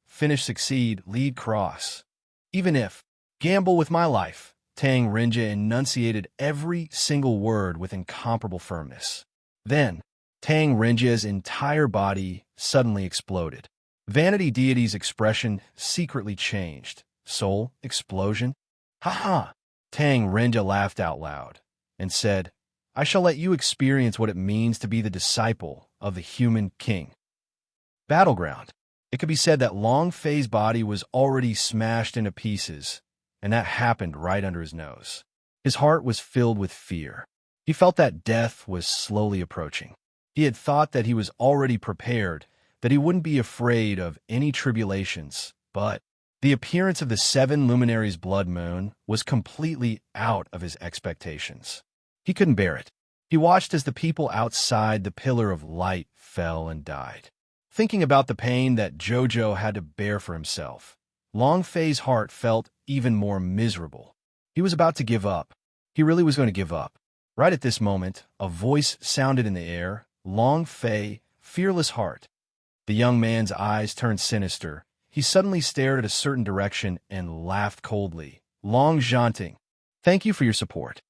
finish, succeed, lead, cross. Even if, gamble with my life." Tang Renjia enunciated every single word with incomparable firmness. Then, Tang Renjia's entire body suddenly exploded. Vanity deity's expression secretly changed. Soul explosion? Ha ha! Tang Renjia laughed out loud and said, "I shall let you experience what it means to be the disciple of the human king." Battleground. It could be said that Long Fei's body was already smashed into pieces, and that happened right under his nose. His heart was filled with fear. He felt that death was slowly approaching. He had thought that he was already prepared, that he wouldn't be afraid of any tribulations, but the appearance of the 7 luminaries' blood moon was completely out of his expectations. He couldn't bear it. He watched as the people outside the pillar of light fell and died. Thinking about the pain that Jojo had to bear for himself, Long Fei's heart felt even more miserable. He was about to give up. He really was going to give up. Right at this moment, a voice sounded in the air, "Long Fei, fearless heart." The young man's eyes turned sinister. He suddenly stared at a certain direction and laughed coldly. "Long Zhanting, thank you for your support."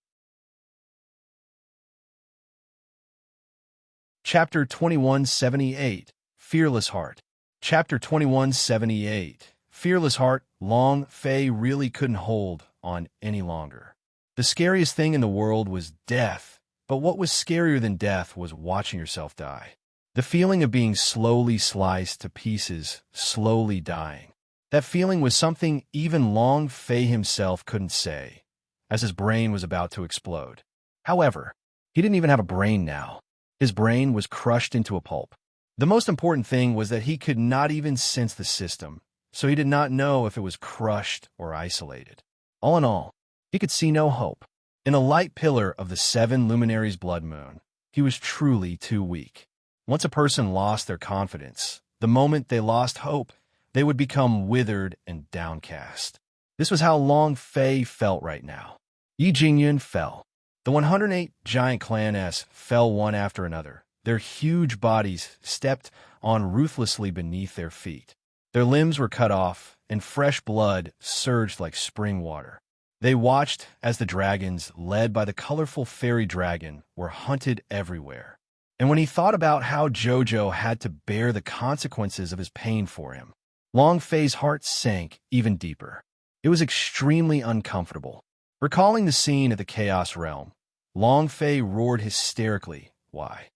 Chapter 2178, Fearless Heart. Chapter 2178, Fearless Heart. Long Fei really couldn't hold on any longer. The scariest thing in the world was death, but what was scarier than death was watching yourself die. The feeling of being slowly sliced to pieces, slowly dying. That feeling was something even Long Fei himself couldn't say, as his brain was about to explode. However, he didn't even have a brain now. His brain was crushed into a pulp. The most important thing was that he could not even sense the system, so he did not know if it was crushed or isolated. All in all, he could see no hope. In a light pillar of the 7 luminaries' blood moon, he was truly too weak. Once a person lost their confidence, the moment they lost hope, they would become withered and downcast. This was how Long Fei felt right now. Yi Jingyun fell. The 108 giant clans fell one after another. Their huge bodies stepped on ruthlessly beneath their feet. Their limbs were cut off, and fresh blood surged like spring water. They watched as the dragons, led by the colorful fairy dragon, were hunted everywhere. And when he thought about how Jojo had to bear the consequences of his pain for him, Long Fei's heart sank even deeper. It was extremely uncomfortable. Recalling the scene at the Chaos Realm, Long Fei roared hysterically, "Why?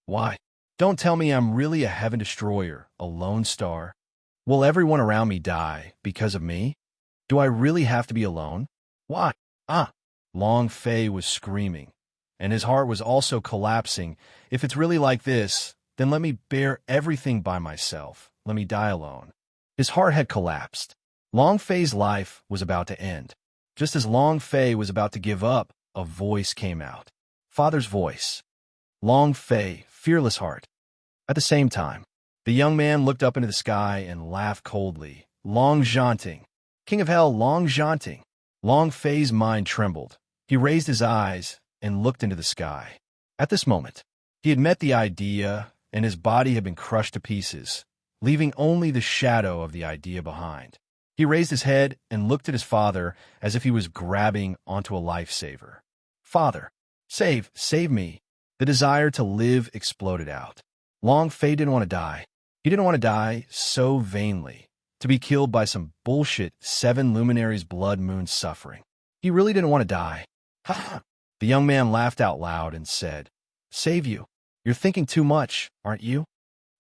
Why? Don't tell me I'm really a heaven destroyer, a lone star. Will everyone around me die because of me? Do I really have to be alone? Why? Ah!" Long Fei was screaming, and his heart was also collapsing. If it's really like this, then let me bear everything by myself. Let me die alone. His heart had collapsed. Long Fei's life was about to end. Just as Long Fei was about to give up, a voice came out. Father's voice. Long Fei, fearless heart. At the same time, the young man looked up into the sky and laughed coldly. Long Zhanting. King of Hell, Long Zhanting. Long Fei's mind trembled. He raised his eyes and looked into the sky. At this moment, he had met the idea, and his body had been crushed to pieces, leaving only the shadow of the idea behind. He raised his head and looked at his father as if he was grabbing onto a lifesaver. Father, save me. The desire to live exploded out. Long Fei didn't want to die. He didn't want to die so vainly, to be killed by some bullshit 7 luminaries blood moon suffering. He really didn't want to die. Ha ha! The young man laughed out loud and said, "Save you. You're thinking too much, aren't you?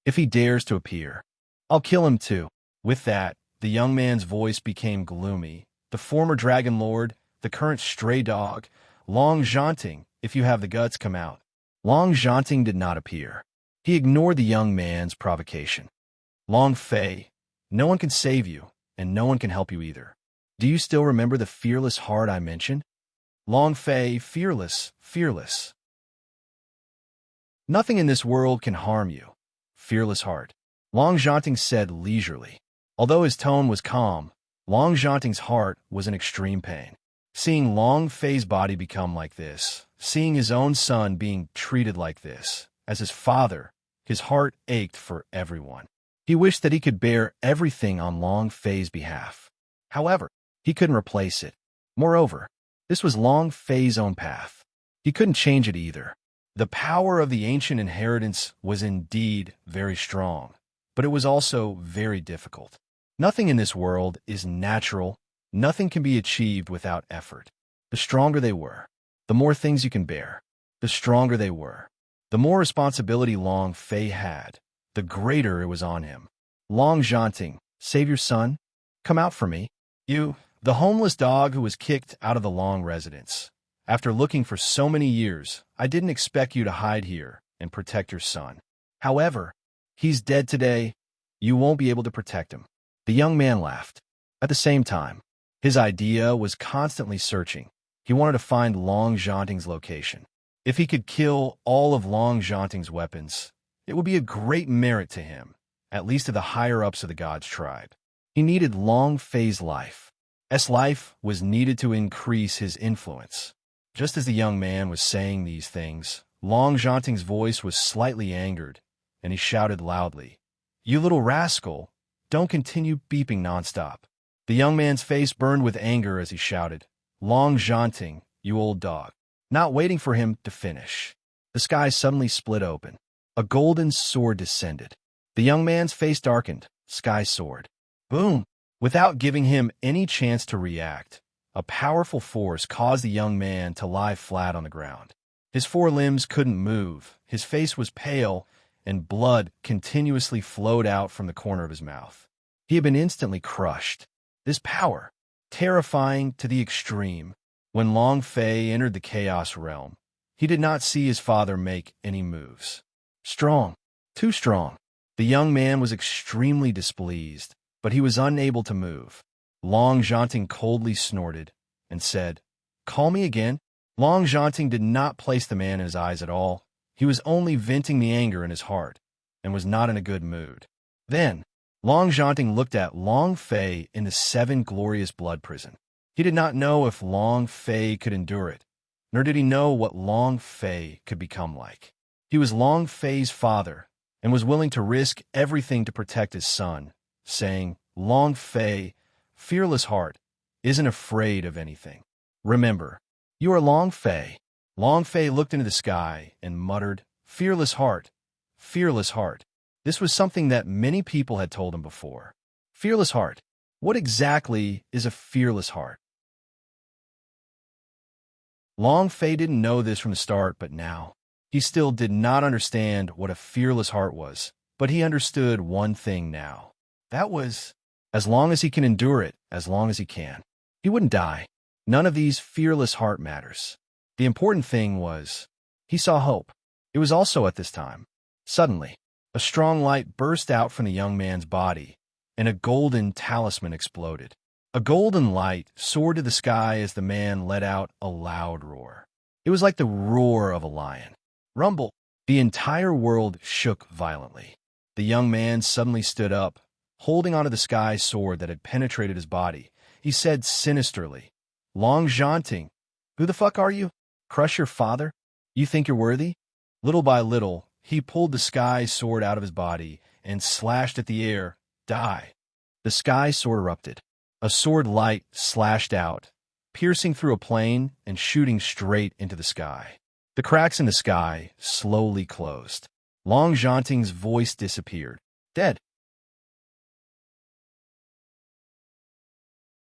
If he dares to appear, I'll kill him too." With that, the young man's voice became gloomy. The former Dragon Lord, the current stray dog, Long Zhanting, if you have the guts, come out. Long Zhanting did not appear. He ignored the young man's provocation. Long Fei, no one can save you, and no one can help you either. Do you still remember the fearless heart I mentioned? Long Fei, fearless. Nothing in this world can harm you. Fearless heart. Long Zhanting said leisurely. Although his tone was calm, Long Zhanting's heart was in extreme pain. Seeing Long Fei's body become like this, seeing his own son being treated like this, as his father, his heart ached for everyone. He wished that he could bear everything on Long Fei's behalf. However, he couldn't replace it. Moreover, this was Long Fei's own path. He couldn't change it either. The power of the ancient inheritance was indeed very strong, but it was also very difficult. Nothing in this world is natural. Nothing can be achieved without effort. The stronger they were, the more things you can bear. The stronger they were, the more responsibility Long Fei had, the greater it was on him. Long Zhanting, save your son? Come out for me. You, the homeless dog who was kicked out of the Long residence. After looking for so many years, I didn't expect you to hide here and protect your son. However, he's dead today. You won't be able to protect him. The young man laughed. At the same time, his idea was constantly searching. He wanted to find Long Zhanting's location. If he could kill all of Long Zhanting's weapons, it would be a great merit to him, at least to the higher-ups of the God's tribe. He needed Long Fei's life. Life was needed to increase his influence. Just as the young man was saying these things, Long Zhanting's voice was slightly angered, and he shouted loudly, "You little rascal, don't continue beeping nonstop." The young man's face burned with anger as he shouted, "Long Zhanting, you old dog." Not waiting for him to finish, the sky suddenly split open. A golden sword descended. The young man's face darkened. Sky sword. Boom! Without giving him any chance to react, a powerful force caused the young man to lie flat on the ground. His 4 limbs couldn't move, his face was pale, and blood continuously flowed out from the corner of his mouth. He had been instantly crushed. This power, terrifying to the extreme. When Long Fei entered the Chaos Realm, he did not see his father make any moves. Strong, too strong. The young man was extremely displeased, but he was unable to move. Long Zhanting coldly snorted and said, "Call me again." Long Zhanting did not place the man in his eyes at all. He was only venting the anger in his heart and was not in a good mood. Then, Long Zhanting looked at Long Fei in the 7 glorious blood prison. He did not know if Long Fei could endure it, nor did he know what Long Fei could become like. He was Long Fei's father and was willing to risk everything to protect his son, saying, "Long Fei, fearless heart, isn't afraid of anything. Remember, you are Long Fei." Long Fei looked into the sky and muttered, "Fearless heart, fearless heart." This was something that many people had told him before. Fearless heart. What exactly is a fearless heart? Long Fei didn't know this from the start, but now, he still did not understand what a fearless heart was, but he understood one thing now. That was, as long as he can endure it, as long as he can. He wouldn't die. None of these fearless heart matters. The important thing was, he saw hope. It was also at this time. Suddenly, a strong light burst out from the young man's body, and a golden talisman exploded. A golden light soared to the sky as the man let out a loud roar. It was like the roar of a lion. Rumble! The entire world shook violently. The young man suddenly stood up, holding onto the sky sword that had penetrated his body. He said sinisterly, "Long Zhanting, who the fuck are you? Crush your father? You think you're worthy?" Little by little, he pulled the sky sword out of his body and slashed at the air. Die! The sky sword erupted. A sword light slashed out, piercing through a plane and shooting straight into the sky. The cracks in the sky slowly closed. Long Zhanting's voice disappeared. Dead.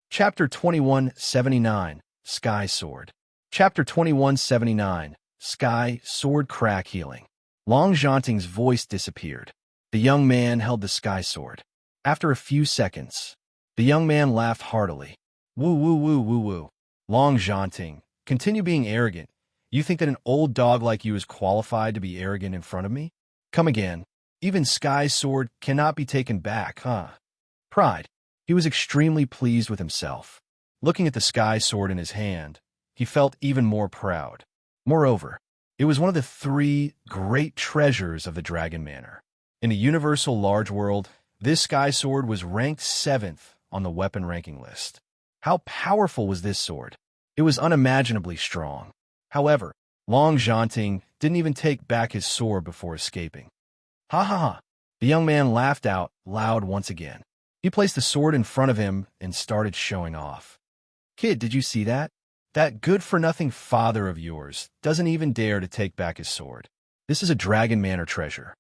Chapter 2179, Sky Sword. Chapter 2179, Sky Sword Crack Healing. Long Zhanting's voice disappeared. The young man held the sky sword. After a few seconds, the young man laughed heartily. Woo woo woo woo woo. Long Zhanting, continue being arrogant. You think that an old dog like you is qualified to be arrogant in front of me? Come again. Even Sky Sword cannot be taken back, huh? Pride. He was extremely pleased with himself. Looking at the Sky Sword in his hand, he felt even more proud. Moreover, it was one of the 3 great treasures of the Dragon Manor. In the universal large world, this Sky Sword was ranked 7th on the weapon ranking list. How powerful was this sword? It was unimaginably strong. However, Long Zhanting didn't even take back his sword before escaping. Ha ha ha! The young man laughed out loud once again. He placed the sword in front of him and started showing off. Kid, did you see that? That good-for-nothing father of yours doesn't even dare to take back his sword. This is a Dragon Manor treasure.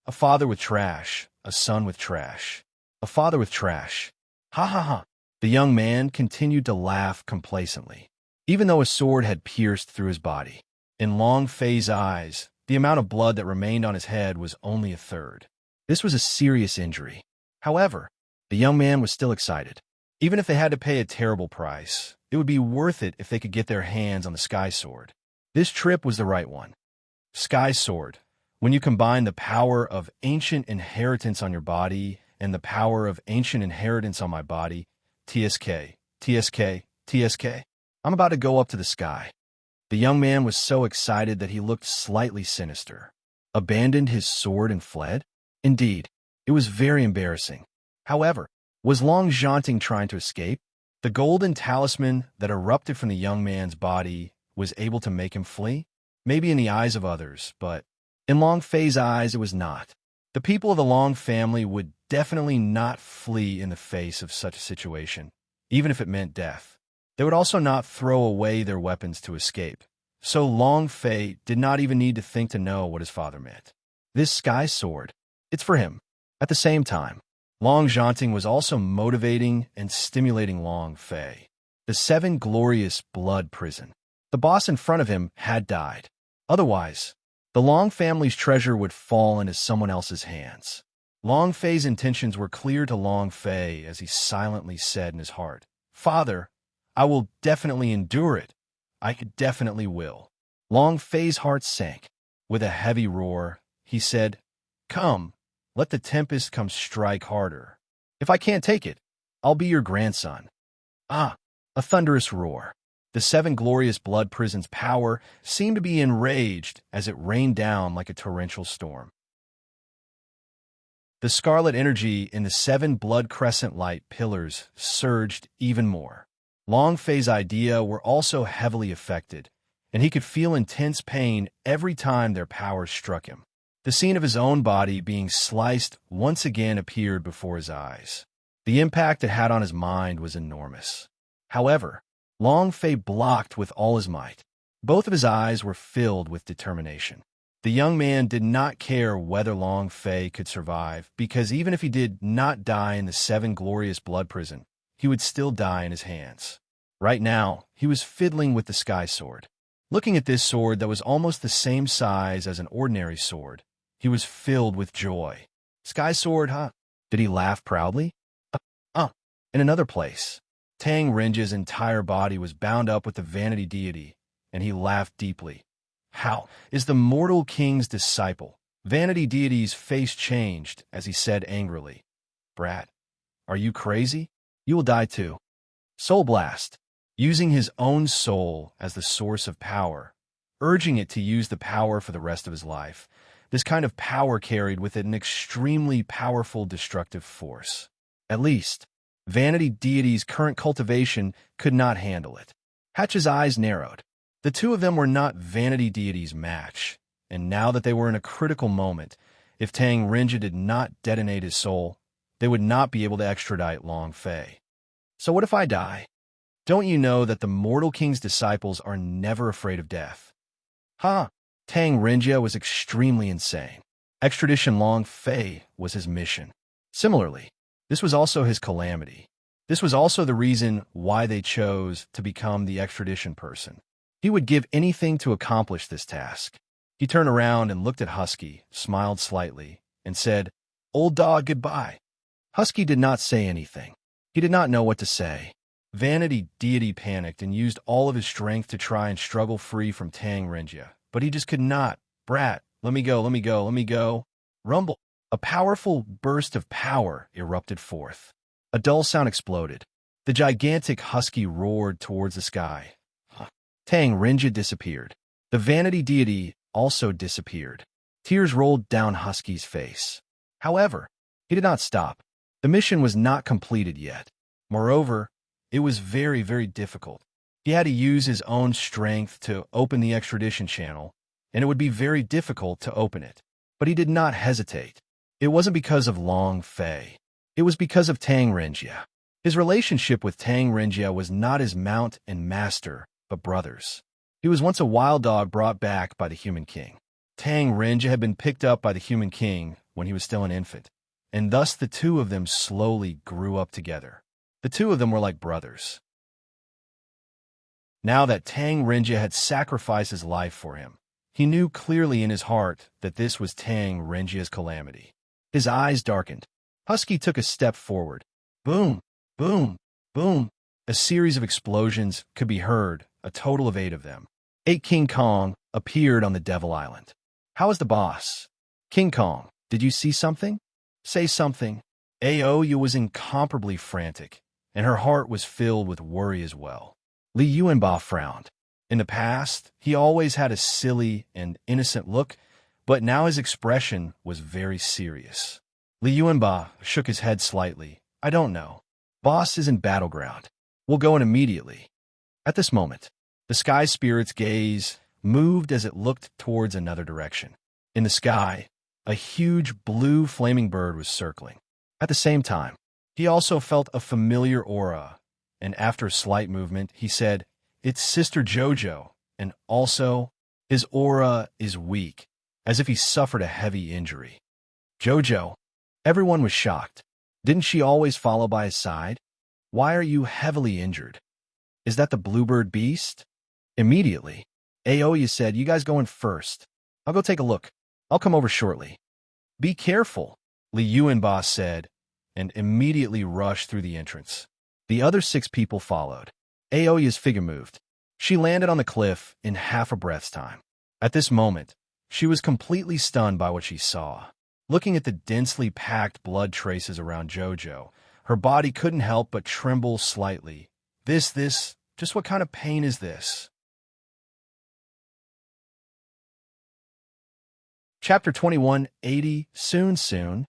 A father with trash, a son with trash. A father with trash. Ha ha ha! The young man continued to laugh complacently, even though a sword had pierced through his body. In Long Fei's eyes, the amount of blood that remained on his head was only a third. This was a serious injury. However, the young man was still excited. Even if they had to pay a terrible price, it would be worth it if they could get their hands on the Sky Sword. This trip was the right one. Sky Sword. When you combine the power of ancient inheritance on your body and the power of ancient inheritance on my body, TSK, TSK, TSK, I'm about to go up to the sky. The young man was so excited that he looked slightly sinister. Abandoned his sword and fled? Indeed, it was very embarrassing. However, was Long Zhanting trying to escape? The golden talisman that erupted from the young man's body was able to make him flee? Maybe in the eyes of others, but in Long Fei's eyes it was not. The people of the Long family would definitely not flee in the face of such a situation, even if it meant death. They would also not throw away their weapons to escape. So Long Fei did not even need to think to know what his father meant. This Sky Sword, it's for him. At the same time, Long Zhanting was also motivating and stimulating Long Fei. The 7 glorious blood prison. The boss in front of him had died. Otherwise, The Long family's treasure would fall into someone else's hands. Long Fei's intentions were clear to Long Fei as he silently said in his heart, "Father, I will definitely endure it. I definitely will." Long Fei's heart sank. With a heavy roar, he said, "Come, let the tempest come strike harder. If I can't take it, I'll be your grandson." Ah, a thunderous roar. The seven glorious blood prison's power seemed to be enraged as it rained down like a torrential storm. The scarlet energy in the seven blood crescent light pillars surged even more. Long Fei's idea were also heavily affected, and he could feel intense pain every time their power struck him. The scene of his own body being sliced once again appeared before his eyes. The impact it had on his mind was enormous. However, Long Fei blocked with all his might. Both of his eyes were filled with determination. The young man did not care whether Long Fei could survive, because even if he did not die in the seven glorious blood prison, he would still die in his hands. Right now, he was fiddling with the sky sword. Looking at this sword that was almost the same size as an ordinary sword, he was filled with joy. Sky sword, huh? Did he laugh proudly? In another place, Tang Renjia's entire body was bound up with the vanity deity, and he laughed deeply. "How is the mortal king's disciple?" Vanity deity's face changed as he said angrily, "Brat, are you crazy? You will die too." Soul Blast, using his own soul as the source of power, urging it to use the power for the rest of his life. This kind of power carried with it an extremely powerful destructive force. At least, Vanity Deity's current cultivation could not handle it. Hatch's eyes narrowed. The two of them were not Vanity Deity's match, and now that they were in a critical moment, if Tang Renjia did not detonate his soul, they would not be able to extradite Long Fei. "So what if I die? Don't you know that the mortal king's disciples are never afraid of death?" "Huh?" Tang Renjia was extremely insane. Extradition Long Fei was his mission. Similarly, this was also his calamity. This was also the reason why they chose to become the extradition person. He would give anything to accomplish this task. He turned around and looked at Husky, smiled slightly, and said, "Old dog, goodbye." Husky did not say anything. He did not know what to say. Vanity Deity panicked and used all of his strength to try and struggle free from Tang Renjia, but he just could not. "Brat, let me go, let me go, let me go." Rumble. A powerful burst of power erupted forth. A dull sound exploded. The gigantic husky roared towards the sky. Tang Renjia disappeared. The Vanity Deity also disappeared. Tears rolled down Husky's face. However, he did not stop. The mission was not completed yet. Moreover, it was very, very difficult. He had to use his own strength to open the extradition channel, and it would be very difficult to open it. But he did not hesitate. It wasn't because of Long Fei. It was because of Tang Renjia. His relationship with Tang Renjia was not as mount and master, but brothers. He was once a wild dog brought back by the human king. Tang Renjia had been picked up by the human king when he was still an infant, and thus the two of them slowly grew up together. The two of them were like brothers. Now that Tang Renjia had sacrificed his life for him, he knew clearly in his heart that this was Tang Renjia's calamity. His eyes darkened. Husky took a step forward. Boom, boom, boom. A series of explosions could be heard, a total of 8 of them. 8 King Kong appeared on the Devil Island. "How is the boss?" "King Kong, did you see something?" "Say something." Aoya was incomparably frantic, and her heart was filled with worry as well. Li Yuanba frowned. In the past, he always had a silly and innocent look, but now his expression was very serious. Li Yuanba shook his head slightly. "I don't know. Boss is in battleground. We'll go in immediately." At this moment, the sky spirit's gaze moved as it looked towards another direction. In the sky, a huge blue flaming bird was circling. At the same time, he also felt a familiar aura, and after a slight movement, he said, "It's Sister Jojo," and also, his aura is weak, as if he suffered a heavy injury. "Jojo?" Everyone was shocked. Didn't she always follow by his side? "Why are you heavily injured?" "Is that the bluebird beast?" Immediately, Aoya said, "You guys go in first. I'll go take a look. I'll come over shortly. Be careful, Li Yuanba said, and immediately rushed through the entrance. The other 6 people followed. Aoya's figure moved. She landed on the cliff in half a breath's time. At this moment, she was completely stunned by what she saw. Looking at the densely packed blood traces around Jojo, her body couldn't help but tremble slightly. Just what kind of pain is this? Chapter 2180, Soon.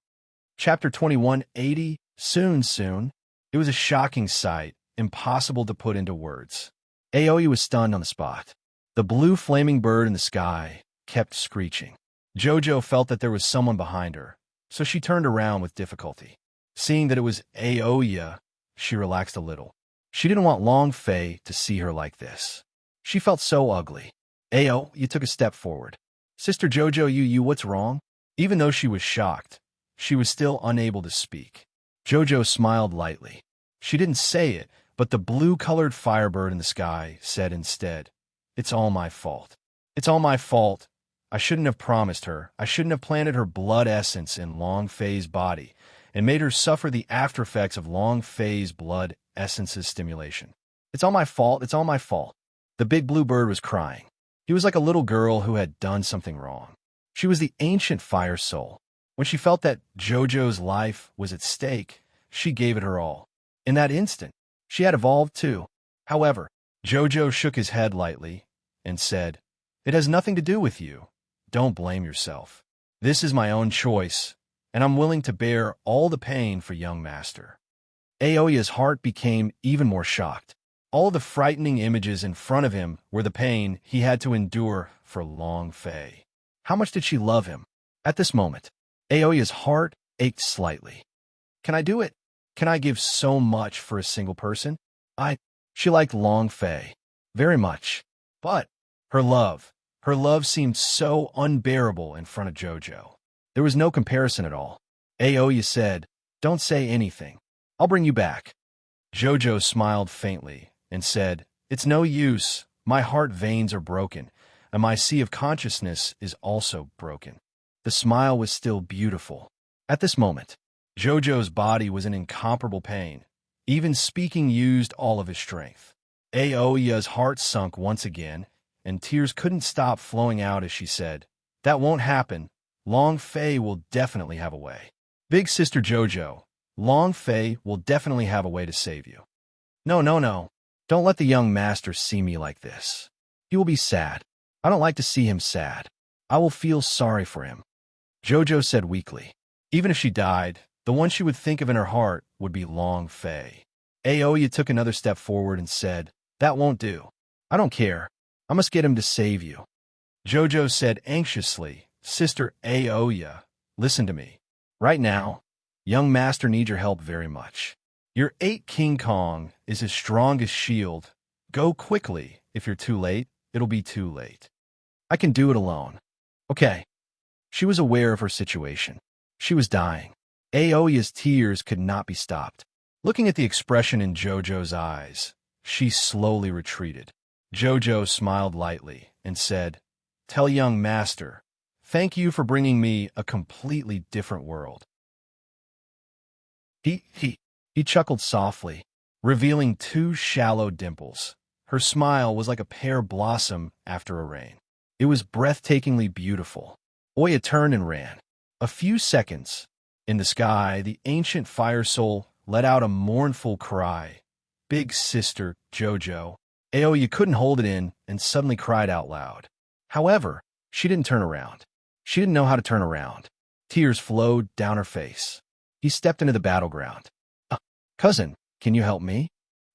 Chapter 2180, Soon. It was a shocking sight, impossible to put into words. Aoya was stunned on the spot. The blue flaming bird in the sky kept screeching. Jojo felt that there was someone behind her, so she turned around with difficulty. Seeing that it was Aoya, she relaxed a little. She didn't want Long Fei to see her like this. She felt so ugly. Aoya took a step forward. Sister Jojo, what's wrong? Even though she was shocked, she was still unable to speak. Jojo smiled lightly. She didn't say it, but the blue-colored firebird in the sky said instead, "It's all my fault. It's all my fault. I shouldn't have promised her. I shouldn't have planted her blood essence in Long Fei's body and made her suffer the aftereffects of Long Fei's blood essence's stimulation. It's all my fault. It's all my fault." The big blue bird was crying. He was like a little girl who had done something wrong. She was the ancient fire soul. When she felt that Jojo's life was at stake, she gave it her all. In that instant, she had evolved too. However, Jojo shook his head lightly and said, "It has nothing to do with you. Don't blame yourself. This is my own choice, and I'm willing to bear all the pain for young master." Aoya's heart became even more shocked. All the frightening images in front of him were the pain he had to endure for Long Fei. How much did she love him? At this moment, Aoya's heart ached slightly. Can I do it? Can I give so much for a single person? She liked Long Fei very much, but her love seemed so unbearable in front of Jojo. There was no comparison at all. Aoya said, "Don't say anything. I'll bring you back." Jojo smiled faintly and said, "It's no use. My heart veins are broken, and my sea of consciousness is also broken." The smile was still beautiful. At this moment, Jojo's body was in incomparable pain. Even speaking used all of his strength. Aoya's heart sunk once again, and tears couldn't stop flowing out as she said, "That won't happen. Long Fei will definitely have a way. Big Sister Jojo, Long Fei will definitely have a way to save you." No. Don't let the young master see me like this. He will be sad. I don't like to see him sad. I will feel sorry for him." Jojo said weakly. Even if she died, the one she would think of in her heart would be Long Fei. Aoya took another step forward and said, "That won't do. I don't care. I must get him to save you." Jojo said anxiously, "Sister Aoya, listen to me. Right now, young master needs your help very much. Your 8 King Kong is his strongest shield. Go quickly. If you're too late, it'll be too late. I can do it alone." Okay. She was aware of her situation. She was dying. Aoya's tears could not be stopped. Looking at the expression in Jojo's eyes, she slowly retreated. Jojo smiled lightly and said, "Tell young master, thank you for bringing me a completely different world." He chuckled softly, revealing 2 shallow dimples. Her smile was like a pear blossom after a rain. It was breathtakingly beautiful. Oya turned and ran. A few seconds. In the sky, the ancient fire soul let out a mournful cry. "Big Sister Jojo." Aoya couldn't hold it in and suddenly cried out loud. However, she didn't turn around. She didn't know how to turn around. Tears flowed down her face. He stepped into the battleground. "Cousin, can you help me?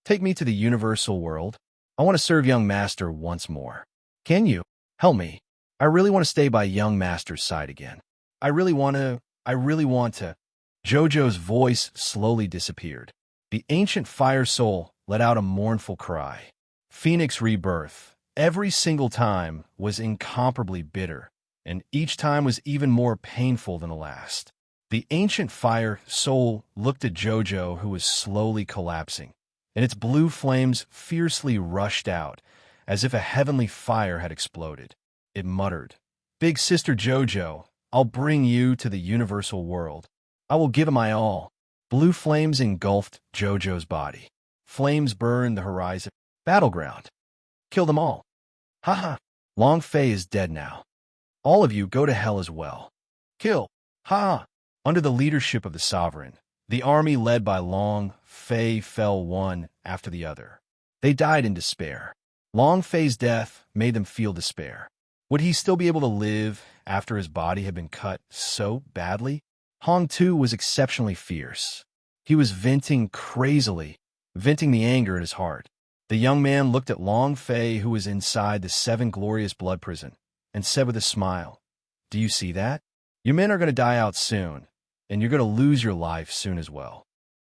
Take me to the universal world. I want to serve young master once more. Can you help me? I really want to stay by young master's side again. I really want to. Jojo's voice slowly disappeared. The ancient fire soul let out a mournful cry. Phoenix rebirth, every single time, was incomparably bitter, and each time was even more painful than the last. The ancient fire soul looked at Jojo, who was slowly collapsing, and its blue flames fiercely rushed out, as if a heavenly fire had exploded. It muttered, Big Sister Jojo, I'll bring you to the universal world. I will give him my all. Blue flames engulfed Jojo's body. Flames burned the horizon. Battleground. Kill them all. Haha. Long Fei is dead now. All of you go to hell as well. Kill. Ha! Under the leadership of the sovereign, the army led by Long Fei fell one after the other. They died in despair. Long Fei's death made them feel despair. Would he still be able to live after his body had been cut so badly? Hong Tu was exceptionally fierce. He was venting crazily, venting the anger in his heart. The young man looked at Long Fei, who was inside the seven glorious blood prison, and said with a smile, "Do you see that? Your men are going to die out soon, and you're going to lose your life soon as well."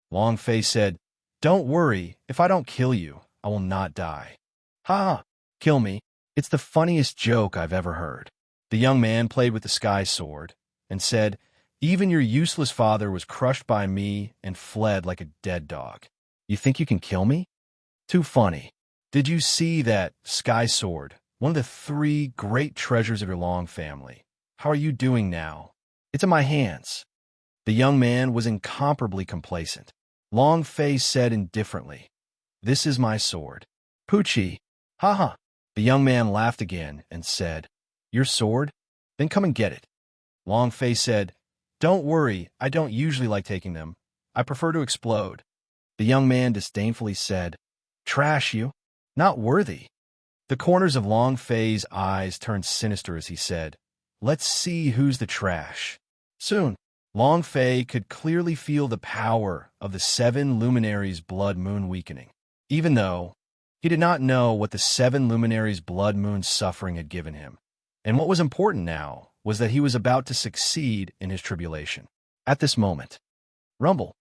Long Fei said, "Don't worry, if I don't kill you, I will not die." "Ha! Kill me. It's the funniest joke I've ever heard." The young man played with the sky sword and said, "Even your useless father was crushed by me and fled like a dead dog. You think you can kill me? Too funny. Did you see that sky sword, one of the three great treasures of your long family? How are you doing now? It's in my hands." The young man was incomparably complacent. Long Fei said indifferently, "This is my sword." "Poochie, ha." The young man laughed again and said, "Your sword? Then come and get it." Long Fei said, "Don't worry, I don't usually like taking them. I prefer to explode." The young man disdainfully said, "Trash you. Not worthy." The corners of Long Fei's eyes turned sinister as he said, "Let's see who's the trash." Soon, Long Fei could clearly feel the power of the seven luminaries' blood moon weakening, even though he did not know what the seven luminaries' blood moon suffering had given him. And what was important now was that he was about to succeed in his tribulation. At this moment, rumble.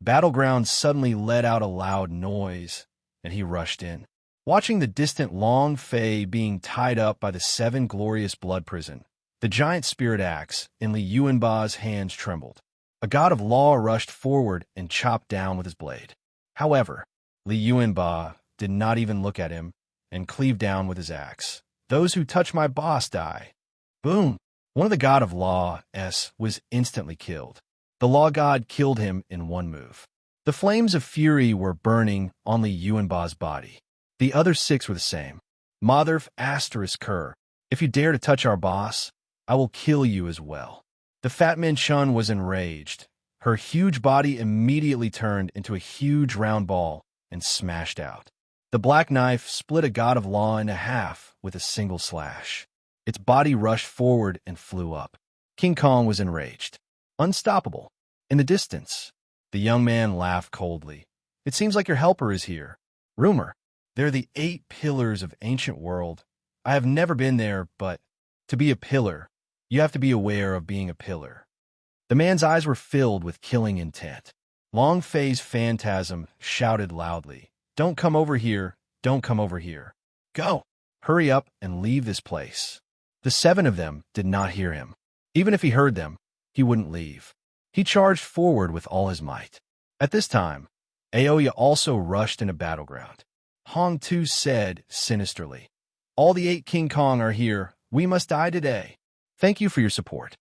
Battleground suddenly let out a loud noise, and he rushed in. Watching the distant Long Fei being tied up by the seven glorious blood prison, the giant spirit axe in Li Yuanba's hands trembled. A god of law rushed forward and chopped down with his blade. However, Li Yuanba did not even look at him and cleaved down with his axe. "Those who touch my boss die." Boom! One of the god of law was instantly killed. The law god killed him in one move. The flames of fury were burning on Li Yuanba's body. The other six were the same. "Motherf asterisk Kerr, if you dare to touch our boss, I will kill you as well." The fat man Chun was enraged. Her huge body immediately turned into a huge round ball and smashed out. The black knife split a god of law in half with a single slash. Its body rushed forward and flew up. King Kong was enraged. Unstoppable. In the distance, the young man laughed coldly. "It seems like your helper is here." Rumor. They're the 8 pillars of ancient world. I have never been there, but to be a pillar, you have to be aware of being a pillar. The man's eyes were filled with killing intent. Long Fei's phantasm shouted loudly, "Don't come over here, don't come over here. Go! Hurry up and leave this place." The 7 of them did not hear him. Even if he heard them, he wouldn't leave. He charged forward with all his might. At this time, Aoya also rushed into battleground. Hong Tu said sinisterly, "All the 8 King Kong are here. We must die today. Thank you for your support."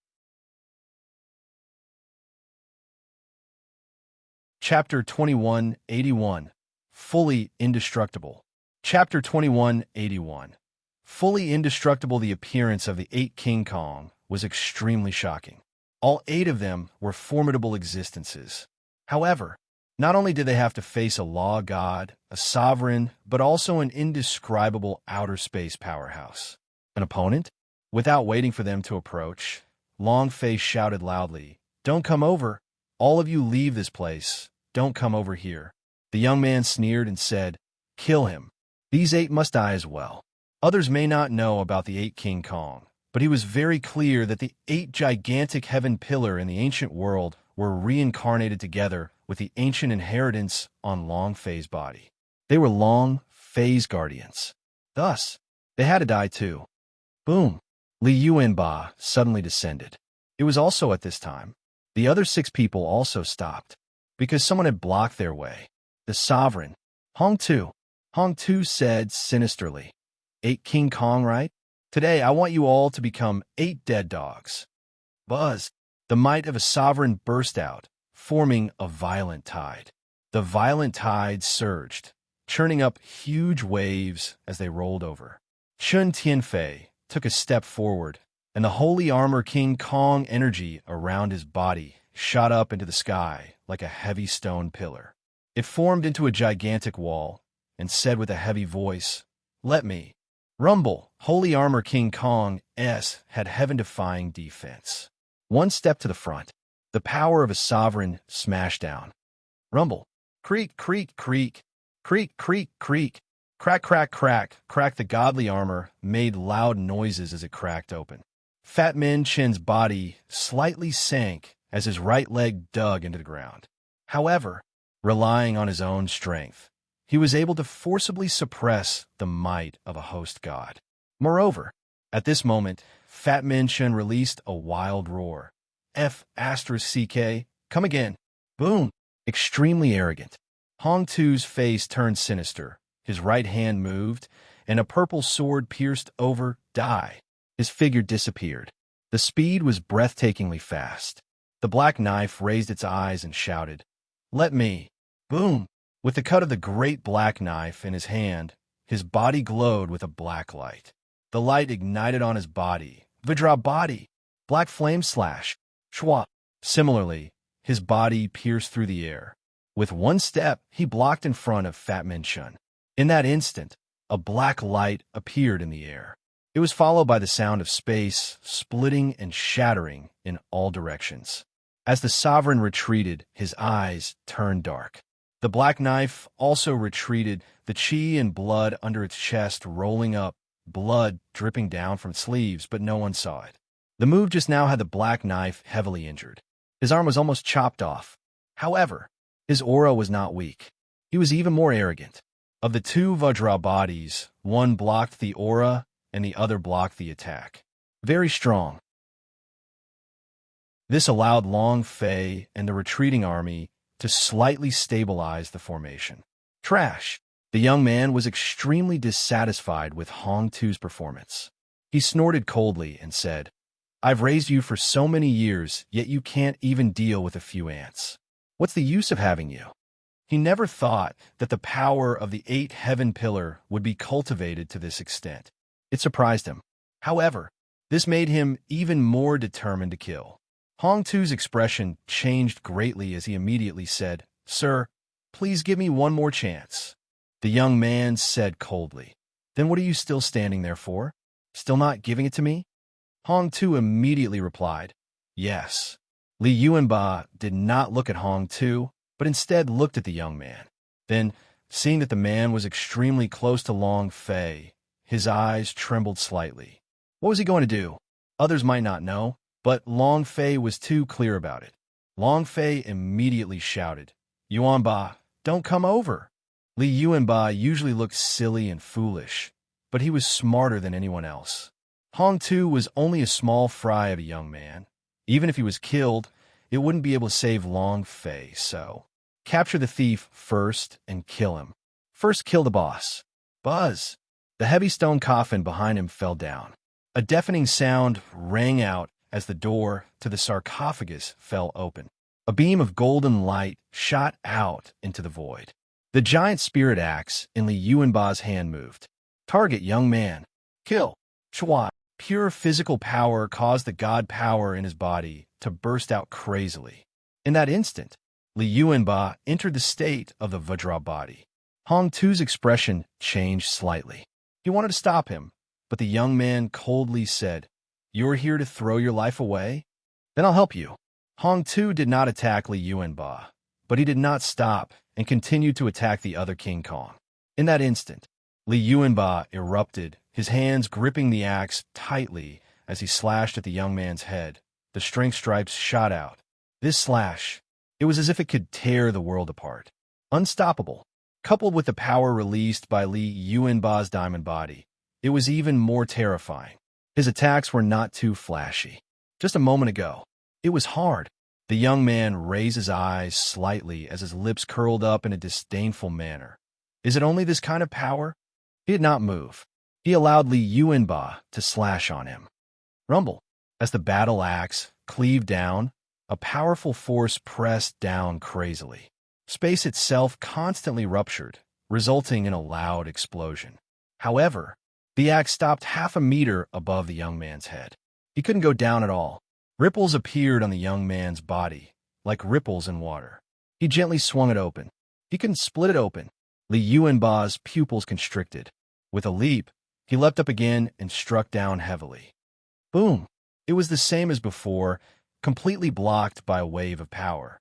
Chapter 2181, Fully Indestructible. Chapter 2181, Fully Indestructible. The appearance of the 8 King Kong was extremely shocking. All 8 of them were formidable existences. However, not only did they have to face a law god, a sovereign, but also an indescribable outer space powerhouse. An opponent? Without waiting for them to approach, Long Fei shouted loudly, "Don't come over. All of you leave this place. Don't come over here." The young man sneered and said, "Kill him. These 8 must die as well." Others may not know about the 8 King Kong, but he was very clear that the 8 gigantic heaven pillar in the ancient world were reincarnated together with the ancient inheritance on Long Fei's body. They were Long Fei's guardians. Thus, they had to die too. Boom! Li Yuanba suddenly descended. It was also at this time. The other 6 people also stopped, because someone had blocked their way. The sovereign, Hong Tu. Hong Tu said sinisterly, 8 King Kong, right? Today, I want you all to become 8 dead dogs. Buzz. The might of a sovereign burst out, forming a violent tide. The violent tide surged, churning up huge waves as they rolled over. Shun Tianfei took a step forward, and the holy armor King Kong energy around his body shot up into the sky like a heavy stone pillar. It formed into a gigantic wall and said with a heavy voice, "Let me." Rumble, holy armor King Kong S had heaven-defying defense. One step to the front, the power of a sovereign smashed down. Rumble, creak, creak, creak, creak, creak, creak, crack, crack, crack, crack. The godly armor made loud noises as it cracked open. Fat Min Chen's body slightly sank as his right leg dug into the ground. However, relying on his own strength, he was able to forcibly suppress the might of a host god. Moreover, at this moment, Fat Min Chen released a wild roar. F***CK, come again. Boom! Extremely arrogant. Hong Tu's face turned sinister. His right hand moved, and a purple sword pierced over die. His figure disappeared. The speed was breathtakingly fast. The black knife raised its eyes and shouted, "Let me." Boom! With the cut of the great black knife in his hand, his body glowed with a black light. The light ignited on his body. Vidra body! Black flame slash! Shwa! Similarly, his body pierced through the air. With one step, he blocked in front of Fat Min Chen. In that instant, a black light appeared in the air. It was followed by the sound of space splitting and shattering in all directions. As the sovereign retreated, his eyes turned dark. The black knife also retreated, the chi and blood under its chest rolling up, blood dripping down from its sleeves, but no one saw it. The move just now had the black knife heavily injured. His arm was almost chopped off. However, his aura was not weak. He was even more arrogant. Of the two Vajra bodies, one blocked the aura and the other blocked the attack. Very strong. This allowed Long Fei and the retreating army to slightly stabilize the formation. Trash. The young man was extremely dissatisfied with Hong Tu's performance. He snorted coldly and said, "I've raised you for so many years, yet you can't even deal with a few ants. What's the use of having you?" He never thought that the power of the 8 heaven pillar would be cultivated to this extent. It surprised him. However, this made him even more determined to kill. Hong Tu's expression changed greatly as he immediately said, "Sir, please give me one more chance." The young man said coldly, "Then what are you still standing there for? Still not giving it to me?" Hong Tu immediately replied, "Yes." Li Yuanba did not look at Hong Tu, but instead looked at the young man. Then, seeing that the man was extremely close to Long Fei, his eyes trembled slightly. What was he going to do? Others might not know, but Long Fei was too clear about it. Long Fei immediately shouted, "Yuanba, don't come over." Li Yuanba usually looked silly and foolish, but he was smarter than anyone else. Hong Tu was only a small fry of a young man. Even if he was killed, it wouldn't be able to save Long Fei, so capture the thief first and kill him. First kill the boss. Buzz! The heavy stone coffin behind him fell down. A deafening sound rang out as the door to the sarcophagus fell open. A beam of golden light shot out into the void. The giant spirit axe in Li Yuanba's hand moved. Target, young man. Kill. Chua. Pure physical power caused the god power in his body to burst out crazily. In that instant, Li Yuanba entered the state of the Vajra body. Hong Tu's expression changed slightly. He wanted to stop him, but the young man coldly said, "You're here to throw your life away? Then I'll help you." Hong Tu did not attack Li Yuanba, but he did not stop and continued to attack the other King Kong. In that instant, Li Yuanba erupted, his hands gripping the axe tightly as he slashed at the young man's head. The strength stripes shot out. This slash, it was as if it could tear the world apart. Unstoppable. Coupled with the power released by Li Yuanba's diamond body, it was even more terrifying. His attacks were not too flashy. Just a moment ago, it was hard. The young man raised his eyes slightly as his lips curled up in a disdainful manner. Is it only this kind of power? He did not move. He allowed Li Yuanba to slash on him. Rumble. As the battle axe cleaved down, a powerful force pressed down crazily. Space itself constantly ruptured, resulting in a loud explosion. However, the axe stopped half a meter above the young man's head. He couldn't go down at all. Ripples appeared on the young man's body, like ripples in water. He gently swung it open. He couldn't split it open. Li Yuanba's pupils constricted. With a leap, he leapt up again and struck down heavily. Boom! It was the same as before, completely blocked by a wave of power.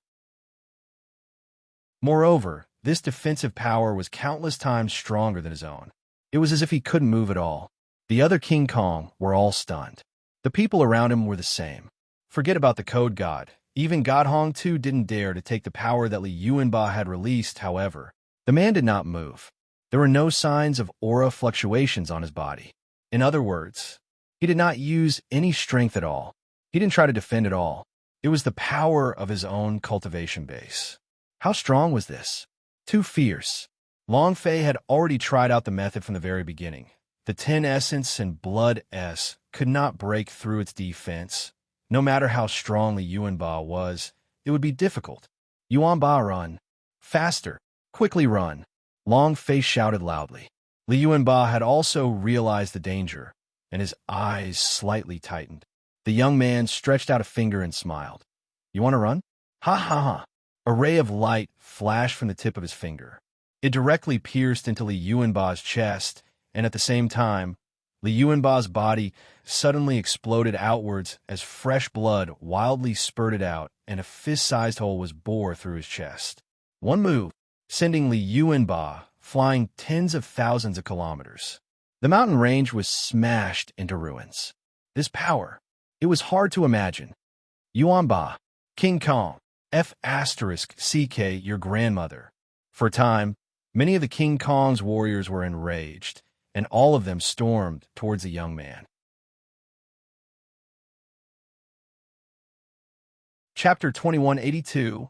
Moreover, this defensive power was countless times stronger than his own. It was as if he couldn't move at all. The other King Kong were all stunned. The people around him were the same. Forget about the code god. Even God Hong too didn't dare to take the power that Li Yuanba had released, however. The man did not move. There were no signs of aura fluctuations on his body. In other words, he did not use any strength at all. He didn't try to defend at all. It was the power of his own cultivation base. How strong was this? Too fierce. Long Fei had already tried out the method from the very beginning. The 10 essence and blood S could not break through its defense. No matter how strong Li Yuanba was, it would be difficult. Yuanba, run. Faster. Quickly run. Long Fei shouted loudly. Li Yuanba had also realized the danger, and his eyes slightly tightened. The young man stretched out a finger and smiled. You want to run? Ha ha ha. A ray of light flashed from the tip of his finger. It directly pierced into Li Yuanba's chest, and at the same time, Li Yuanba's body suddenly exploded outwards as fresh blood wildly spurted out and a fist-sized hole was bored through his chest. One move, sending Li Yuanba flying tens of thousands of kilometers. The mountain range was smashed into ruins. This power, it was hard to imagine. Yuanba, King Kong, F***CK, your grandmother. For a time, many of the King Kong's warriors were enraged, and all of them stormed towards the young man. Chapter 2182,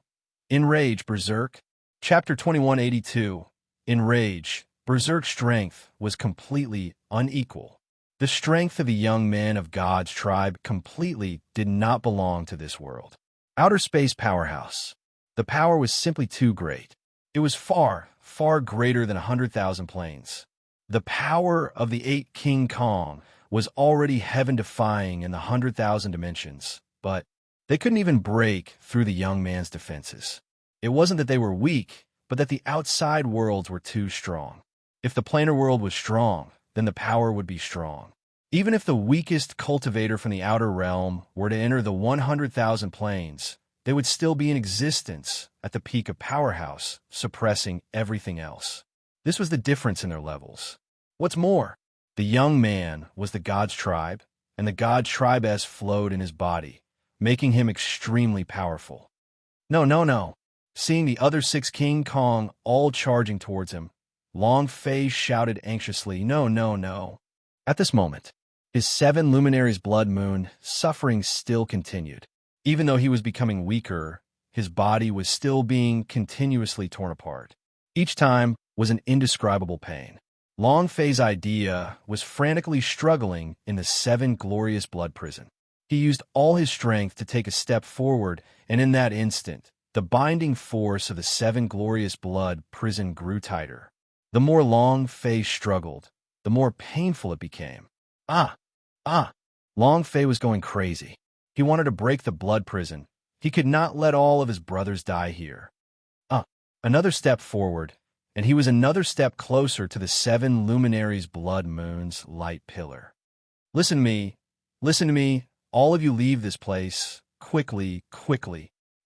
Enrage Berserk. Chapter 2182, Enrage, Berserk's strength was completely unequal. The strength of the young men of God's tribe completely did not belong to this world. Outer space powerhouse. The power was simply too great. It was far, far greater than 100,000 planes. The power of the 8 King Kong was already heaven-defying in the 100,000 dimensions, but they couldn't even break through the young man's defenses. It wasn't that they were weak, but that the outside worlds were too strong. If the planar world was strong, then the power would be strong. Even if the weakest cultivator from the outer realm were to enter the 100,000 planes, they would still be in existence at the peak of powerhouse, suppressing everything else. This was the difference in their levels. What's more, the young man was the God's tribe, and the God tribe S flowed in his body, making him extremely powerful. No. Seeing the other 6 King Kong all charging towards him, Long Fei shouted anxiously, No. At this moment, his 7 luminaries' blood moon suffering still continued. Even though he was becoming weaker, his body was still being continuously torn apart. Each time was an indescribable pain. Long Fei's idea was frantically struggling in the 7 glorious blood prison. He used all his strength to take a step forward, and in that instant, the binding force of the 7 glorious blood prison grew tighter. The more Long Fei struggled, the more painful it became. Long Fei was going crazy. He wanted to break the blood prison. He could not let all of his brothers die here. Another step forward, and he was another step closer to the 7 luminaries' blood moon's light pillar. Listen to me, all of you leave this place, quickly.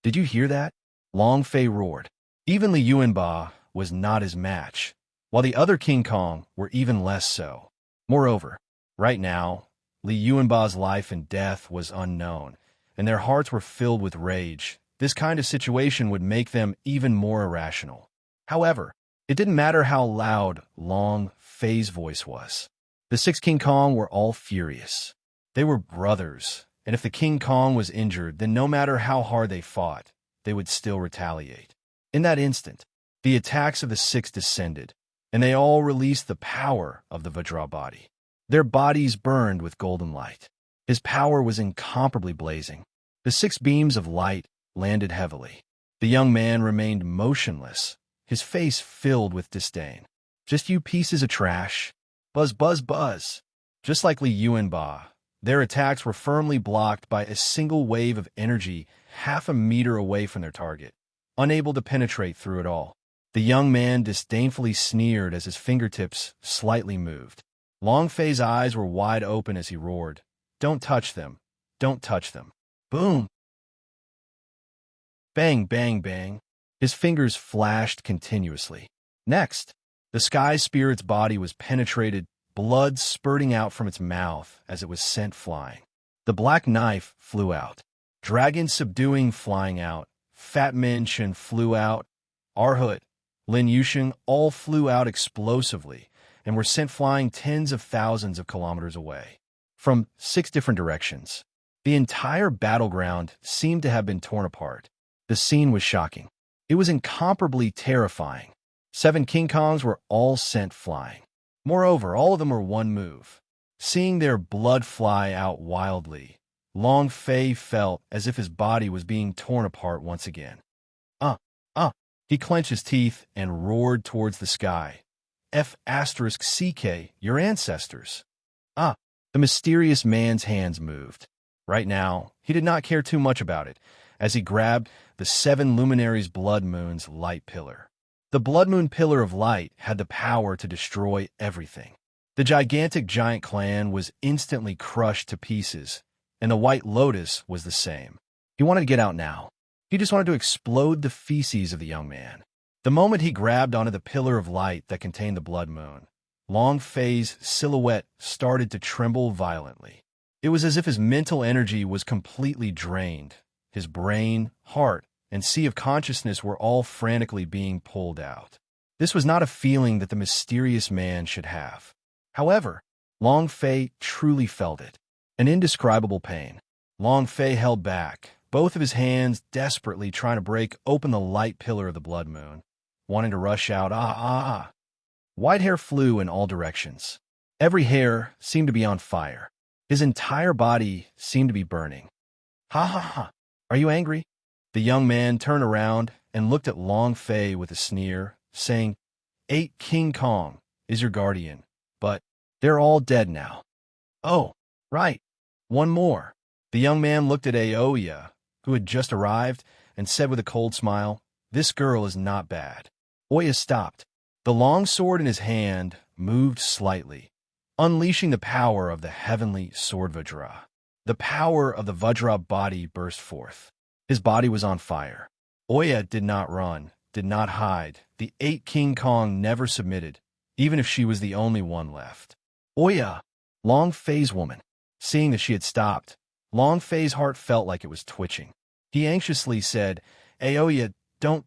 Did you hear that? Long Fei roared. Even Li Yuanba was not his match, while the other King Kong were even less so. Moreover, right now, Li Yuanba's life and death was unknown, and their hearts were filled with rage. This kind of situation would make them even more irrational. However, it didn't matter how loud Long Fei's voice was. The 6 King Kong were all furious. They were brothers, and if the King Kong was injured, then no matter how hard they fought, they would still retaliate. In that instant, the attacks of the 6 descended, and they all released the power of the Vajra body. Their bodies burned with golden light. His power was incomparably blazing. The 6 beams of light landed heavily. The young man remained motionless, his face filled with disdain. Just you pieces of trash. Buzz, buzz, buzz. Just like Li Yuanba, their attacks were firmly blocked by a single wave of energy half a meter away from their target, unable to penetrate through it all. The young man disdainfully sneered as his fingertips slightly moved. Long Fei's eyes were wide open as he roared, "Don't touch them! Don't touch them!" Boom! Bang, bang, bang. His fingers flashed continuously. Next, the sky spirit's body was penetrated, blood spurting out from its mouth as it was sent flying. The black knife flew out. Dragon subduing flying out. Fat Min Chen flew out. Arhut, Lin Yusheng all flew out explosively and were sent flying tens of thousands of kilometers away. From 6 different directions. The entire battleground seemed to have been torn apart. The scene was shocking. It was incomparably terrifying. 7 King Kongs were all sent flying. Moreover, all of them were one move. Seeing their blood fly out wildly, Long Fei felt as if his body was being torn apart once again. He clenched his teeth and roared towards the sky. F***CK, your ancestors. The mysterious man's hands moved. Right now, he did not care too much about it, as he grabbed the 7 luminaries' blood moon's light pillar. The blood moon pillar of light had the power to destroy everything. The gigantic giant clan was instantly crushed to pieces, and the White Lotus was the same. He wanted to get out now. He just wanted to explode the feces of the young man. The moment he grabbed onto the pillar of light that contained the blood moon, Long Fei's silhouette started to tremble violently. It was as if his mental energy was completely drained. His brain, heart, and sea of consciousness were all frantically being pulled out. This was not a feeling that the mysterious man should have. However, Long Fei truly felt it. An indescribable pain. Long Fei held back, both of his hands desperately trying to break open the light pillar of the blood moon, wanting to rush out. White hair flew in all directions. Every hair seemed to be on fire. His entire body seemed to be burning. Ha. Are you angry? The young man turned around and looked at Long Fei with a sneer, saying, 8 King Kong is your guardian, but they're all dead now. Oh, right. One more. The young man looked at Aoya, who had just arrived, and said with a cold smile, "This girl is not bad." Oya stopped. The long sword in his hand moved slightly, unleashing the power of the heavenly sword Vajra. The power of the Vajra body burst forth. His body was on fire. Oya did not run, did not hide. The 8 King Kong never submitted, even if she was the only one left. Oya, Long Fei's woman. Seeing that she had stopped, Long Fei's heart felt like it was twitching. He anxiously said, "Aoya, don't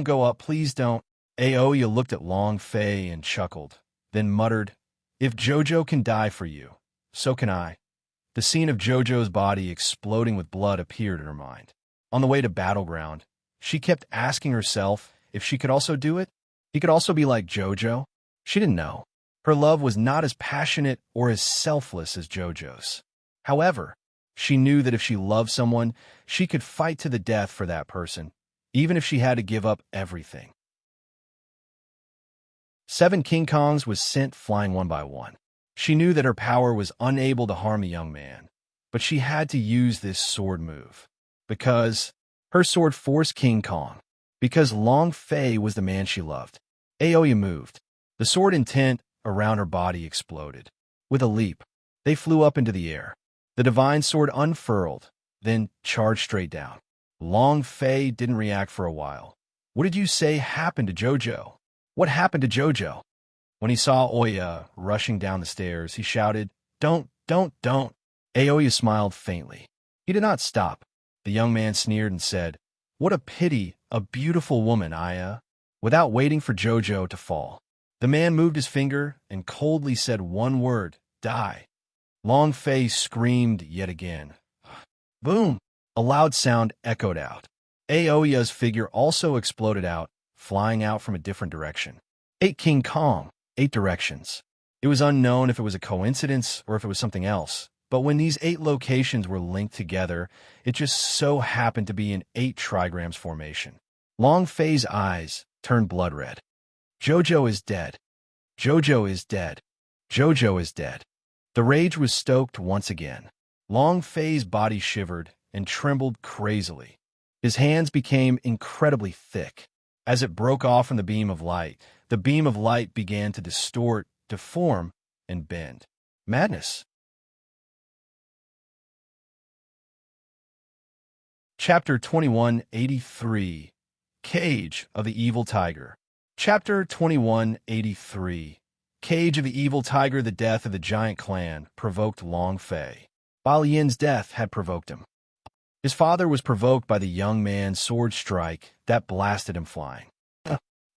go up, please don't." Aoya looked at Long Fei and chuckled, then muttered, "If Jojo can die for you, so can I." The scene of Jojo's body exploding with blood appeared in her mind. On the way to Battleground, she kept asking herself if she could also do it. He could also be like Jojo. She didn't know. Her love was not as passionate or as selfless as Jojo's. However, she knew that if she loved someone, she could fight to the death for that person, even if she had to give up everything. 7 King Kongs was sent flying one by one. She knew that her power was unable to harm the young man, but she had to use this sword move. Because her sword forced King Kong. Because Long Fei was the man she loved. Aoya moved. The sword intent around her body exploded. With a leap, they flew up into the air. The divine sword unfurled, then charged straight down. Long Fei didn't react for a while. What did you say happened to Jojo? What happened to Jojo? When he saw Oya rushing down the stairs, he shouted, Don't. Aoya smiled faintly. He did not stop. The young man sneered and said, "What a pity, a beautiful woman, Aya." Without waiting for Jojo to fall, the man moved his finger and coldly said one word, "Die." Long Fei screamed yet again. Boom! A loud sound echoed out. Aoya's figure also exploded out, flying out from a different direction. 8 King Kong, 8 directions. It was unknown if it was a coincidence or if it was something else, but when these 8 locations were linked together, it just so happened to be an 8 trigrams formation. Long Fei's eyes turned blood red. Jojo is dead. Jojo is dead. Jojo is dead. The rage was stoked once again. Long Fei's body shivered and trembled crazily. His hands became incredibly thick. As it broke off from the beam of light began to distort, deform, and bend. Madness. Chapter 2183. Cage of the Evil Tiger. Chapter 2183. Cage of the Evil Tiger. The death of the giant clan provoked Long Fei. Ba Yin's death had provoked him. His father was provoked by the young man's sword strike that blasted him flying.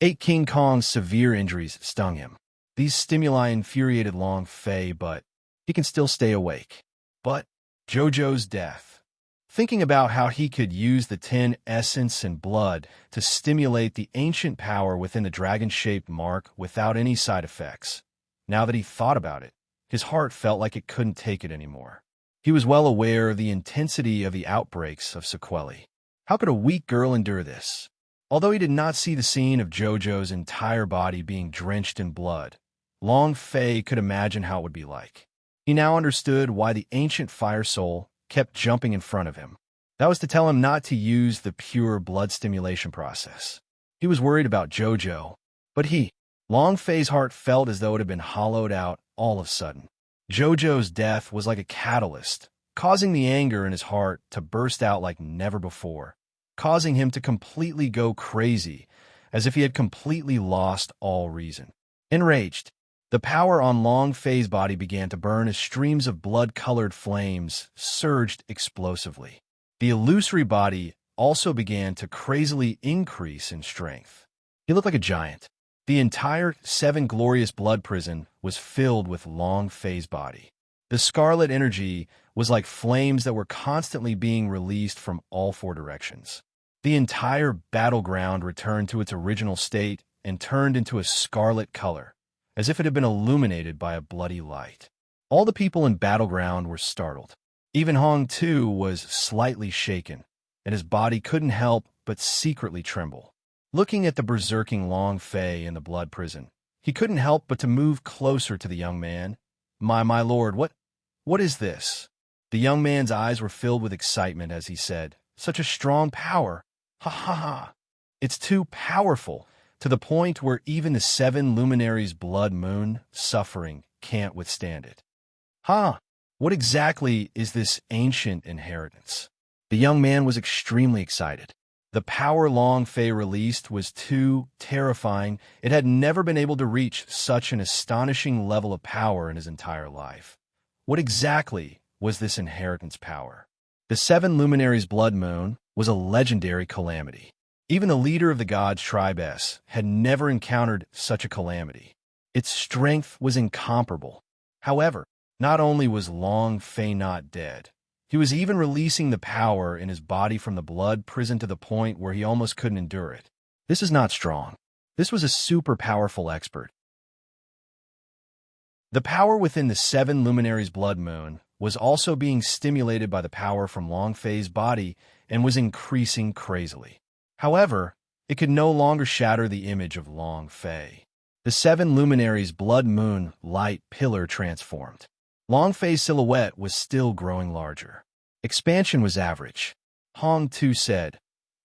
8 King Kong's severe injuries stung him. These stimuli infuriated Long Fei, but he can still stay awake. But Jojo's death. Thinking about how he could use the 10 essence and blood to stimulate the ancient power within the dragon-shaped mark without any side effects. Now that he thought about it, his heart felt like it couldn't take it anymore. He was well aware of the intensity of the outbreaks of sequelae. How could a weak girl endure this? Although he did not see the scene of Jojo's entire body being drenched in blood, Long Fei could imagine how it would be like. He now understood why the ancient fire soul kept jumping in front of him. That was to tell him not to use the pure blood stimulation process. He was worried about Jojo, but Long Fei's heart felt as though it had been hollowed out all of a sudden. Jojo's death was like a catalyst, causing the anger in his heart to burst out like never before, causing him to completely go crazy, as if he had completely lost all reason. Enraged, the power on Long Fei's body began to burn as streams of blood-colored flames surged explosively. The illusory body also began to crazily increase in strength. He looked like a giant. The entire 7 glorious blood prison was filled with Long Fei's body. The scarlet energy was like flames that were constantly being released from all 4 directions. The entire battleground returned to its original state and turned into a scarlet color, as if it had been illuminated by a bloody light. All the people in battleground were startled. Even Hong too was slightly shaken, and his body couldn't help but secretly tremble. Looking at the berserking Long Fei in the blood prison, he couldn't help but to move closer to the young man. My lord, what is this? The young man's eyes were filled with excitement as he said, "Such a strong power! Ha ha ha! It's too powerful, to the point where even the 7 luminaries' blood moon suffering can't withstand it. Ha! What exactly is this ancient inheritance?" The young man was extremely excited. The power Long Fei released was too terrifying. It had never been able to reach such an astonishing level of power in his entire life. What exactly was this inheritance power? The 7 luminaries' blood moon was a legendary calamity. Even the leader of the gods' tribe S had never encountered such a calamity. Its strength was incomparable. However, not only was Long Fei not dead, he was even releasing the power in his body from the blood prison to the point where he almost couldn't endure it. This is not strong. This was a super powerful expert. The power within the 7 luminaries' blood moon was also being stimulated by the power from Long Fei's body and was increasing crazily. However, it could no longer shatter the image of Long Fei. The 7 luminaries' blood moon light pillar transformed. Long Fei's silhouette was still growing larger. Expansion was average. Hong Tu said,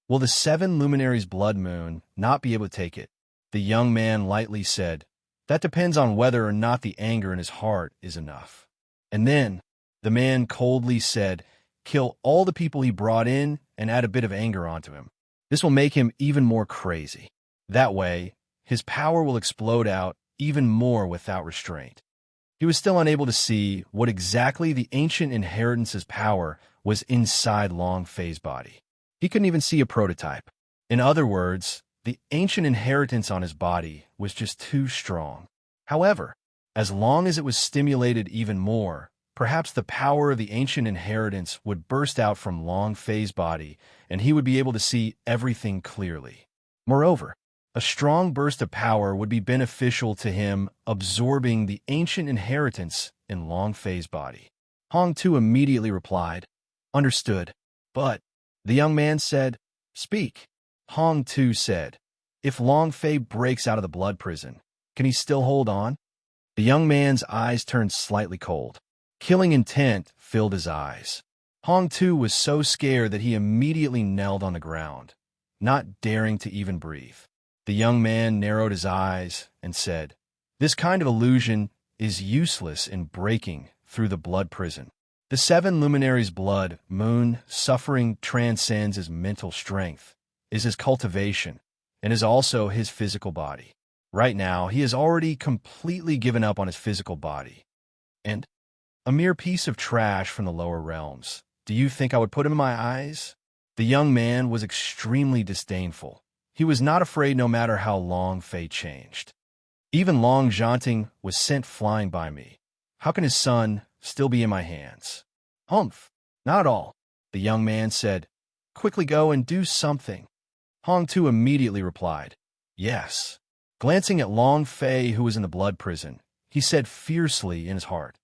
"Will the 7 luminaries' blood moon not be able to take it?" The young man lightly said, "That depends on whether or not the anger in his heart is enough." And then, the man coldly said, "Kill all the people he brought in and add a bit of anger onto him. This will make him even more crazy. That way, his power will explode out even more without restraint." He was still unable to see what exactly the ancient inheritance's power was inside Long Fei's body. He couldn't even see a prototype. In other words, the ancient inheritance on his body was just too strong. However, as long as it was stimulated even more, perhaps the power of the ancient inheritance would burst out from Long Fei's body, and he would be able to see everything clearly. Moreover, A strong burst of power would be beneficial to him, absorbing the ancient inheritance in Long Fei's body. Hong Tu immediately replied, "Understood." But the young man said, "Speak." Hong Tu said, "If Long Fei breaks out of the blood prison, can he still hold on?" The young man's eyes turned slightly cold. Killing intent filled his eyes. Hong Tu was so scared that he immediately knelt on the ground, not daring to even breathe. The young man narrowed his eyes and said, "This kind of illusion is useless in breaking through the blood prison. The seven luminaries' blood, moon, suffering transcends his mental strength, is his cultivation, and is also his physical body. Right now, he has already completely given up on his physical body. And a mere piece of trash from the lower realms. Do you think I would put him in my eyes?" The young man was extremely disdainful. He was not afraid no matter how Long Fei changed. Even Long Zhanting was sent flying by me. How can his son still be in my hands? Humph, not at all, the young man said. Quickly go and do something. Hong Tu immediately replied, "Yes." Glancing at Long Fei, who was in the blood prison, he said fiercely in his heart,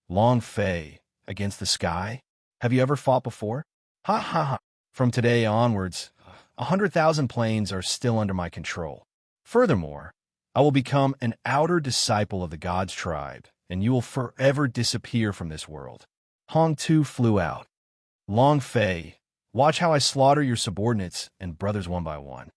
"Long Fei, against the sky? Have you ever fought before? Ha ha ha. From today onwards, 100,000 planes are still under my control. Furthermore, I will become an outer disciple of the God's tribe, and you will forever disappear from this world." Hong Tu flew out. "Long Fei, watch how I slaughter your subordinates and brothers one by one."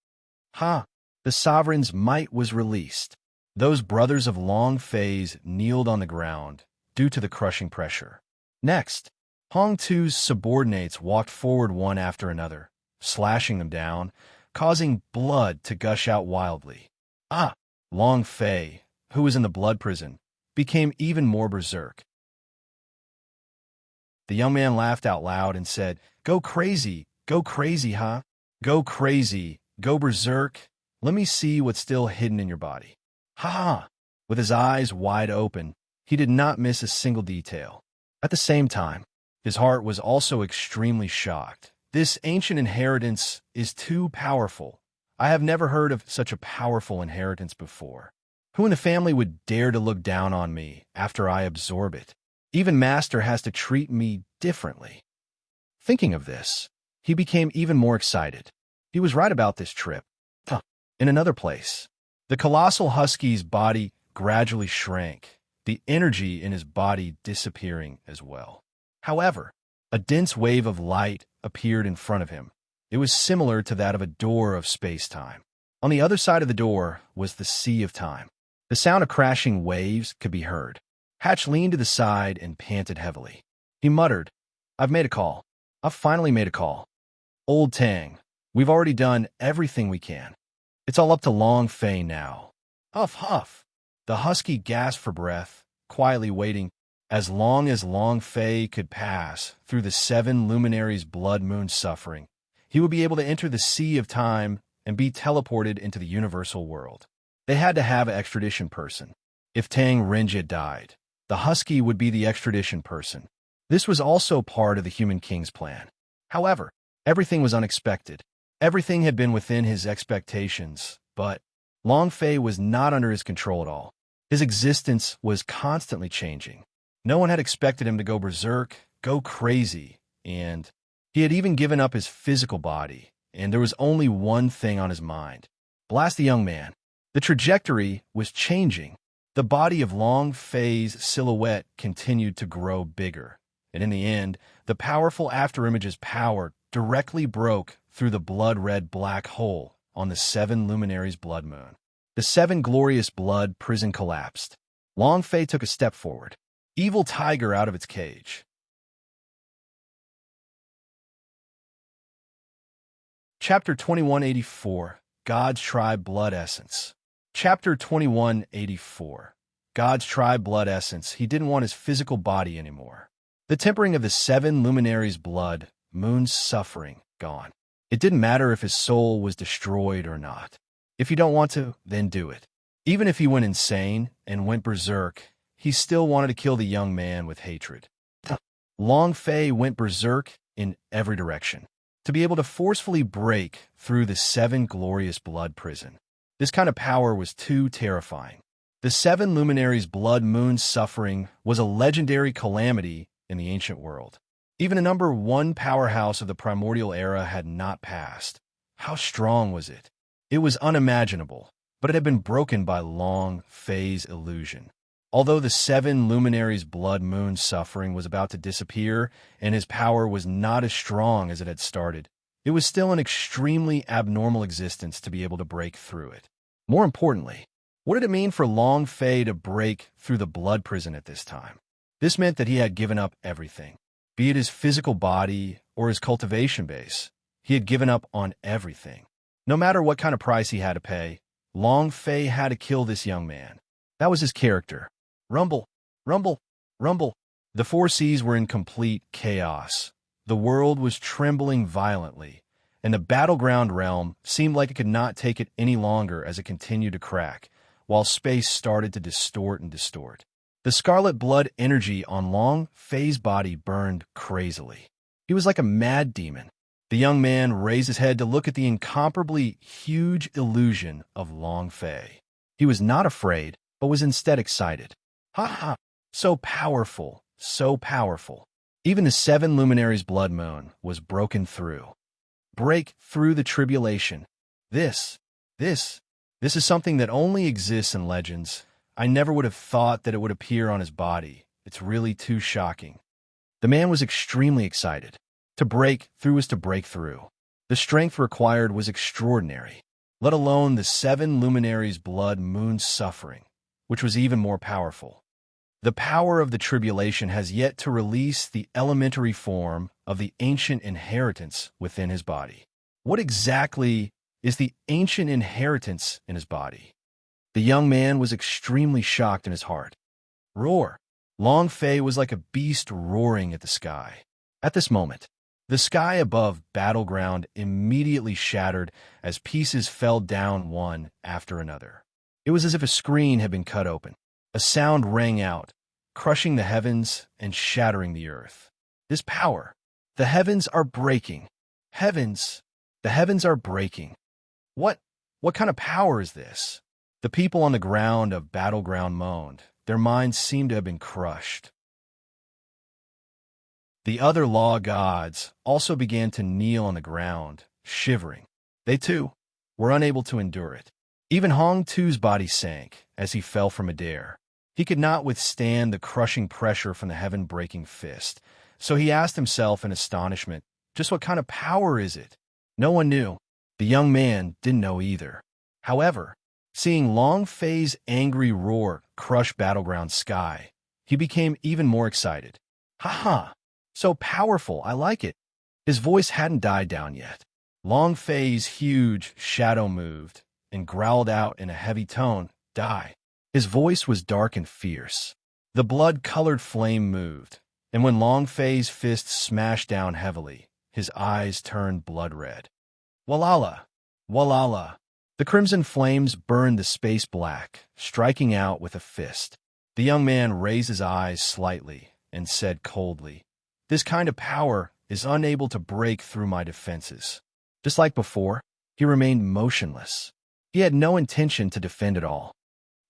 Ha! The sovereign's might was released. Those brothers of Long Fei's kneeled on the ground due to the crushing pressure. Next, Hong Tu's subordinates walked forward one after another, slashing them down, causing blood to gush out wildly. Long Fei, who was in the blood prison, became even more berserk. The young man laughed out loud and said, go crazy, huh? Go crazy, go berserk. Let me see what's still hidden in your body." Ha ha! With his eyes wide open, he did not miss a single detail. At the same time, his heart was also extremely shocked. This ancient inheritance is too powerful. I have never heard of such a powerful inheritance before. Who in the family would dare to look down on me after I absorb it? Even Master has to treat me differently. Thinking of this, he became even more excited. He was right about this trip. In another place, the colossal husky's body gradually shrank, the energy in his body disappearing as well. However, a dense wave of light appeared in front of him. It was similar to that of a door of space-time. On the other side of the door was the sea of time. The sound of crashing waves could be heard. Hatch leaned to the side and panted heavily. He muttered, "I've made a call. I've finally made a call. Old Tang, we've already done everything we can. It's all up to Long Fei now." Huff, huff. The husky gasped for breath, quietly waiting as long as Long Fei could pass through the seven luminaries' blood moon suffering. He would be able to enter the sea of time and be teleported into the universal world. They had to have an extradition person. If Tang Renjie died, the husky would be the extradition person. This was also part of the Human King's plan. However, everything was unexpected. Everything had been within his expectations, but Long Fei was not under his control at all. His existence was constantly changing. No one had expected him to go berserk, go crazy, and he had even given up his physical body, and there was only one thing on his mind. Blast the young man. The trajectory was changing. The body of Long Fei's silhouette continued to grow bigger, and in the end, the powerful afterimage's power directly broke through the blood-red black hole on the seven luminaries' blood moon. The seven glorious blood prison collapsed. Long Fei took a step forward. Evil tiger out of its cage. Chapter 2184, God's Tribe Blood Essence. Chapter 2184, God's Tribe Blood Essence. He didn't want his physical body anymore. The tempering of the seven luminaries' blood, moon's suffering, gone. It didn't matter if his soul was destroyed or not. If you don't want to, then do it. Even if he went insane and went berserk, he still wanted to kill the young man with hatred. Long Fei went berserk in every direction, to be able to forcefully break through the seven glorious blood prison. This kind of power was too terrifying. The seven luminaries' blood moon suffering was a legendary calamity in the ancient world. Even a number one powerhouse of the primordial era had not passed. How strong was it? It was unimaginable, but it had been broken by Long Fei's illusion. Although the seven luminaries' blood moon suffering was about to disappear and his power was not as strong as it had started, it was still an extremely abnormal existence to be able to break through it. More importantly, what did it mean for Long Fei to break through the blood prison at this time? This meant that he had given up everything, be it his physical body or his cultivation base. He had given up on everything. No matter what kind of price he had to pay, Long Fei had to kill this young man. That was his character. Rumble, rumble, rumble. The four seas were in complete chaos. The world was trembling violently, and the battleground realm seemed like it could not take it any longer as it continued to crack, while space started to distort and distort. The scarlet blood energy on Long Fei's body burned crazily. He was like a mad demon. The young man raised his head to look at the incomparably huge illusion of Long Fei. He was not afraid, but was instead excited. Ha ha! So powerful, so powerful. Even the seven luminaries' blood moon was broken through. Break through the tribulation. This is something that only exists in legends. I never would have thought that it would appear on his body. It's really too shocking. The man was extremely excited. To break through was to break through. The strength required was extraordinary, let alone the seven luminaries' blood moon suffering, which was even more powerful. The power of the tribulation has yet to release the elementary form of the ancient inheritance within his body. What exactly is the ancient inheritance in his body? The young man was extremely shocked in his heart. Roar! Long Fei was like a beast roaring at the sky. At this moment, the sky above Battleground immediately shattered as pieces fell down one after another. It was as if a screen had been cut open. A sound rang out, crushing the heavens and shattering the earth. This power, the heavens are breaking. The heavens are breaking. What kind of power is this? The people on the ground of Battleground moaned. Their minds seemed to have been crushed. The other law gods also began to kneel on the ground, shivering. They, too, were unable to endure it. Even Hong Tu's body sank as he fell from midair. He could not withstand the crushing pressure from the heaven-breaking fist, so he asked himself in astonishment, just what kind of power is it? No one knew. The young man didn't know either. However, seeing Long Fei's angry roar crush Battleground sky, he became even more excited. Ha ha! So powerful, I like it. His voice hadn't died down yet. Long Fei's huge shadow moved and growled out in a heavy tone, "Die." His voice was dark and fierce. The blood-colored flame moved, and when Long Fei's fist smashed down heavily, his eyes turned blood-red. Walala! Walala! The crimson flames burned the space black, striking out with a fist. The young man raised his eyes slightly and said coldly, "This kind of power is unable to break through my defenses." Just like before, he remained motionless. He had no intention to defend at all.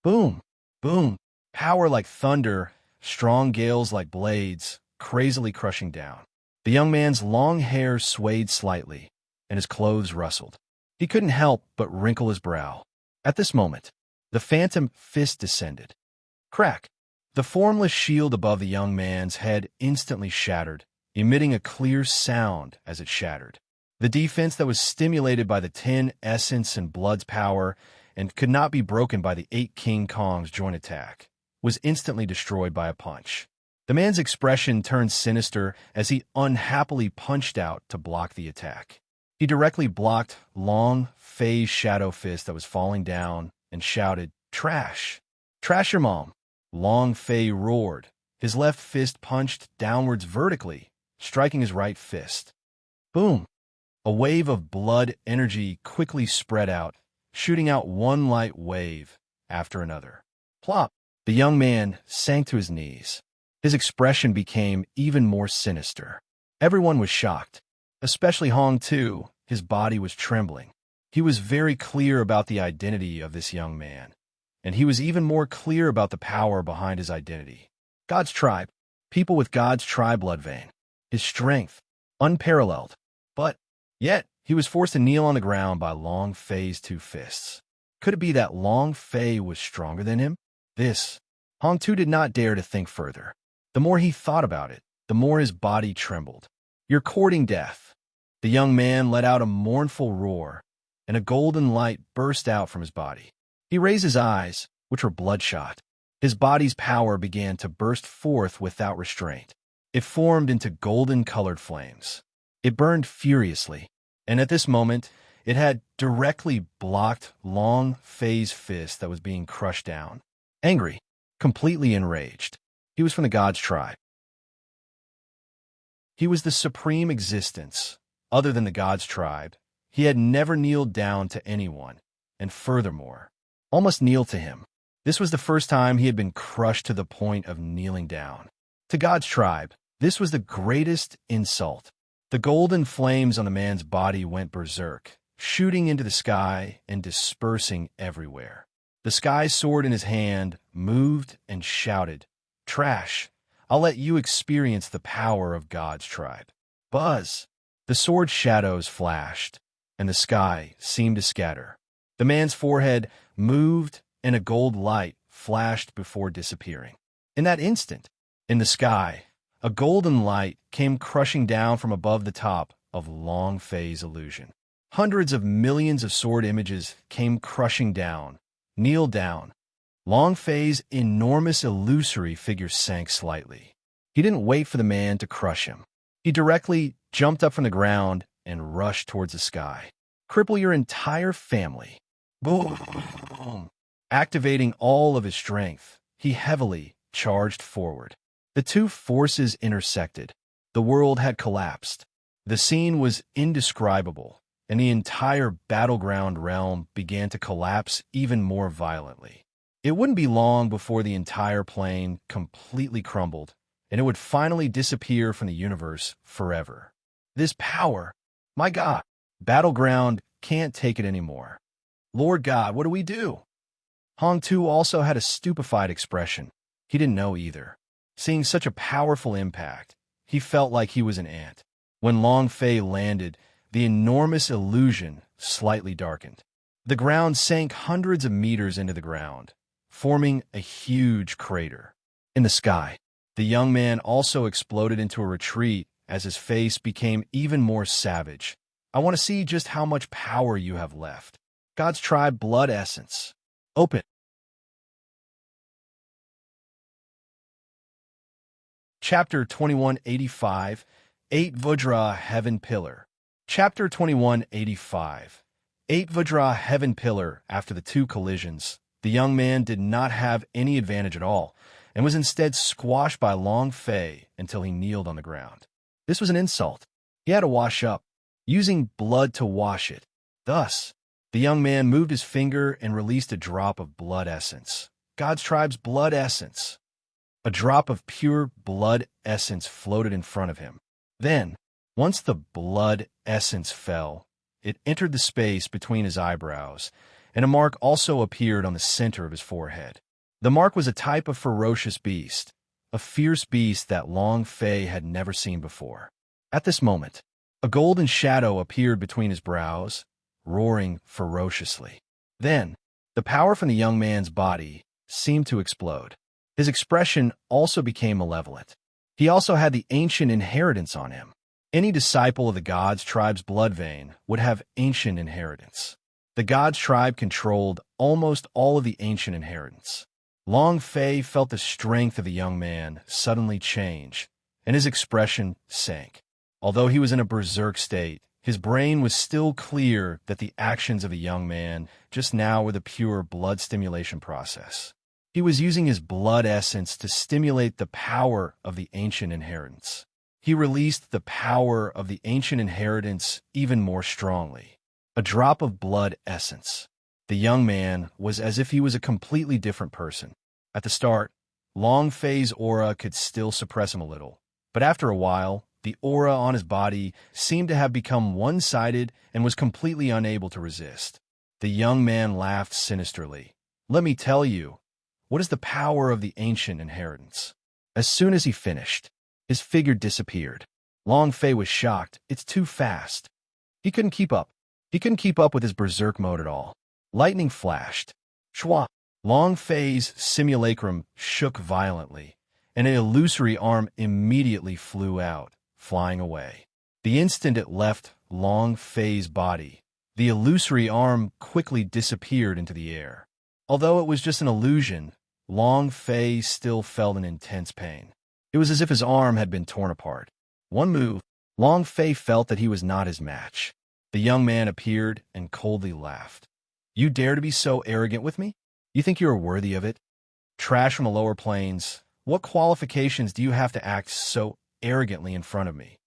Boom! Boom! Power like thunder, strong gales like blades, crazily crushing down. The young man's long hair swayed slightly, and his clothes rustled. He couldn't help but wrinkle his brow. At this moment, the phantom fist descended. Crack! The formless shield above the young man's head instantly shattered, emitting a clear sound as it shattered. The defense that was stimulated by the 10 essence and blood's power and could not be broken by the 8 King Kong's joint attack was instantly destroyed by a punch. The man's expression turned sinister as he unhappily punched out to block the attack. He directly blocked Long Fei's shadow fist that was falling down and shouted, "Trash! Trash your mom!" Long Fei roared. His left fist punched downwards vertically, striking his right fist. Boom! A wave of blood energy quickly spread out, shooting out one light wave after another. Plop! The young man sank to his knees. His expression became even more sinister. Everyone was shocked, especially Hong Tu. His body was trembling. He was very clear about the identity of this young man, and he was even more clear about the power behind his identity. God's tribe, people with God's tribe blood vein, his strength, unparalleled. But yet, he was forced to kneel on the ground by Long Fei's two fists. Could it be that Long Fei was stronger than him? Hong Tu did not dare to think further. The more he thought about it, the more his body trembled. "You're courting death." The young man let out a mournful roar, and a golden light burst out from his body. He raised his eyes, which were bloodshot. His body's power began to burst forth without restraint. It formed into golden-colored flames. It burned furiously, and at this moment, it had directly blocked Long Fei's fist that was being crushed down. Angry, completely enraged, he was from the God's tribe. He was the supreme existence, other than the God's tribe. He had never kneeled down to anyone, and furthermore, almost kneel to him. This was the first time he had been crushed to the point of kneeling down. To God's tribe, this was the greatest insult. The golden flames on the man's body went berserk, shooting into the sky and dispersing everywhere. The sky sword in his hand moved and shouted, "Trash! I'll let you experience the power of God's tribe." Buzz! The sword's shadows flashed, and the sky seemed to scatter. The man's forehead moved, and a gold light flashed before disappearing. In that instant, in the sky, a golden light came crushing down from above the top of Long Fei's illusion. Hundreds of millions of sword images came crushing down. Kneel down. Long Fei's enormous illusory figure sank slightly. He didn't wait for the man to crush him. He directly jumped up from the ground and rushed towards the sky. "Cripple your entire family." Boom! Activating all of his strength, he heavily charged forward. The two forces intersected. The world had collapsed. The scene was indescribable, and the entire battleground realm began to collapse even more violently. It wouldn't be long before the entire plane completely crumbled, and it would finally disappear from the universe forever. This power, my God, battleground can't take it anymore. Lord God, what do we do? Hong Tu also had a stupefied expression. He didn't know either. Seeing such a powerful impact, he felt like he was an ant. When Long Fei landed, the enormous illusion slightly darkened. The ground sank hundreds of meters into the ground, forming a huge crater. In the sky, the young man also exploded into a retreat as his face became even more savage. "I want to see just how much power you have left." God's tribe blood essence. Open. Chapter 2185, 8 Vajra Heaven Pillar. Chapter 2185, 8 Vajra Heaven Pillar. After the two collisions, the young man did not have any advantage at all, and was instead squashed by Long Fei until he kneeled on the ground. This was an insult. He had to wash up, using blood to wash it. Thus, the young man moved his finger and released a drop of blood essence. God's tribe's blood essence. A drop of pure blood essence floated in front of him. Then, once the blood essence fell, it entered the space between his eyebrows, and a mark also appeared on the center of his forehead. The mark was a type of ferocious beast, a fierce beast that Long Fei had never seen before. At this moment, a golden shadow appeared between his brows, roaring ferociously. Then, the power from the young man's body seemed to explode. His expression also became malevolent. He also had the ancient inheritance on him. Any disciple of the God's tribe's blood vein would have ancient inheritance. The God's tribe controlled almost all of the ancient inheritance. Long Fei felt the strength of the young man suddenly change, and his expression sank. Although he was in a berserk state, his brain was still clear that the actions of the young man just now were the pure blood stimulation process. He was using his blood essence to stimulate the power of the ancient inheritance. He released the power of the ancient inheritance even more strongly. A drop of blood essence. The young man was as if he was a completely different person. At the start, Long Fei's aura could still suppress him a little, but after a while, The aura on his body seemed to have become one-sided and was completely unable to resist. The young man laughed sinisterly. "Let me tell you, what is the power of the ancient inheritance?" As soon as he finished, his figure disappeared. Long Fei was shocked. "It's too fast." He couldn't keep up. He couldn't keep up with his berserk mode at all. Lightning flashed. Shwa! Long Fei's simulacrum shook violently, and an illusory arm immediately flew out, flying away. The instant it left Long Fei's body, the illusory arm quickly disappeared into the air. Although it was just an illusion, Long Fei still felt an intense pain. It was as if his arm had been torn apart. One move, Long Fei felt that he was not his match. The young man appeared and coldly laughed. "You dare to be so arrogant with me? You think you are worthy of it? Trash from the lower planes, what qualifications do you have to act so arrogantly in front of me?"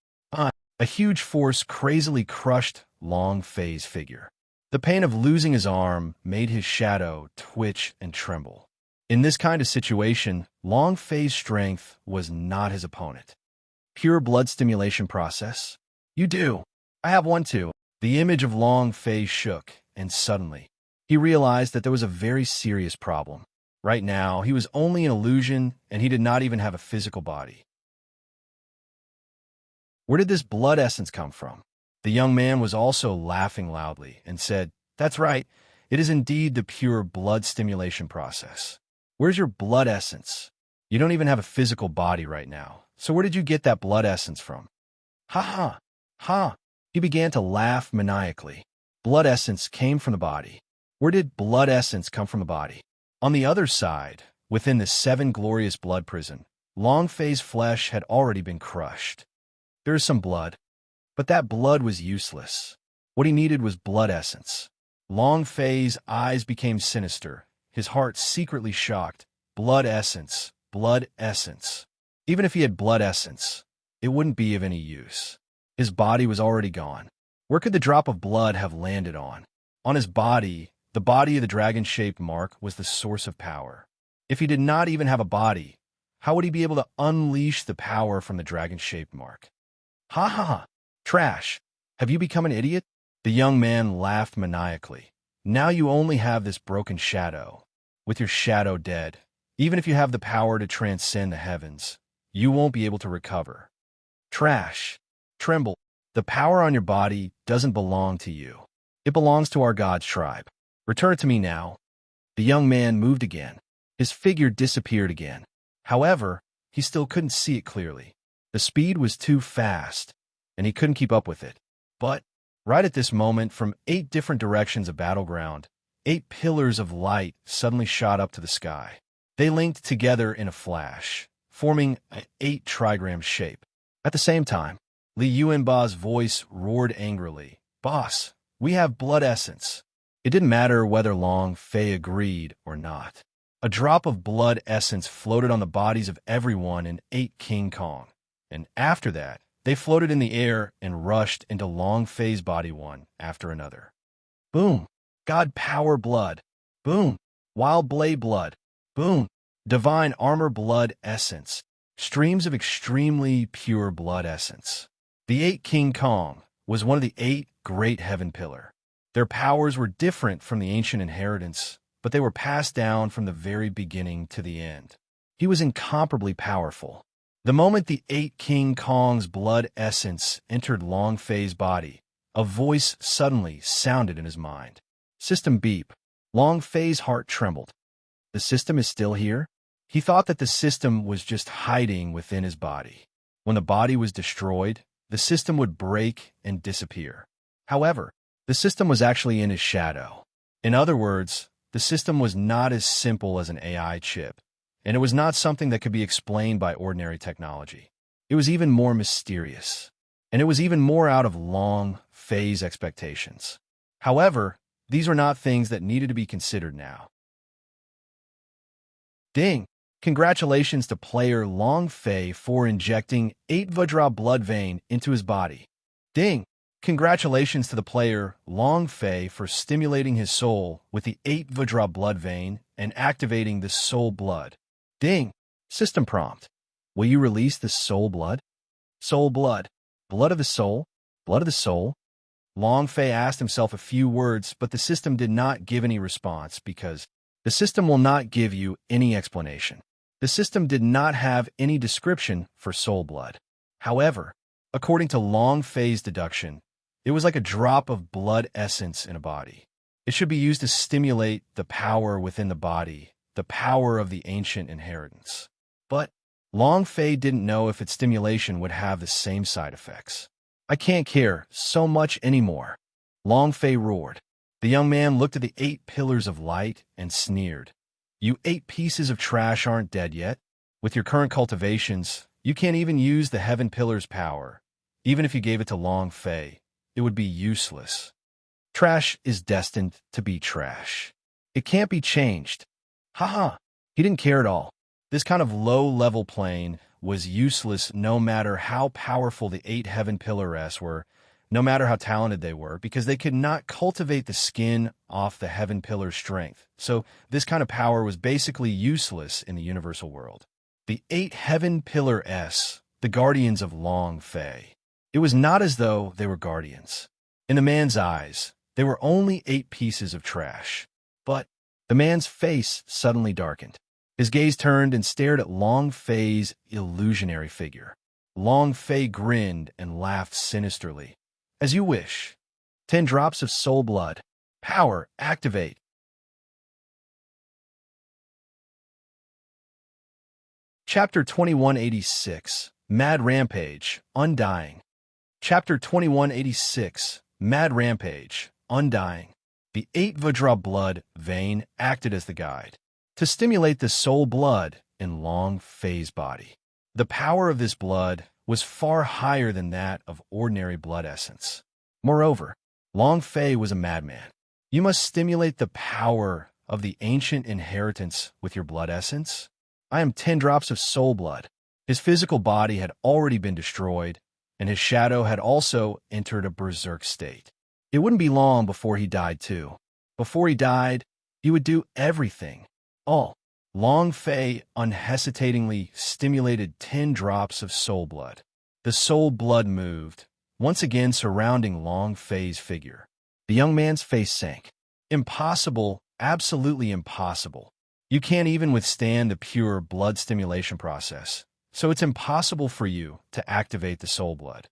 A huge force crazily crushed Long Fei's figure. The pain of losing his arm made his shadow twitch and tremble. In this kind of situation, Long Fei's strength was not his opponent. Pure blood stimulation process? You do. I have one too. The image of Long Fei shook, and suddenly, he realized that there was a very serious problem. Right now, he was only an illusion, and he did not even have a physical body. Where did this blood essence come from? The young man was also laughing loudly and said, "That's right. It is indeed the pure blood stimulation process. Where's your blood essence? You don't even have a physical body right now. So where did you get that blood essence from?" "Ha ha! Ha!" He began to laugh maniacally. Blood essence came from the body. Where did blood essence come from the body? On the other side, within the seven glorious blood prison, Long Fei's flesh had already been crushed. There is some blood, but that blood was useless. What he needed was blood essence. Long Fei's eyes became sinister, his heart secretly shocked. Blood essence, blood essence. Even if he had blood essence, it wouldn't be of any use. His body was already gone. Where could the drop of blood have landed on? On his body, the body of the dragon-shaped mark was the source of power. If he did not even have a body, how would he be able to unleash the power from the dragon-shaped mark? "Ha ha ha! Trash! Have you become an idiot?" The young man laughed maniacally. "Now you only have this broken shadow. With your shadow dead, even if you have the power to transcend the heavens, you won't be able to recover. Trash! Tremble! The power on your body doesn't belong to you. It belongs to our God's tribe. Return it to me now." The young man moved again. His figure disappeared again. However, he still couldn't see it clearly. The speed was too fast, and he couldn't keep up with it. But right at this moment, from 8 different directions of battleground, 8 pillars of light suddenly shot up to the sky. They linked together in a flash, forming an 8 trigram shape. At the same time, Li Yuanba's voice roared angrily, "Boss, we have blood essence." It didn't matter whether Long Fei agreed or not. A drop of blood essence floated on the bodies of everyone in 8 King Kong, and after that, they floated in the air and rushed into Long Fei's body one after another. Boom! God Power Blood. Boom! Wild Blade Blood. Boom! Divine Armor Blood Essence. Streams of extremely pure blood essence. The 8 King Kong was one of the 8 Great Heaven Pillar. Their powers were different from the ancient inheritance, but they were passed down from the very beginning to the end. He was incomparably powerful. The moment the 8 King Kong's blood essence entered Long Fei's body, a voice suddenly sounded in his mind. System beep. Long Fei's heart trembled. The system is still here? He thought that the system was just hiding within his body. When the body was destroyed, the system would break and disappear. However, the system was actually in his shadow. In other words, the system was not as simple as an AI chip, and it was not something that could be explained by ordinary technology. It was even more mysterious, and it was even more out of Long Fei's expectations. However, these were not things that needed to be considered now. Ding! Congratulations to player Long Fei for injecting 8 Vajra blood vein into his body. Ding! Congratulations to the player Long Fei for stimulating his soul with the 8 Vajra blood vein and activating the soul blood. Ding! System prompt. Will you release the soul blood? Soul blood. Blood of the soul? Blood of the soul? Long Fei asked himself a few words, but the system did not give any response because the system will not give you any explanation. The system did not have any description for soul blood. However, according to Long Fei's deduction, it was like a drop of blood essence in a body. It should be used to stimulate the power within the body, the power of the ancient inheritance. But Long Fei didn't know if its stimulation would have the same side effects. I can't care so much anymore, Long Fei roared. The young man looked at the 8 pillars of light and sneered. You 8 pieces of trash aren't dead yet. With your current cultivations, you can't even use the heaven pillar's power. Even if you gave it to Long Fei, it would be useless. Trash is destined to be trash. It can't be changed. Haha, he didn't care at all. This kind of low-level plane was useless no matter how powerful the 8 heaven pillars were, no matter how talented they were, because they could not cultivate the skin off the heaven pillar's strength. So this kind of power was basically useless in the universal world. The 8 heaven pillars, the guardians of Long Fei. It was not as though they were guardians. In the man's eyes, they were only 8 pieces of trash. But the man's face suddenly darkened. His gaze turned and stared at Long Fei's illusionary figure. Long Fei grinned and laughed sinisterly. As you wish. 10 drops of soul blood. Power, activate. Chapter 2186, Mad Rampage, Undying. Chapter 2186, Mad Rampage, Undying. The 8 Vajra blood vein acted as the guide to stimulate the soul blood in Long Fei's body. The power of this blood was far higher than that of ordinary blood essence. Moreover, Long Fei was a madman. You must stimulate the power of the ancient inheritance with your blood essence. I am 10 drops of soul blood. His physical body had already been destroyed, and his shadow had also entered a berserk state. It wouldn't be long before he died too. Before he died, he would do everything. All. Long Fei unhesitatingly stimulated 10 drops of soul blood. The soul blood moved, once again surrounding Long Fei's figure. The young man's face sank. Impossible, absolutely impossible. You can't even withstand the pure blood stimulation process, so it's impossible for you to activate the soul blood.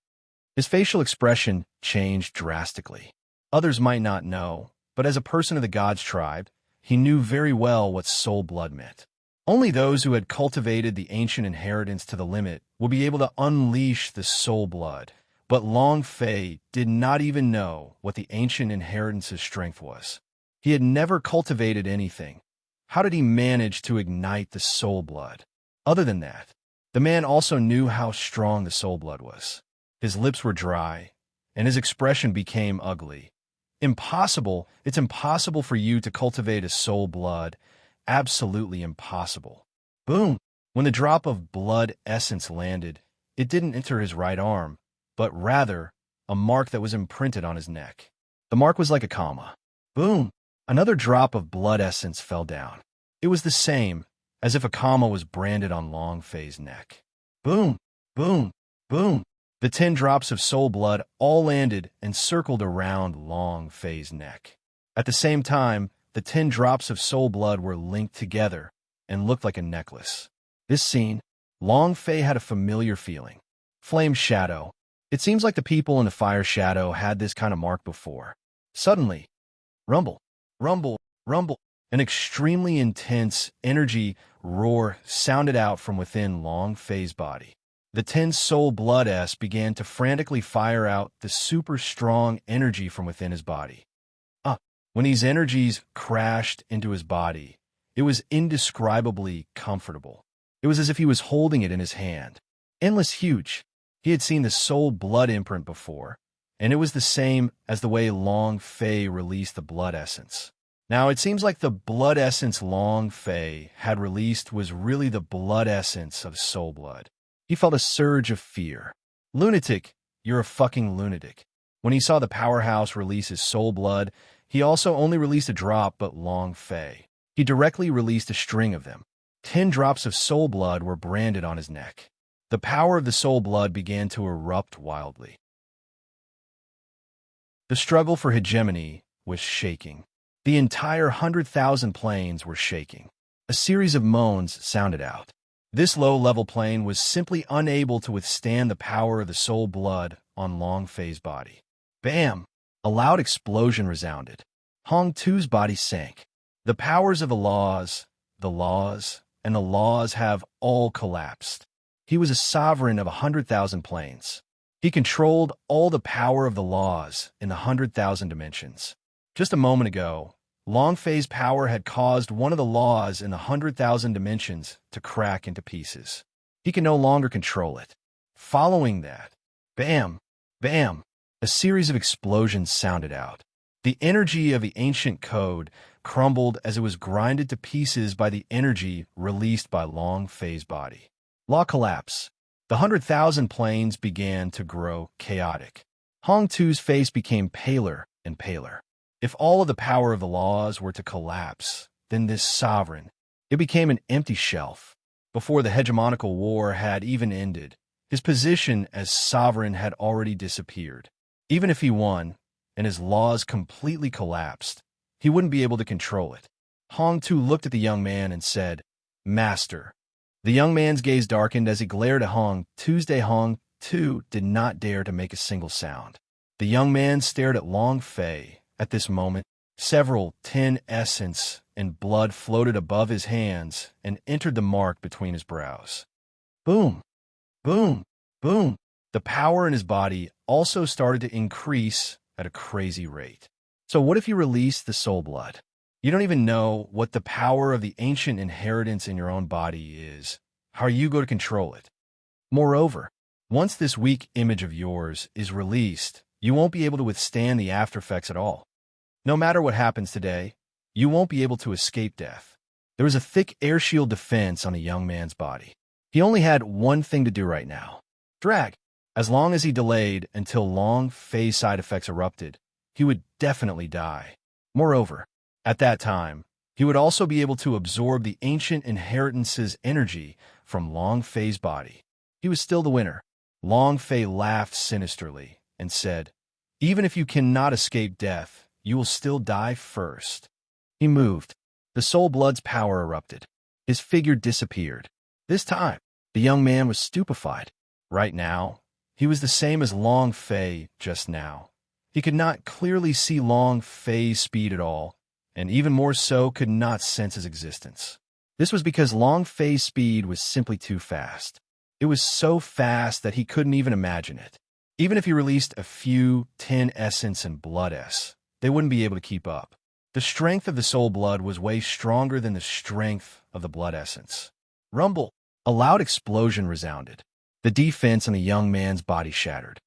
His facial expression changed drastically. Others might not know, but as a person of the God's tribe, he knew very well what soul blood meant. Only those who had cultivated the ancient inheritance to the limit would be able to unleash the soul blood. But Long Fei did not even know what the ancient inheritance's strength was. He had never cultivated anything. How did he manage to ignite the soul blood? Other than that, the man also knew how strong the soul blood was. His lips were dry, and his expression became ugly. Impossible. It's impossible for you to cultivate a soul blood. Absolutely impossible. Boom! When the drop of blood essence landed, it didn't enter his right arm, but rather a mark that was imprinted on his neck. The mark was like a comma. Boom! Another drop of blood essence fell down. It was the same, as if a comma was branded on Long Fei's neck. Boom! Boom! Boom! The 10 drops of soul blood all landed and circled around Long Fei's neck. At the same time, the 10 drops of soul blood were linked together and looked like a necklace. This scene, Long Fei had a familiar feeling. Flame shadow. It seems like the people in the fire shadow had this kind of mark before. Suddenly, rumble, rumble, rumble. An extremely intense energy roar sounded out from within Long Fei's body. The 10 soul blood S began to frantically fire out the super strong energy from within his body. When these energies crashed into his body, it was indescribably comfortable. It was as if he was holding it in his hand. Endless huge. He had seen the soul blood imprint before, and it was the same as the way Long Fei released the blood essence. Now, it seems like the blood essence Long Fei had released was really the blood essence of soul blood. He felt a surge of fear. Lunatic, you're a fucking lunatic. When he saw the powerhouse release his soul blood, he also only released a drop, but Long Fei. He directly released a string of them. 10 drops of soul blood were branded on his neck. The power of the soul blood began to erupt wildly. The struggle for hegemony was shaking. The entire 100,000 planes were shaking. A series of moans sounded out. This low-level plane was simply unable to withstand the power of the soul blood on Long Fei's body. Bam! A loud explosion resounded. Hong Tu's body sank. The powers of the laws, and the laws have all collapsed. He was a sovereign of 100,000 planes. He controlled all the power of the laws in the 100,000 dimensions. Just a moment ago, Long Fei's power had caused one of the laws in the 100,000 dimensions to crack into pieces. He could no longer control it. Following that, bam, bam, a series of explosions sounded out. The energy of the ancient code crumbled as it was grinded to pieces by the energy released by Long Fei's body. Law collapse. The 100,000 planes began to grow chaotic. Hong Tu's face became paler and paler. If all of the power of the laws were to collapse, then this sovereign, it became an empty shelf. Before the hegemonical war had even ended, his position as sovereign had already disappeared. Even if he won, and his laws completely collapsed, he wouldn't be able to control it. Hong Tu looked at the young man and said, "Master." The young man's gaze darkened as he glared at Hong Tuesday. Hong Tu did not dare to make a single sound. The young man stared at Long Fei. At this moment, several 10 essence and blood floated above his hands and entered the mark between his brows. Boom, boom, boom. The power in his body also started to increase at a crazy rate. So what if you release the soul blood? You don't even know what the power of the ancient inheritance in your own body is. How are you going to control it? Moreover, once this weak image of yours is released, you won't be able to withstand the aftereffects at all. No matter what happens today, you won't be able to escape death. There was a thick air shield defense on the young man's body. He only had one thing to do right now. Drag. As long as he delayed until Long Fei's side effects erupted, he would definitely die. Moreover, at that time, he would also be able to absorb the ancient inheritance's energy from Long Fei's body. He was still the winner. Long Fei laughed sinisterly and said, "Even if you cannot escape death, you will still die first." He moved. The soul blood's power erupted. His figure disappeared. This time, the young man was stupefied. Right now, he was the same as Long Fei just now. He could not clearly see Long Fei's speed at all, and even more so could not sense his existence. This was because Long Fei's speed was simply too fast. It was so fast that he couldn't even imagine it. Even if he released a few 10 essence and blood s, they wouldn't be able to keep up. The strength of the soul blood was way stronger than the strength of the blood essence. Rumble! A loud explosion resounded. The defense on the young man's body shattered.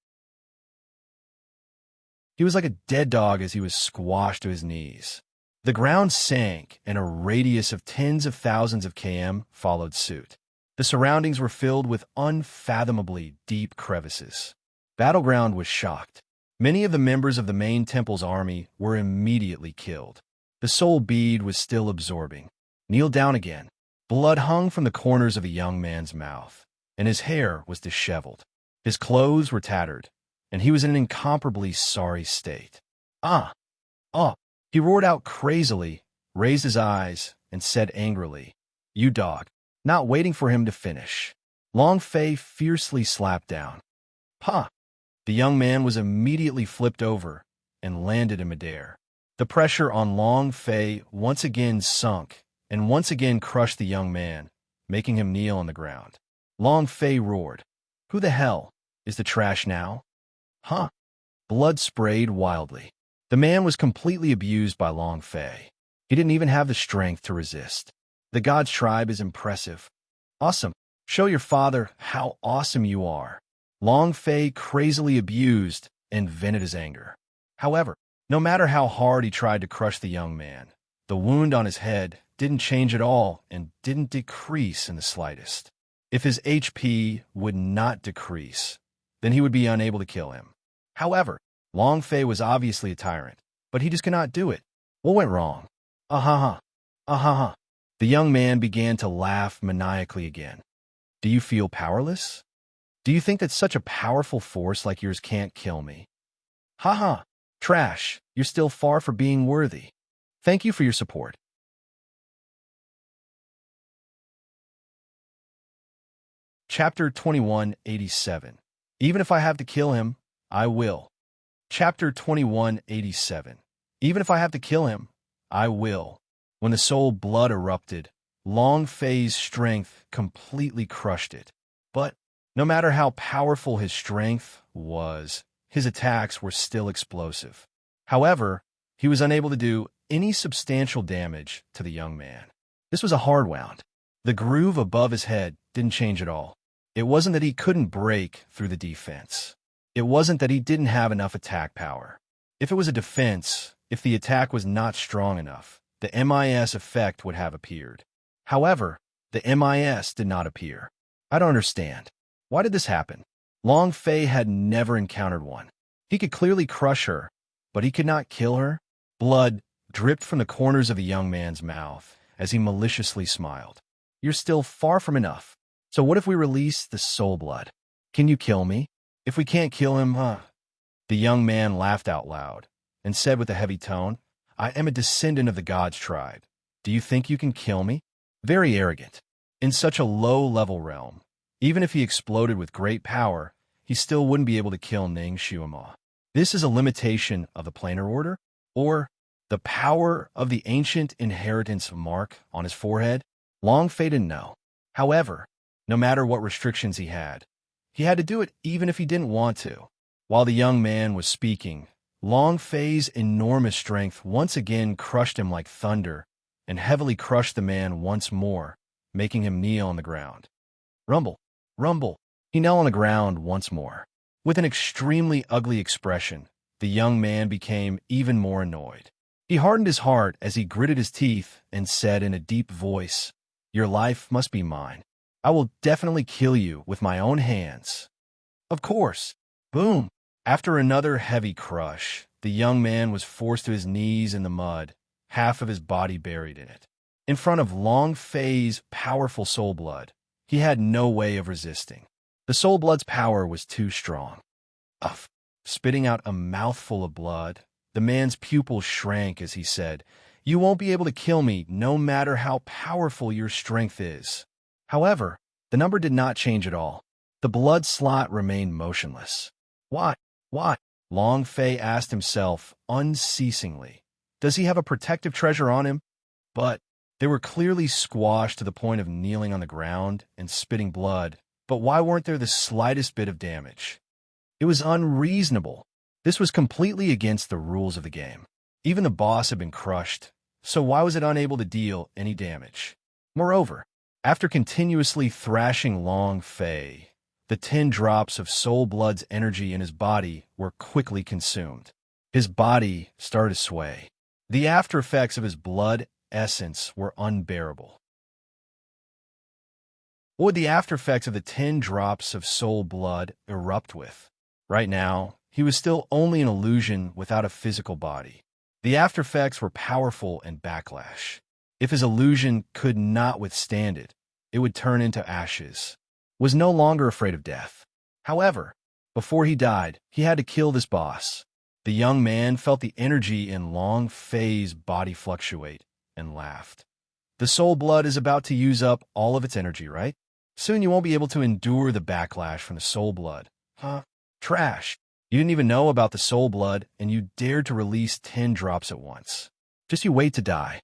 He was like a dead dog as he was squashed to his knees. The ground sank, and a radius of tens of thousands of km followed suit. The surroundings were filled with unfathomably deep crevices. Battleground was shocked. Many of the members of the main temple's army were immediately killed. The soul bead was still absorbing. Kneel down again. Blood hung from the corners of the young man's mouth, and his hair was disheveled. His clothes were tattered, and he was in an incomparably sorry state. Ah! He roared out crazily, raised his eyes, and said angrily, "You dog!" Not waiting for him to finish, Long Fei fiercely slapped down. Ha! The young man was immediately flipped over and landed in midair. The pressure on Long Fei once again sunk and once again crushed the young man, making him kneel on the ground. Long Fei roared, "Who the hell is the trash now?" Huh? Blood sprayed wildly. The man was completely abused by Long Fei. He didn't even have the strength to resist. The God's tribe is impressive. Awesome. Show your father how awesome you are. Long Fei crazily abused and vented his anger. However, no matter how hard he tried to crush the young man, the wound on his head didn't change at all and didn't decrease in the slightest. If his HP would not decrease, then he would be unable to kill him. However, Long Fei was obviously a tyrant, but he just cannot do it. What went wrong? Ah ha. The young man began to laugh maniacally again. Do you feel powerless? Do you think that such a powerful force like yours can't kill me? Haha, trash, you're still far from being worthy. Thank you for your support. Chapter 2187. Even if I have to kill him, I will. Chapter 2187. Even if I have to kill him, I will. When the soul blood erupted, Long Fei's strength completely crushed it. But no matter how powerful his strength was, his attacks were still explosive. However, he was unable to do any substantial damage to the young man. This was a hard wound. The groove above his head didn't change at all. It wasn't that he couldn't break through the defense. It wasn't that he didn't have enough attack power. If it was a defense, if the attack was not strong enough, the MIS effect would have appeared. However, the MIS did not appear. I don't understand. Why did this happen? Long Fei had never encountered one. He could clearly crush her, but he could not kill her. Blood dripped from the corners of the young man's mouth as he maliciously smiled. You're still far from enough. So what if we release the soul blood? Can you kill me? If we can't kill him, The young man laughed out loud and said with a heavy tone, I am a descendant of the gods' tribe. Do you think you can kill me? Very arrogant. In such a low-level realm, even if he exploded with great power, he still wouldn't be able to kill Ning Xuema. This is a limitation of the planar order, or the power of the ancient inheritance mark on his forehead. Long Fei didn't know. However, no matter what restrictions he had to do it even if he didn't want to. While the young man was speaking, Long Fei's enormous strength once again crushed him like thunder and heavily crushed the man once more, making him kneel on the ground. Rumble, rumble. He knelt on the ground once more. With an extremely ugly expression, the young man became even more annoyed. He hardened his heart as he gritted his teeth and said in a deep voice, Your life must be mine. I will definitely kill you with my own hands. Of course. Boom. After another heavy crush, the young man was forced to his knees in the mud, half of his body buried in it. In front of Long Fei's powerful soul blood, he had no way of resisting. The soul blood's power was too strong. Uff. Spitting out a mouthful of blood, the man's pupils shrank as he said, You won't be able to kill me no matter how powerful your strength is. However, the number did not change at all. The blood slot remained motionless. Why? Why? Long Fei asked himself unceasingly. Does he have a protective treasure on him? But they were clearly squashed to the point of kneeling on the ground and spitting blood. But why weren't there the slightest bit of damage? It was unreasonable. This was completely against the rules of the game. Even the boss had been crushed, so why was it unable to deal any damage? Moreover, after continuously thrashing Long Fei, the 10 drops of soul blood's energy in his body were quickly consumed. His body started to sway. The after effects of his blood essence were unbearable. What would the after effects of the 10 drops of soul blood erupt with? Right now, he was still only an illusion without a physical body. The after effects were powerful and backlash. If his illusion could not withstand it, it would turn into ashes. Was no longer afraid of death. However, before he died, he had to kill this boss. The young man felt the energy in Long Fei's body fluctuate and laughed. The soul blood is about to use up all of its energy, right? Soon you won't be able to endure the backlash from the soul blood. Trash. You didn't even know about the soul blood, and you dared to release 10 drops at once. Just you wait to die.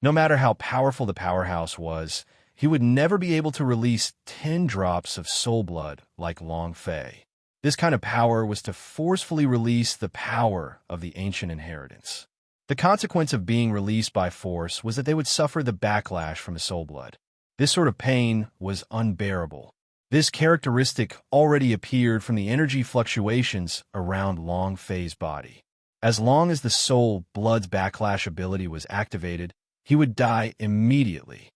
No matter how powerful the powerhouse was, he would never be able to release 10 drops of soul blood like Long Fei. This kind of power was to forcefully release the power of the ancient inheritance. The consequence of being released by force was that they would suffer the backlash from the soul blood. This sort of pain was unbearable. This characteristic already appeared from the energy fluctuations around Long Fei's body. As long as the soul blood's backlash ability was activated, he would die immediately.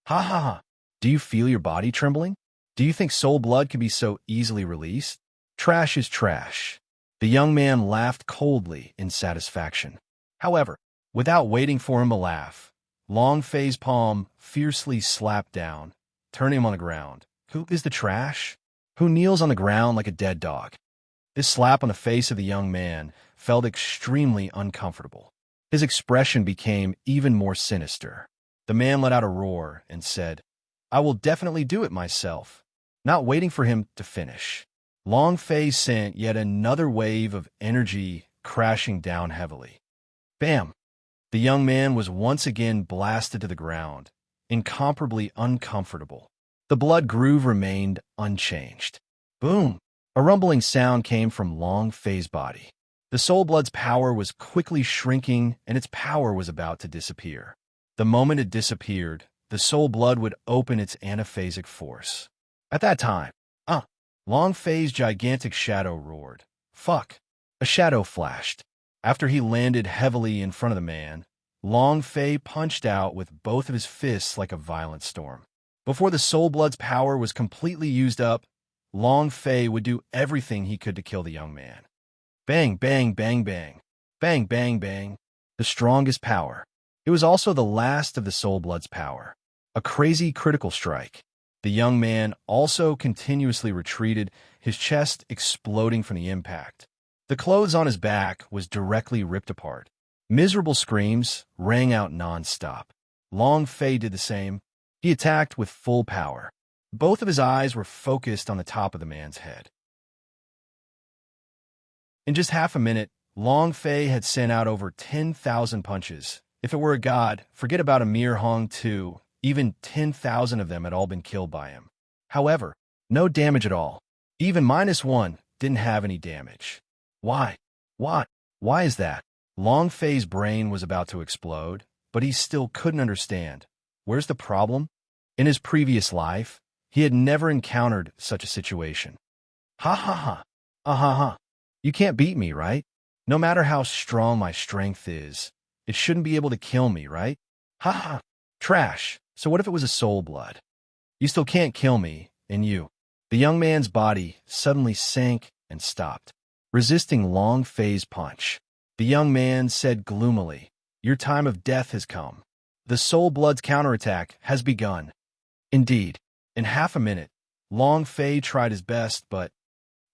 Ha ha ha. Do you feel your body trembling? Do you think soul blood can be so easily released? Trash is trash. The young man laughed coldly in satisfaction. However, without waiting for him to laugh, Long Fei's palm fiercely slapped down, turning him on the ground. Who is the trash? who kneels on the ground like a dead dog. This slap on the face of the young man felt extremely uncomfortable. His expression became even more sinister. The man let out a roar and said, "I will definitely do it myself." Not waiting for him to finish, Long Fei sent yet another wave of energy crashing down heavily. Bam! The young man was once again blasted to the ground, incomparably uncomfortable. The blood groove remained unchanged. Boom! A rumbling sound came from Long Fei's body. The soul blood's power was quickly shrinking, and its power was about to disappear. The moment it disappeared, the soul blood would open its anaphasic force. At that time, Long Fei's gigantic shadow roared. Fuck! A shadow flashed. After he landed heavily in front of the man, Long Fei punched out with both of his fists like a violent storm. Before the soul blood's power was completely used up, Long Fei would do everything he could to kill the young man. Bang, bang, bang, bang. Bang, bang, bang. The strongest power. It was also the last of the soul blood's power. A crazy critical strike. The young man also continuously retreated, his chest exploding from the impact. The clothes on his back was directly ripped apart. Miserable screams rang out non-stop. Long Fei did the same. He attacked with full power. Both of his eyes were focused on the top of the man's head. In just half a minute, Long Fei had sent out over 10,000 punches. If it were a god, forget about a mere Hong Tu. Even 10,000 of them had all been killed by him. However, no damage at all. Even -1 didn't have any damage. Why? Why is that? Long Fei's brain was about to explode, but he still couldn't understand. Where's the problem? In his previous life, he had never encountered such a situation. Ha ha ha. Ha ha. You can't beat me, right? No matter how strong my strength is, it shouldn't be able to kill me, right? Ha ha. Trash. So what if it was a soul blood? You still can't kill me, and you. The young man's body suddenly sank and stopped, resisting Long Fei's punch. The young man said gloomily, "Your time of death has come. The soul blood's counterattack has begun." Indeed, in half a minute, Long Fei tried his best, but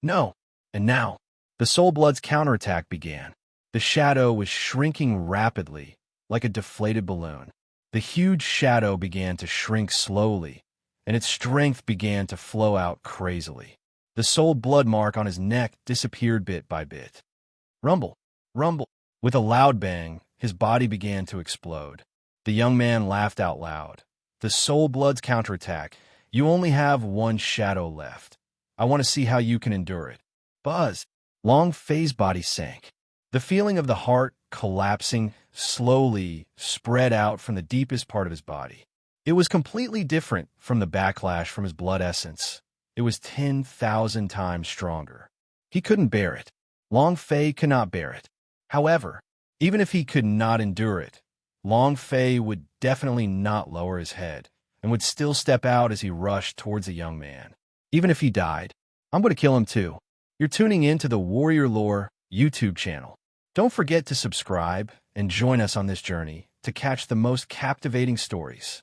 no. And now, the soul blood's counterattack began. The shadow was shrinking rapidly, like a deflated balloon. The huge shadow began to shrink slowly, and its strength began to flow out crazily. The soul blood mark on his neck disappeared bit by bit. Rumble, rumble. With a loud bang, his body began to explode. The young man laughed out loud. The soul blood's counterattack. You only have one shadow left. I want to see how you can endure it. Buzz. Long Fei's body sank. The feeling of the heart collapsing slowly spread out from the deepest part of his body. It was completely different from the backlash from his blood essence. It was 10,000 times stronger. He couldn't bear it. Long Fei could not bear it. However, even if he could not endure it, Long Fei would definitely not lower his head and would still step out as he rushed towards the young man. Even if he died, I'm going to kill him too. You're tuning in to the Warrior Lore YouTube channel. Don't forget to subscribe and join us on this journey to catch the most captivating stories.